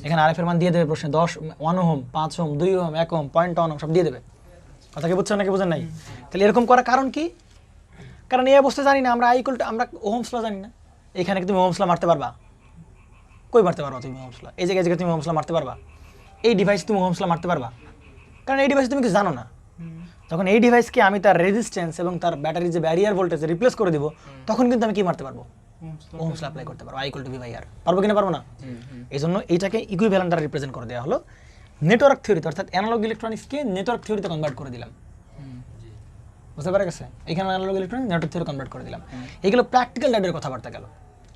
এখানে আরএফ এর মান দিয়ে দেবে প্রশ্নে, 10 1 ohm, 5 ohm, 2 ohm, 1 ohm, 0.1 ohm সব দিয়ে দেবে। কথা কি বুঝছেন নাকি বোঝেন নাই? তাহলে এরকম করার কারণ কি? কারণ এই অবস্থা জানি না আমরা আমরা ওহমস ল জানি না। এখানে কি তুমি ওহমস ল মারতে পারবা? কই মারতে পারবা তুমি ওহমস ল? এই জায়গায় তুমি ওহমস ল মারতে পারবা? এই ডিভাইস তুমি ওহমস ল মারতে পারবা? কারণ এই ডিভাইস তুমি কিছু জানো না। যখন এই ডিভাইসকে আমি তার রেজিস্ট্যান্স এবং তার ব্যাটারির যে ব্যারিয়ার ভোল্টেজ রিপ্লেস করে দিব, তখন কিন্তু আমি কি মারতে পারবো? ওহমস ল অ্যাপ্লাই করতে পারবো। I = V/R পারবো কিনা? পারবো না। এই জন্য এইটাকে ইকুইভ্যালেন্ট দ্বারা রিপ্রেজেন্ট করে দেওয়া হলো নেটওয়ার্ক থিওরিতে, অর্থাৎ অ্যানালগ ইলেকট্রনিক্সকে নেটওয়ার্ক থিওরিতে কনভার্ট করে দিলাম। বুঝতে পারা গেছে? এখানে analog electronics network theory convert করে দিলাম। এগুলো প্র্যাকটিক্যাল ডায়োডের কথাবার্তা গেল,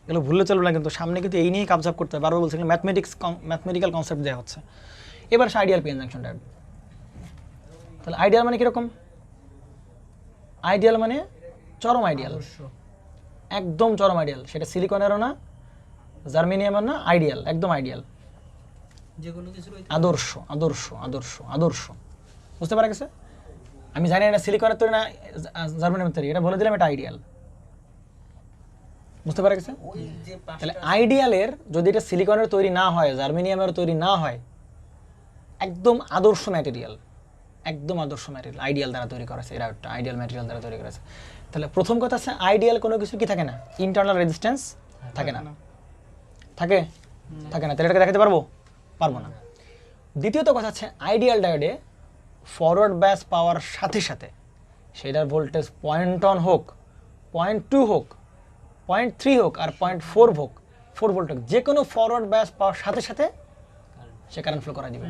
এগুলো ভুললে চলবে না, কিন্তু সামনে কিন্তু এই নিয়েই কাবজাব করতে হবে। বারবার বলছি ম্যাথমেটিক্যাল কনসেপ্ট দেওয়া হচ্ছে। এবার আইডিয়াল পিএন জাংশন ডায়োড। তাহলে আইডিয়াল মানে কিরকম? আইডিয়াল মানে চরম আইডিয়াল, একদম চরম আইডিয়াল। সেটা সিলিকনেরও না, জার্মেনিয়ামের না, আইডিয়াল, একদম আইডিয়াল। যে কোনো কিছুর আদর্শ আদর্শ আদর্শ আদর্শ বুঝতে পারা গেছে? আমি জানি এটা সিলিকনের তৈরি না জার্মানিয়ামের তৈরি, এটা বলে দিলাম এটা আইডিয়াল। বুঝতে পারা গেছে? ওই যে তাহলে আইডিয়ালের যদি এটা সিলিকনের তৈরি না হয়, জার্মেনিয়ামের তৈরি না হয়, একদম আদর্শ ম্যাটেরিয়াল, একদম আদর্শ ম্যাটেরিয়াল আইডিয়াল দ্বারা তৈরি করা আছে, এটা একটা আইডিয়াল ম্যাটেরিয়াল দ্বারা তৈরি করা আছে। তাহলে প্রথম কথা আছে আইডিয়াল কোনো কিছু কি থাকে না, ইন্টারনাল রেজিস্ট্যান্স থাকে না। থাকে থাকে না, তাহলে এটাকে দেখাতে পারবো? পারবো না। দ্বিতীয়ত কথা হচ্ছে আইডিয়াল ডায়োডে ফরওয়ার্ড ব্যাস পাওয়ার সাথে সাথে সেটার ভোল্টেজ 0.1 হোক, 0.2 হোক, 0.3 হোক আর 0.4 হোক, 4 ভোল্ট হোক, যে কোনো ফরওয়ার্ড ব্যাস পাওয়ার সাথে সাথে সে কারেন্ট ফ্লো করা দিবে,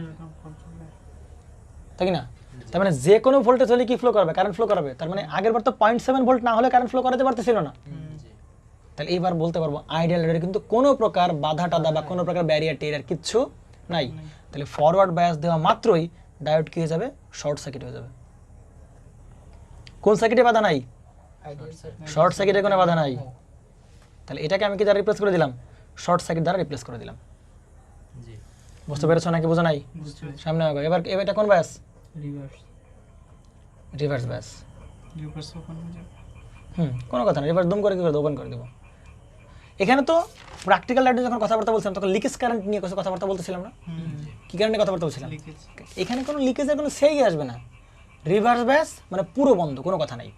তাই কি না? তার মানে যে কোনো ভোল্টেজ হলে কি ফ্লো করবে, কারেন্ট ফ্লো করাবে। তার মানে আগের বার তো 0.7 ভোল্ট না হলে কারেন্ট ফ্লো করাতে পারতেছিল না। তাহলে এইবার বলতে পারবো আইডিয়াল ডায়োডে কিন্তু কোনো প্রকার বাধা টাধা বা কোনো প্রকার ব্যারিয়ার টেরিয়ার কিচ্ছু নাই। তাহলে ফরওয়ার্ড বায়াস দেওয়া মাত্রই ডায়োড কি হয়ে যাবে, শর্ট সার্কিট হয়ে যাবে। কোন সার্কিটে বাধা নাই? শর্ট সার্কিটে কোনো বাধা নাই। তাহলে এটাকে আমি কি দ্বারা রিপ্লেস করে দিলাম, শর্ট সার্কিট দ্বারা রিপ্লেস করে দিলাম। জি বুঝতে পেরেছো নাকি বোঝা নাই? সামনে আগে এবার এটা কোন bias? Reverse reverse bias. Reverse open হয়ে যাবে। কোনো কথা না, রিভার্স দুম করে কি করে ওপেন করে দেবো। এখানে তো প্র্যাকটিক্যাল লাইটে যখন কথাবার্তা বলছিলাম তখন লিকেজ কারেন্ট নিয়ে কিছু কথাবার্তা বলতেছিলাম না? কি কারেন্টে কথাবার্তা বলছিলাম? লিকেজ এখানে কোনো লিকেজের কোনো সেই আসবে না। রিভার্স ব্যাস মানে পুরো বন্ধ, কোনো কথা নাই।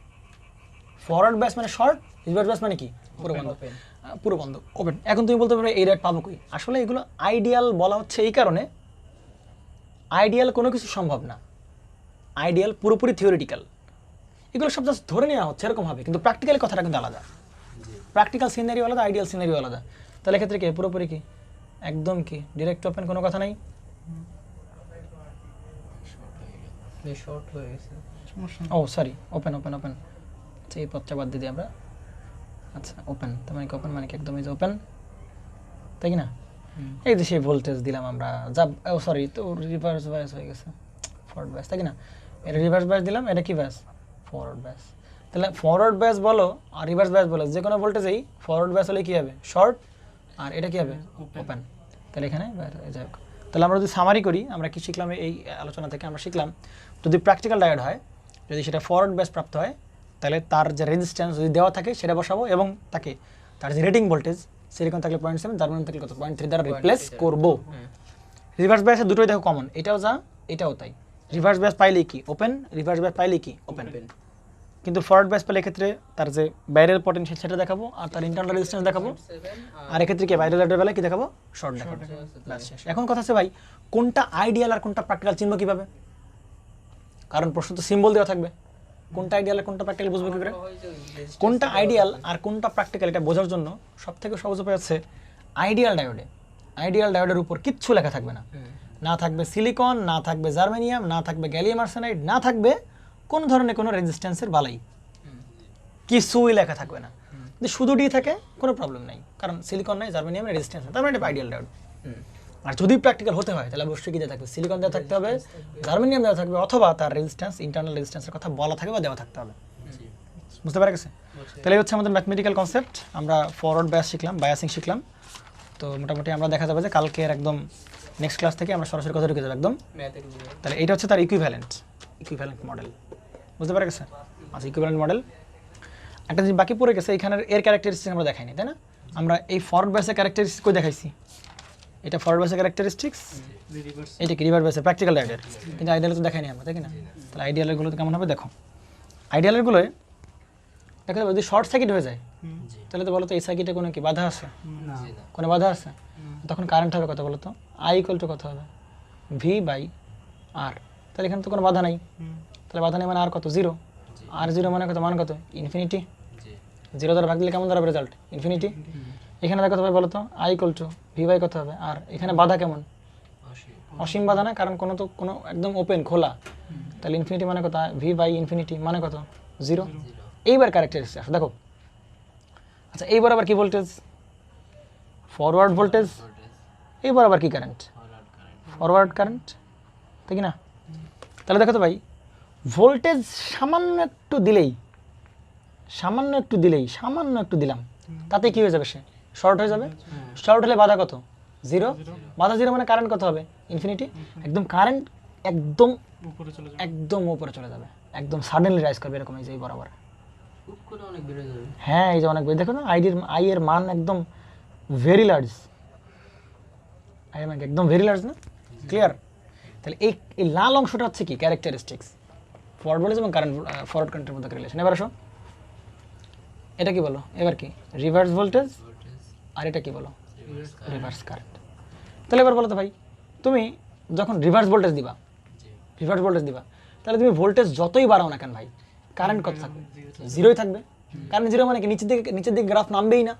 ফরওয়ার্ড ব্যাস মানে শর্ট, রিভার্স ব্যাস মানে কি পুরো বন্ধ, পুরো বন্ধ, ওপেন। এখন তুমি বলতে পারবে এই রেট পাবো কই? আসলে এগুলো আইডিয়াল বলা হচ্ছে এই কারণে, আইডিয়াল কোনো কিছু সম্ভব না, আইডিয়াল পুরোপুরি থিওরিটিক্যাল। এগুলো সব জাস্ট ধরে নেওয়া হচ্ছে এরকম হবে, কিন্তু প্র্যাকটিক্যালি কথাটা কিন্তু আলাদা। প্র্যাকটিক্যাল সিনারিও আলাদা, আইডিয়াল সিনারিও আলাদা। তাহলে এক্ষেত্রে কি পুরোপুরি কি একদম কি ডিরেক্ট ওপেন, কোনো কথা নাই? শর্ট হয়ে গেছে। সমস্যা ও সরি, ওপেন ওপেন ওপেন। আচ্ছা এই পথটা বাদ দিয়ে দিই আমরা। আচ্ছা ওপেন, তার মানে কি ওপেন মানে কি একদম এই যে ওপেন, তাই কি না? এই যে সেই ভোল্টেজ দিলাম আমরা, যা ও সরি তো রিভার্স বায়াস হয়ে গেছে, ফরওয়ার্ড বায়াস, তাই কি না? এটা রিভার্স বায়াস দিলাম, এটা কি বায়াস? Forward bias. তাহলে ফরওয়ার্ড বায়াস বলো আর রিভার্স বায়াস বলো, যে কোনো ভোল্টেজেই ফরওয়ার্ড বায়াস হলে কি হবে? শর্ট, আর এটা কি হবে? ওপেন। তাহলে এখানে যাই হোক, তাহলে আমরা যদি সামারি করি, আমরা কি শিখলাম এই আলোচনা থেকে? আমরা শিখলাম যদি প্র্যাকটিক্যাল ডায়োড হয়, যদি সেটা ফরওয়ার্ড ব্যাস প্রাপ্ত হয়, তাহলে তার যে রেজিস্ট্যান্স যদি দেওয়া থাকে সেটা বসাবো, এবং তাকে তার যে রেটিং ভোল্টেজ সিলিকন থাকলে 0.7, জার্মান থাকলে কত 0.3 দ্বারা রিপ্লেস করবো। রিভার্স ব্যাসে দুটোই দেখো কমন, এটাও যা এটাও তাই। রিভার্স ব্যাস পাইলে কি ওপেন, রিভার্স ব্যাস পাইলে কি ওপেন। কিন্তু ফরওয়ার্ড ব্যাস পেলে এক্ষেত্রে তার যে বাইরের পটেনশিয়াল সেটা দেখাবো, আর তার ইন্টারনাল রেজিস্ট্যান্স দেখাবো, আর এক্ষেত্রে কি বাইরের লাইটের বেলায় কি দেখাবো? শর্ট দেখাবো। ব্যাস শেষ। এখন কথা আছে ভাই, কোনটা আইডিয়াল আর কোনটা প্র্যাকটিক্যাল চিনবো কিভাবে? কারণ প্রশ্ন তো সিম্বল দেওয়া থাকবে, কোনটা আইডিয়াল আর কোনটা প্র্যাকটিক্যাল বুঝবো কি করে? কোনটা আইডিয়াল আর কোনটা প্র্যাকটিক্যাল এটা বোঝার জন্য সবথেকে সহজ উপায় হচ্ছে আইডিয়াল ডায়োডে, আইডিয়াল ডায়োডের উপর কিচ্ছু লেখা থাকবে না, না থাকবে সিলিকন, না থাকবে জার্মেনিয়াম, না থাকবে গ্যালিয়াম আর্সেনাইড, না থাকবে কোন ধরনের কোনো রেজিস্ট্যান্সের বালাই, কিছুই লেখা থাকবে না। যদি শুধু ডি থাকে কোনো প্রবলেম নাই, কারণ সিলিকন নাই, জার্মেনিয়ামের রেজিস্ট্যান্স নেই, তার মানে এটা আইডিয়াল ডায়োড। আর যদি প্র্যাকটিক্যাল হতে হয় তাহলে অবশ্যই কি দেওয়া থাকবে? সিলিকন দেওয়া থাকতে হবে, জার্মেনিয়াম দেওয়া থাকবে, অথবা তার রেজিস্ট্যান্স ইন্টারনাল রেজিস্ট্যান্সের কথা বলা থাকবে বা দেওয়া থাকতে হবে। বুঝতে পারা গেছে? তাহলে এই হচ্ছে আমাদের ম্যাথমেটিক্যাল কনসেপ্ট। আমরা ফরওয়ার্ড বায়াস শিখলাম, বায়াসিং শিখলাম। তো মোটামুটি আমরা দেখা যাবে যে কালকের একদম নেক্সট ক্লাস থেকে আমরা সরাসরি কথা ঢুকে যাবো একদম। তাহলে এটা হচ্ছে তার ইকুইভ্যালেন্ট মডেল। বুঝতে পারা গেছে? আচ্ছা ইকুইভ্যালেন্ট মডেল একটা জিনিস বাকি পড়ে গেছে, এখানের এর ক্যারেক্টারিস্টিক্স আমরা দেখাইনি, তাই না? আমরা এই ফরওয়ার্ড বায়াসের ক্যারেক্টারিস্টিক্স কই দেখাইছি? এটা ফরওয়ার্ড বায়াসের ক্যারেক্টারিস্টিক্স, রিভার্স এটা কি রিভার্স বায়াসের প্র্যাকটিক্যাল ডায়োডের, কিন্তু আইডিয়াল তো দেখাইনি আমরা, তাই কি না? তাহলে আইডিয়ালেরগুলো কেমন হবে দেখো। আইডিয়ালেরগুলোয় দেখা যাবে যদি শর্ট সার্কিট হয়ে যায়, তাহলে তো বলো তো এই সার্কিটে কোনো কি বাধা আছে? কোনো বাধা আছে? তখন কারেন্ট হবে কত বলো তো? আই ইকুয়াল টু কত হবে? ভি বাই আর। তাহলে এখানে তো কোনো বাধা নাই, তাহলে বাধা নেই মানে আর কত? জিরো। আর জিরো মানে কত? মান কত? ইনফিনিটি। জিরো দ্বারা ভাগ দিলে কেমন দাঁড়াবে রেজাল্ট? ইনফিনিটি। এখানে কত হবে বলো তো? I equal to V by কত হবে? আর এখানে বাধা কেমন? অসীম বাধা না, কারণ কোনো তো কোনো একদম ওপেন খোলা, তাহলে ইনফিনিটি মানে কত? ভি বাই ইনফিনিটি মানে কত? জিরো। এইবার ক্যারেক্টারিস্টিক্স আসো দেখো। আচ্ছা এইবার আবার কি ভোল্টেজ? Forward voltage. এইবার আবার কি কারেন্ট? ফরওয়ার্ড কারেন্ট, তাই কি না? তাহলে দেখো তো ভাই, ভোল্টেজ সামান্য একটু দিলেই, সামান্য একটু দিলাম, তাতে কি হয়ে যাবে? সে শর্ট হয়ে যাবে। শর্ট হলে বাধা কত? জিরো। বাধা জিরো মানে কারেন্ট কত হবে? ইনফিনিটি, একদম কারেন্ট একদম উপরে চলে যাবে। একদম উপরে চলে যাবে, একদম সাডেনলি রাইজ করবে এরকম, এই যে এই বরাবর। খুব করে অনেক বেড়ে যাবে। হ্যাঁ এই যে অনেক দেখো না আই এর মান একদম ভেরি লার্জ, আই এর মান একদম ভেরি লার্জ না, ক্লিয়ার? তাহলে এই এই লাল অংশটা হচ্ছে কি ক্যারেক্টারিস্টিক্স ফরওয়ার্ড ভোল্টেজ এবং কারেন্ট ফরওয়ার্ড কারেন্টের মধ্যে রিলেশন। এবার আসো এটা কি বলো, এবার কি রিভার্স ভোল্টেজ, ভোল্টেজ আর এটা কি বলো রিভার্স রিভার্স কারেন্ট। তাহলে এবার বলো তো ভাই, তুমি যখন রিভার্স ভোল্টেজ দিবা, জি রিভার্স ভোল্টেজ দিবা, তাহলে তুমি ভোল্টেজ যতই বাড়াও না কেন ভাই, কারেন্ট কত থাকবে? জিরোই থাকবে। কারেন্ট জিরো মানে কি নিচের দিকে গ্রাফ নামবেই না।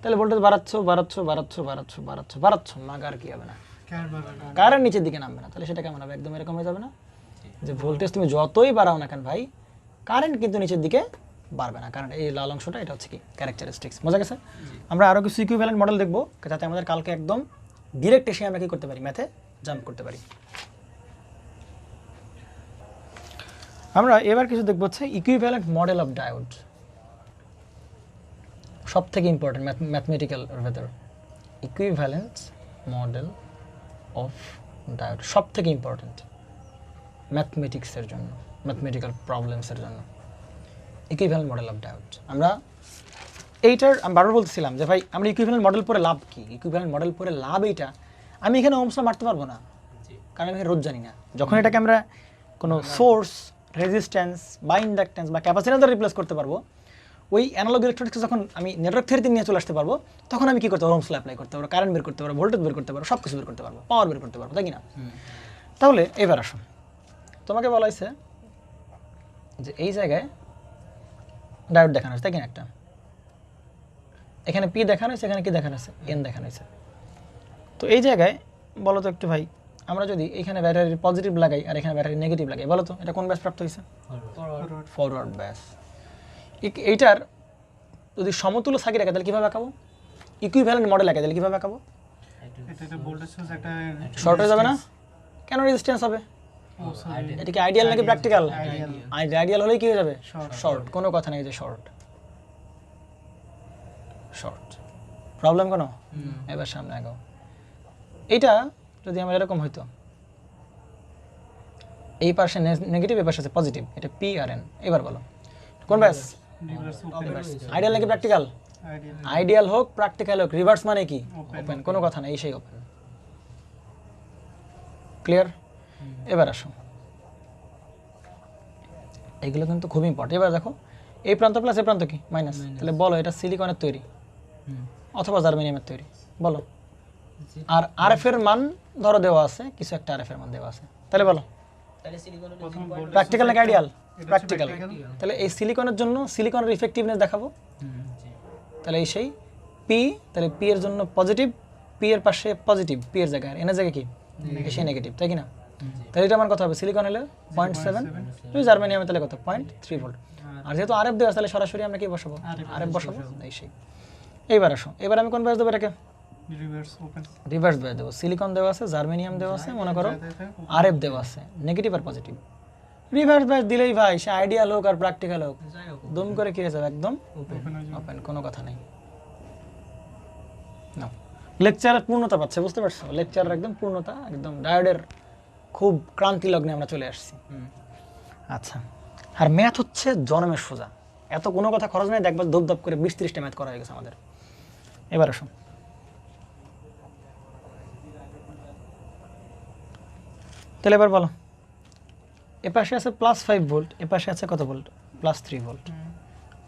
তাহলে ভোল্টেজ বাড়াচ্ছ বাড়াচ্ছ বাড়াচ্ছ বাড়াচ্ছ বাড়াচ্ছ বাড়াচ্ছ, মাগার কি হবে না, কারেন্ট বাড়বে না। কারেন্ট নিচের দিকে নামবে না। তাহলে সেটা কেমন হবে? একদম এরকম হয়ে যাবে না যে ভোল্টেজ তুমি যতই বাড়াও না কেন ভাই, কারেন্ট কিন্তু নিচের দিকে বাড়বে না। কারণ এই লাল অংশটা এটা হচ্ছে কি ক্যারেক্টারিস্টিক্স। বোঝা গেছে? আমরা আরও কিছু ইকুইভ্যালেন্ট মডেল দেখবো যাতে আমাদের কালকে একদম ডিরেক্ট এসে আমরা কি করতে পারি, ম্যাথে জাম্প করতে পারি। আমরা এবার কিছু দেখবো হচ্ছে ইকুইভ্যালেন্ট মডেল অফ ডায়োড, সব থেকে ইম্পর্টেন্ট ম্যাথমেটিক্যাল ভেতর। ইকুইভ্যালেন্ট মডেল অফ ডায়োড সব থেকে ইম্পর্টেন্ট ম্যাথমেটিক্সের জন্য, ম্যাথমেটিক্যাল প্রবলেমসের জন্য। ইকুইভ্যালেন্ট মডেল অফ ডায়োড আমরা এইটার আমি বারবার বলতেছিলাম যে ভাই আমরা ইকুইভ্যালেন্ট মডেল পরে লাভ কি, ইকুইভ্যালেন্ট মডেল পরে লাভ এইটা। আমি এখানে ওহমস ল মারতে পারবো না, জি কারণ আমি এখানে রোধ জানি না। যখন এটাকে আমরা কোনো সোর্স, রেজিস্ট্যান্স বা ইন্ডাকট্যান্স বা ক্যাপাসিটর দ্বারা রিপ্লেস করতে পারবো, ওই অ্যানালগ ইলেকট্রনিক্স যখন আমি নেটওয়ার্ক থিওরিতে নিয়ে চলে আসতে পারবো, তখন আমি কি করতে পারবো? ওহমস ল অ্যাপ্লাই করতে পারবো, কারেন্ট বের করতে পারবো, ভোল্টেজ বের করতে পারবো, সব কিছু বের করতে পারবো, পাওয়ার বের করতে পারবো, তাই কি না? তাহলে এবার আসো, তোমাকে বলা হয়েছে যে এই জায়গায় ডায়োড দেখানো হয়েছে, তাই কিনা? একটা এখানে পি দেখানো হয়েছে, এখানে কি দেখানো হয়েছে? এন দেখানো হয়েছে। তো এই জায়গায় বলো তো একটু ভাই, আমরা যদি এখানে ব্যাটারির পজিটিভ লাগাই আর এখানে ব্যাটারি নেগেটিভ লাগাই, বলো তো এটা কোন ব্যাস প্রাপ্ত হয়েছে? ফরওয়ার্ড ফরওয়ার্ড ব্যাস। এইটার যদি সমতুল্য সার্কিট আঁকে তাহলে কীভাবে আঁকাবো? ইকুইভ্যালেন্ট মডেল আঁকে তাহলে কীভাবে আঁকাবো? এটা ভোল্টেজ সোর্স একটা শর্ট হয়ে যাবে না? কেন রেজিস্ট্যান্স হবে? ও সরি এটা কি আইডিয়াল নাকি প্র্যাকটিক্যাল? Ideal. আইডিয়াল হলেই কি হয়ে যাবে? Short. শর্ট। কোনো কথা নেই যে শর্ট শর্ট, প্রবলেম কোনো? এবার সামনে আগাও। এইটা যদি আমার এরকম হইতো, এই পাশে নেগেটিভ, এই পাশে পজিটিভ, এটা পি আর এন। এবার বলো কোন ব্যাস? রিভার্স ওপেন আইডিয়াল নাকি প্র্যাকটিক্যাল? আইডিয়াল আইডিয়াল হোক প্র্যাকটিক্যাল হোক, রিভার্স মানে কি? Open. ওপেন। কোনো কথা নেই, সেই ওপেন। ক্লিয়ার? এবার আসো, এগুলো কিন্তু খুব ইম্পর্টেন্ট। এবার দেখো এই প্রান্ত প্লাস এই প্রান্ত কি মাইনাস, তাহলে বলো এটা সিলিকনের তৈরি অথবা জার্মেনিয়ামের তৈরি, বলো। আর আরএফ এর মান ধরো দেওয়া আছে, কিছু একটা আরএফ এর মান দেওয়া আছে, তাহলে বলো প্রথম ভোল্টেজ প্র্যাকটিক্যাল নাকি আইডিয়াল? এটা হচ্ছে প্র্যাকটিক্যাল। practical। তাহলে এই সিলিকনের জন্য সিলিকনের ইফেক্টিভনেস দেখাবো, জি তাহলে এই সেই পি, তাহলে পি এর জন্য পজিটিভ, পি এর পাশে পজিটিভ, পি এর জায়গায় এন এর জায়গায় কি এসে নেগেটিভ, তাই কি না? তাহলে এটা আমার কত হবে? সিলিকন হলে 0.7, যদি জার্মেনিয়ামে তাহলে কত? 0.3 ভোল্ট। আর যেহেতু আরএফ দেওয়া আছে তাহলে সরাসরি আমরা কি বসাবো? আরএফ বসাবো, এই সেই। এইবার আসো, এবার আমি কোন ব্যাস দেবো এটাকে? রিভার্স ওপেন রিভার্স ব্যাস দেবো। সিলিকন দেওয়া আছে, জার্মেনিয়াম দেওয়া আছে, মনে করো আরএফ দেওয়া আছে, নেগেটিভ আর পজিটিভ। রিভার্স ব্যাস দিলেই ভাই সে আইডিয়াল হোক আর প্র্যাকটিক্যাল হোক, যাই হোক দুম করে কি হয়ে যাবে? একদম ওপেন হয়ে যাবে ওপেন, কোনো কথা নেই। না, লেকচারের পূর্ণতা পাচ্ছে, বুঝতে পারছো? লেকচারের একদম পূর্ণতা, একদম ডায়োডের খুব ক্রান্তি লগ্নে আমরা চলে আসছি। আচ্ছা, আর ম্যাথ হচ্ছে জনমের সোজা, এত কোনো কথা খরচ নেই, দেখবার ধপ ধপ করে 20-30টা ম্যাথ করা হয়ে গেছে আমাদের। এবার আসুন, তাহলে এবার বলো, এপাশে আছে +5 ভোল্ট, এপাশে আছে কত ভোল্ট? +3 ভোল্ট।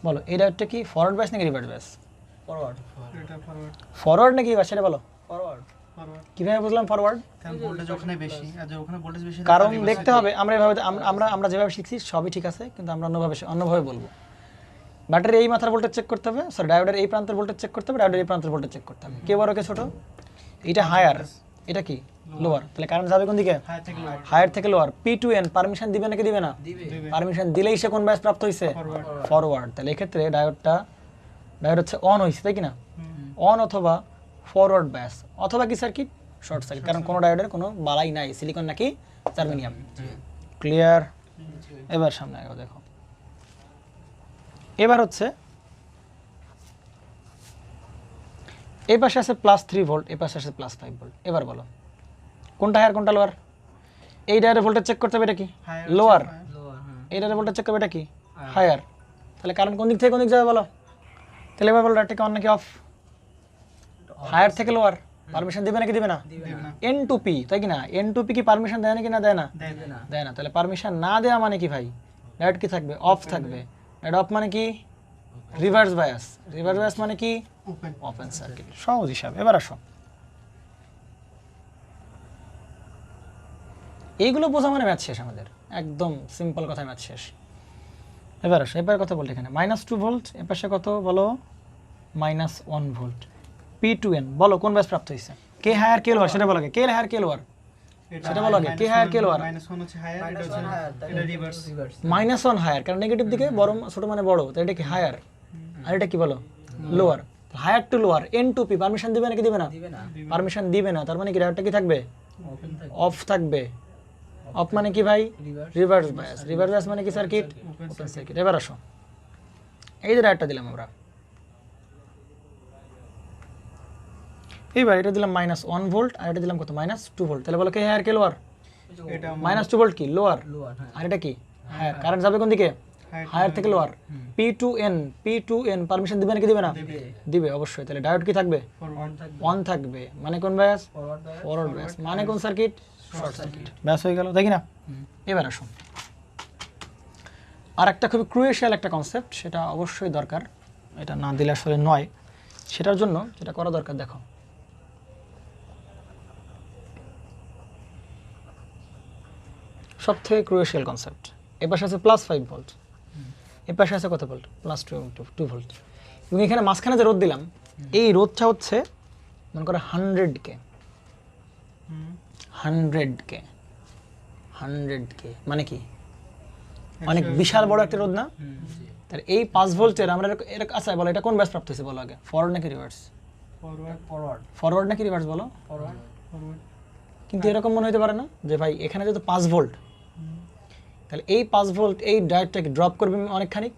বলো এই ডায়োডটা কি ফরওয়ার্ড ব্যাস নাকি রিভার্স ব্যাস? ফরওয়ার্ড এটা ফরওয়ার্ড ফরওয়ার্ড নাকি রিভার্স সেটা বলো। ফরওয়ার্ড ফরওয়ার্ড কিভাবে বুঝলাম ফরওয়ার্ড? কারণ ভোল্টেজ ওখানে বেশি আর যে ওখানে ভোল্টেজ বেশি কারণ দেখতে হবে আমরা এভাবে আমরা যেভাবে শিখছি সবই ঠিক আছে, কিন্তু আমরা অন্যভাবে বলবো। ব্যাটারি এই মাথার ভোল্টেজ চেক করতে হবে, সরি ডায়োডের এই প্রান্তের ভোল্টেজ চেক করতে হবে, ডায়োডের এই প্রান্তের ভোল্টেজ চেক করতে হবে। কে বড় কে ছোট? এটা হায়ার, এটা কি লোয়ার, তাহলে কারেন্ট যাবে কোন দিকে? হাই থেকে লোয়ার হায়ার থেকে lower. P to N permission দিবে নাকি দিবে না? দিবে পারমিশন দিলেই সে কোন ব্যাস প্রাপ্ত হয়েছে? ফরওয়ার্ড। তাহলে এক্ষেত্রে ডায়োড হচ্ছে অন হয়েছে, তাই কি না? অন অথবা ফরওয়ার্ড ব্যাস, অথবা কি সার্কিট? শর্ট সার্কিট, কারণ কোনো ডায়োডের কোনো বালাই নাই, সিলিকন নাকি জার্মেনিয়াম। ক্লিয়ার? এবার সামনে আগে দেখো, এবার হচ্ছে এই পাশে আছে +3 ভোল্ট, এই পাশে আছে +5 ভোল্ট। এবার বলো কোনটা হায়ার কোনটা লোয়ার? এই ডায়োডের ভোল্টেজ চেক করতে হবে, এটা কি Higher লোয়ার, লোয়ার, হ্যাঁ। এই ডায়োডের ভোল্টেজ চেক করবে, এটা কি হায়ার। তাহলে কারেন্ট কোন দিক থেকে কোন দিক যাবে বলো? তাহলে এবার বলো ডায়োডটাকে অন নাকি অফ? হায়ার থেকে লোয়ার। পারমিশন দিবে নাকি দিবে না? এন টু পি, তাই কি না? এন টু পি কি পারমিশন দেয় নাকি না দেয় না? দেয় না। তাহলে পারমিশন না দেওয়া মানে কি ভাই? ডায়োড কি থাকবে? অফ থাকবে। ডায়োড অফ মানে কি? Reverse bias. রিভার্স বায়াস মানে কি? ওপেন। Open circuit. সহজ হিসাব। এবার আসো, এইগুলো বোঝা মানে ম্যাথ শেষ আমাদের, একদম সিম্পল কথায় ম্যাথ শেষ। এবার আসো, এবার কথা বলতে এখানে -2 ভোল্ট, এ পাশে কত বলো? -1 ভোল্ট। P2N বলো কোন ব্যাস প্রাপ্ত হয়েছে? কে হায়ার কে লোয়ার সেটা বলো আগে। কে হায়ার কে লোয়ার সেটা বলো আগে। কে হায়ার কে লোয়ার? -1 হচ্ছে হায়ার, এটা হচ্ছে এটা রিভার্স। -1 হায়ার, কারণ নেগেটিভ দিকে বড় ছোট মানে বড়, তাই এটা কি হায়ার, আর এটা কি বলো? Lower. Higher to lower, N to P permission দিবে নাকি দিবে না? পারমিশন দিবে না, তার মানে কি ডায়োডটা কি থাকবে? অফ থাকবে। অফ মানে কি ভাই? Reverse bias. রিভার্স বায়াস মানে কি সার্কিট? Open circuit. এবার আসো, এই যে ডায়োডটা দিলাম আমরা, এইবার এটা দিলাম -1 ভোল্ট, আর এটা দিলাম কত? -2 ভোল্ট। তাহলে বলো কে হায়ার কে লোয়ার? এটা -2 ভোল্ট কি লোয়ার, লোয়ার, হ্যাঁ। আর এটা কি হায়ার। কারেন্ট যাবে কোন দিকে? হায়ার থেকে লোয়ার। P2N, P2N পারমিশন দিবে নাকি দিবে না? দিবে অবশ্যই। তাহলে ডায়োড কি থাকবে? অন থাকবে। মানে কোন bias? Forward bias. Forward bias. মানে কোন সার্কিট? Short circuit. ব্যাস হয়ে গেল, তাই কি না? এবার আসুন, আর একটা খুবই ক্রুয়েশিয়াল একটা কনসেপ্ট, সেটা অবশ্যই দরকার, এটা না দিলে আসলে নয়। সেটার জন্য যেটা করা দরকার দেখো, সব থেকে ক্রুয়েশিয়াল কনসেপ্ট। এ পাশে আছে +5 ভোল্ট, এ পাশে আছে কত ভোল্ট? +2 ভোল্ট। এবং এখানে মাঝখানে যে রোধ দিলাম, এই রোধটা হচ্ছে মনে করো 100K, 100K, 100K মানে কি অনেক বিশাল বড় একটা রোধ না? তাহলে এই 5 ভোল্টের আমরা এরকম আচ্ছা বলো, এটা কোন ব্যাস প্রাপ্ত হয়েছে বলো আগে? ফরওয়ার্ড নাকি রিভার্স? ফরওয়ার্ড। ফরওয়ার্ড নাকি রিভার্স বলো? ফরওয়ার্ড। কিন্তু এরকম মনে হতে পারে না যে ভাই এখানে যেহেতু 5 ভোল্ট, তাহলে এই 5 ভোল্ট এই ডায়োডটাকে ড্রপ করবে অনেকখানি,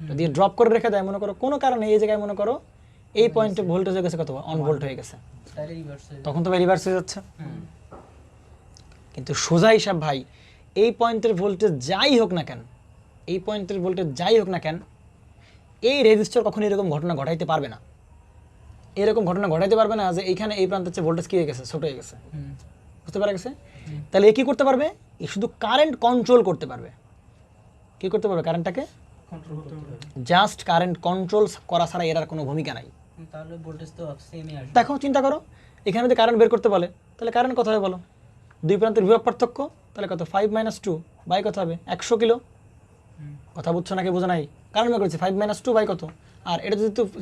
যদি ড্রপ করে রেখে দেয় মনে করো কোনো কারণে এই জায়গায় মনে করো এই পয়েন্টে ভোল্টেজ হয়ে গেছে কত? 1 ভোল্ট হয়ে গেছে, তাহলে রিভার্স হয়ে তখন তো ভাই রিভার্স হয়ে যাচ্ছে। কিন্তু সোজা হিসাব ভাই, এই পয়েন্টের ভোল্টেজ যাই হোক না কেন, এই পয়েন্টের ভোল্টেজ যাই হোক না কেন, এই রেজিস্টার কখনো এরকম ঘটনা ঘটাইতে পারবে না। এরকম ঘটনা ঘটাইতে পারবে না যে এইখানে এই প্রান্তের চেয়ে ভোল্টেজ কি হয়ে গেছে? ছোট হয়ে গেছে। বুঝতে পারা গেছে? তাহলে এ কী করতে পারবে? এ শুধু কারেন্ট কন্ট্রোল করতে পারবে। কী করতে পারবে? কারেন্টটাকে কন্ট্রোল করতে হবে। জাস্ট কারেন্ট কন্ট্রোল করা ছাড়া এর আর কোনো ভূমিকা নাই। তাহলে ভোল্টেজ তো সেমই আসবে। দেখো চিন্তা করো, এখানে যদি কারেন্ট বের করতে বলে তাহলে কারেন্ট কত হবে বলো? দুই প্রান্তের বিভব পার্থক্য, তাহলে কত? 5 - 2 বাই কত হবে? 100 কিলো। কথা বুঝছো নাকি বোঝো নাই? কারেন্ট বের করছি 5 - 2 বাই কত? আর এটা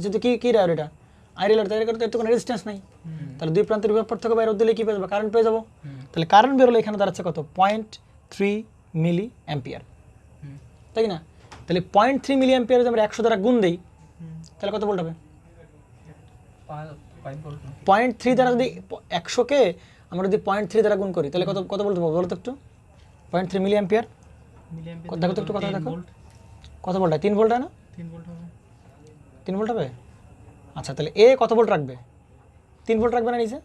যদি কি ডায়োড, এটা আইরিয়াল, তাই এর তো কোনো রেজিস্ট্যান্স নাই। তাহলে দুই প্রান্তের বিভব পার্থক্য বাইরে দিলে কি পেয়ে যাবো? কারেন্ট পেয়ে যাবো। তাহলে কারেন্ট বেরোলে এখানে দাঁড়াচ্ছে কত? 0.3 মিলি অ্যাম্পিয়ার, তাই না? তাহলে 0.3 মিলি অ্যাম্পিয়ার যদি আমরা 100 দ্বারা গুণ দিই তাহলে কত ভোল্ট হবে? 5 ভোল্ট। 0.3 দ্বারা যদি 100কে আমরা যদি 0.3 দ্বারা গুণ করি তাহলে কত ভোল্ট পাবো বলো তো একটু? 0.3 মিলি অ্যাম্পিয়ার। মিলিঅ্যাম্পিয়ার দেখো তো একটু কথা দেখো, 3 ভোল্ট। কত ভোল্ট হয়? 3 ভোল্ট হয় না? 3 ভোল্ট হবে। 3 ভোল্ট হবে। আচ্ছা, তাহলে এ কত ভোল্ট রাখবে? 3 ভোল্ট রাখবে না নিচে?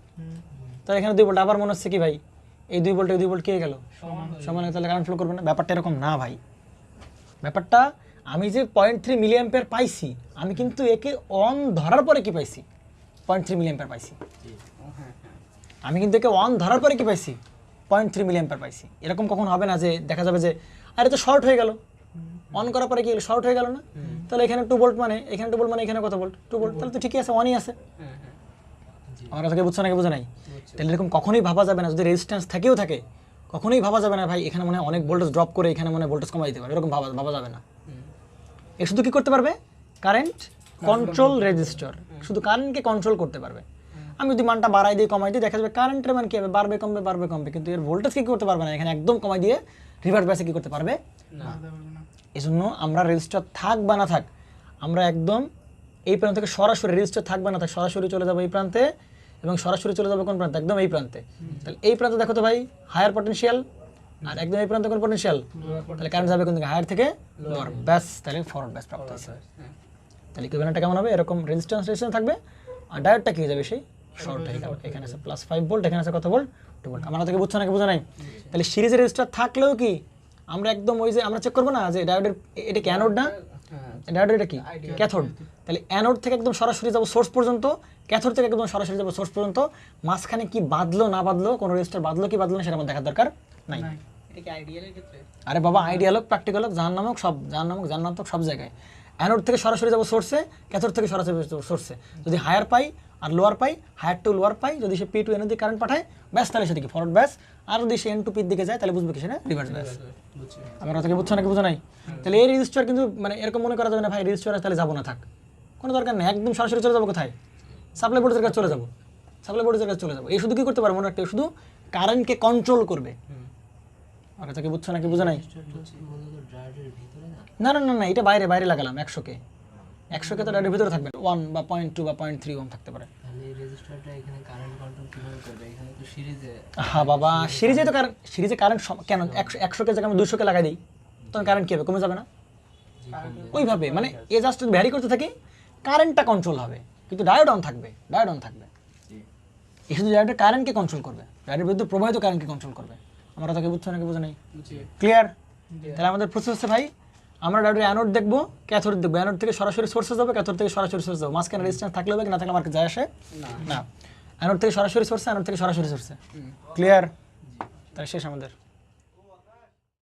তাহলে এখানে 2 ভোল্ট। আবার মনে হচ্ছে কি ভাই এই 2 ভোল্ট 2 ভোল্ট কে গেল সমান, তাহলে কারেন্ট ফ্লো করবে না? ব্যাপারটা এরকম না ভাই। ব্যাপারটা আমি যে 0.3 মিলি অ্যাম্পিয়ার পাইছি, আমি কিন্তু একে অন ধরার পরে কি পাইছি? 0.3 মিলি অ্যাম্পিয়ার পাইছি। আমি কিন্তু একে অন ধরার পরে কি পাইছি? 0.3 মিলি অ্যাম্পিয়ার পাইছি। এরকম কখন হবে না যে দেখা যাবে যে আরে তো শর্ট হয়ে গেল, অন করার পরে কি শর্ট হয়ে গেল না? তাহলে এখানে 2 ভোল্ট মানে এখানে 2 ভোল্ট মানে এখানে কত ভোল্ট? 2 ভোল্ট। তাহলে তো ঠিকই আছে, অনই আছে। আমার কাছে বুঝছো নাকি বুঝো নাই? তাহলে এরকম কখনোই ভাবা যাবে না, যদি রেজিস্ট্যান্স থেকেও থাকে কখনোই ভাবা যাবে না ভাই এখানে মনে হয় অনেক ভোল্টেজ ড্রপ করে এখানে মনে ভোল্টেজ কমাই দিতে পারে, এরকম ভাবা যাবে না। এ শুধু কি করতে পারবে? কারেন্ট কন্ট্রোল রেজিস্টার, শুধু কারেন্টকে কন্ট্রোল করতে পারবে। আমি যদি মানটা বাড়াই দিই কমাই দিই দেখা যাবে কারেন্টের মান কী হবে? বাড়বে কমবে, কিন্তু এর ভোল্টেজ কি করতে পারবে না। এখানে একদম কমাই দিয়ে রিভার্স বাইসে কি করতে পারবে না। এই জন্য আমরা রেজিস্টার থাক বা না থাক, আমরা একদম এই প্রান্ত থেকে সরাসরি রেজিস্টার থাক বা না থাক সরাসরি চলে যাবো এই প্রান্তে, এবং সরাসরি চলে যাবো কোন প্রান্তে? একদম এই প্রান্তে। তাহলে এই প্রান্তে দেখো তো ভাই হায়ার পটেনশিয়াল, আর একদম এই প্রান্তে কোন পটেনশিয়াল? তাহলে কারেন্ট যাবে কোন দিকে? হায়ার থেকে লোয়ার। ব্যাস, তাহলে ফরওয়ার্ড ব্যাস প্রাপ্ত হয়েছে। তাহলে ইকুইভ্যালেন্টটা কেমন হবে? এরকম রেজিস্ট্যান্স থাকবে, আর ডায়োডটা কি হয়ে যাবে? সেই শর্ট হয়ে গেল। এখানে আছে +5 ভোল্ট, এখানে আছে কত ভোল্ট? 2 ভোল্ট। আমরা থেকে বুঝছো নাকি বুঝো নাই? তাহলে সিরিজের রেজিস্টার থাকলেও কি আমরা একদম ওই যে আমরা চেক করবো না যে ডায়োডের এটা কি অ্যানোড না, ডায়োডের এটা কি ক্যাথোড, তাহলে অ্যানোড থেকে একদম সরাসরি যাবো সোর্স পর্যন্ত, ক্যাথোড থেকে একদম সরাসরি যাবো সোর্স পর্যন্ত, মাঝখানে কি বাদলো না বাদলো, কোনো রেজিস্টার বাদলো কি বাদলো না সেটা আমার দেখার দরকার নাই। এটা কি আইডিয়ালের ক্ষেত্রে? আরে বাবা আইডিয়াল হোক প্র্যাকটিক্যাল হোক জাহান্নামক সব জাহান্নামক জান্নাতক সব জায়গায় অ্যানোড থেকে সরাসরি যাবো সোর্সে, ক্যাথোড থেকে সরাসরি যাবো সোর্সে, যদি higher pi R lower pi, higher to lower পাই, যদি সে পি টু এন দিকে কারেন্ট পাঠায় ব্যাস তাহলে সেদিকে ফরওয়ার্ড ব্যাস, আর যদি সে এন টু পির দিকে যায় তাহলে বুঝবে কি সেটা রিভার্স ব্যাস। বুঝছি। আমার কথা কি বুঝছো নাকি বুঝো নাই? তাহলে এই রেজিস্টার কিন্তু মানে এরকম মনে করা যাবে না ভাই রেজিস্টার তাহলে যাবো না, থাক কোনো দরকার নেই, একদম সরাসরি চলে যাবো কোথায়, সাপ্লাই ভোল্টেজের কাছে চলে যাবো, সাপ্লাই ভোল্টেজের কাছে চলে যাবো। এই শুধু কি করতে পারবো মনে একটা শুধু কারেন্টকে কন্ট্রোল করবে। আমার কথা কি বুঝছো নাকি বুঝো নাই? মূলত ড্রায়ারের ভিতরে না? না না না না এটা বাইরে বাইরে লাগালাম 100কে, 100কে তো ডায়োডের ভিতরে থাকবে 1 বা 0.2 বা 0.3 ওহম থাকতে পারে। তাহলে এই রেজিস্টারটা এখানে কারেন্ট কন্ট্রোল কিভাবে করবে? এখানে তো সিরিজে হ্যাঁ বাবা সিরিজে তো কারেন্ট, সিরিজে কারেন্ট কেন 100কে জায়গায় আমি 200কে লাগাই দিই তখন কারেন্ট কি হবে, কমে যাবে না? ওইভাবে মানে এ জাস্ট ভ্যারি করতে থাকি কারেন্টটা কন্ট্রোল হবে কিন্তু ডায়োড অন থাকবে, ডায়োড অন থাকবে। এই শুধু ডায়োডের কারেন্টকে কন্ট্রোল করবে, ডায়োডের বিদ্যুৎ প্রবাহিত কারেন্টকে কন্ট্রোল করবে। আমরা তাকে বুঝছো নাকি বুঝো নাই? ক্লিয়ার? তাহলে আমাদের প্রসেস হচ্ছে ভাই আমরা ডায়োডের অ্যানোড দেখবো, ক্যাথোড দেখবো, অ্যানোড থেকে সরাসরি সোর্সে যাবে, ক্যাথোড থেকে সরাসরি সোর্সে যাবো, মাঝখানে রেজিস্ট্যান্স থাকলে হবে কি না থাকলে আমার যায় আসে না। অ্যানোড থেকে সরাসরি সোর্সে, অ্যানোড থেকে সরাসরি সোর্সে। ক্লিয়ার? তাহলে শেষ আমাদের।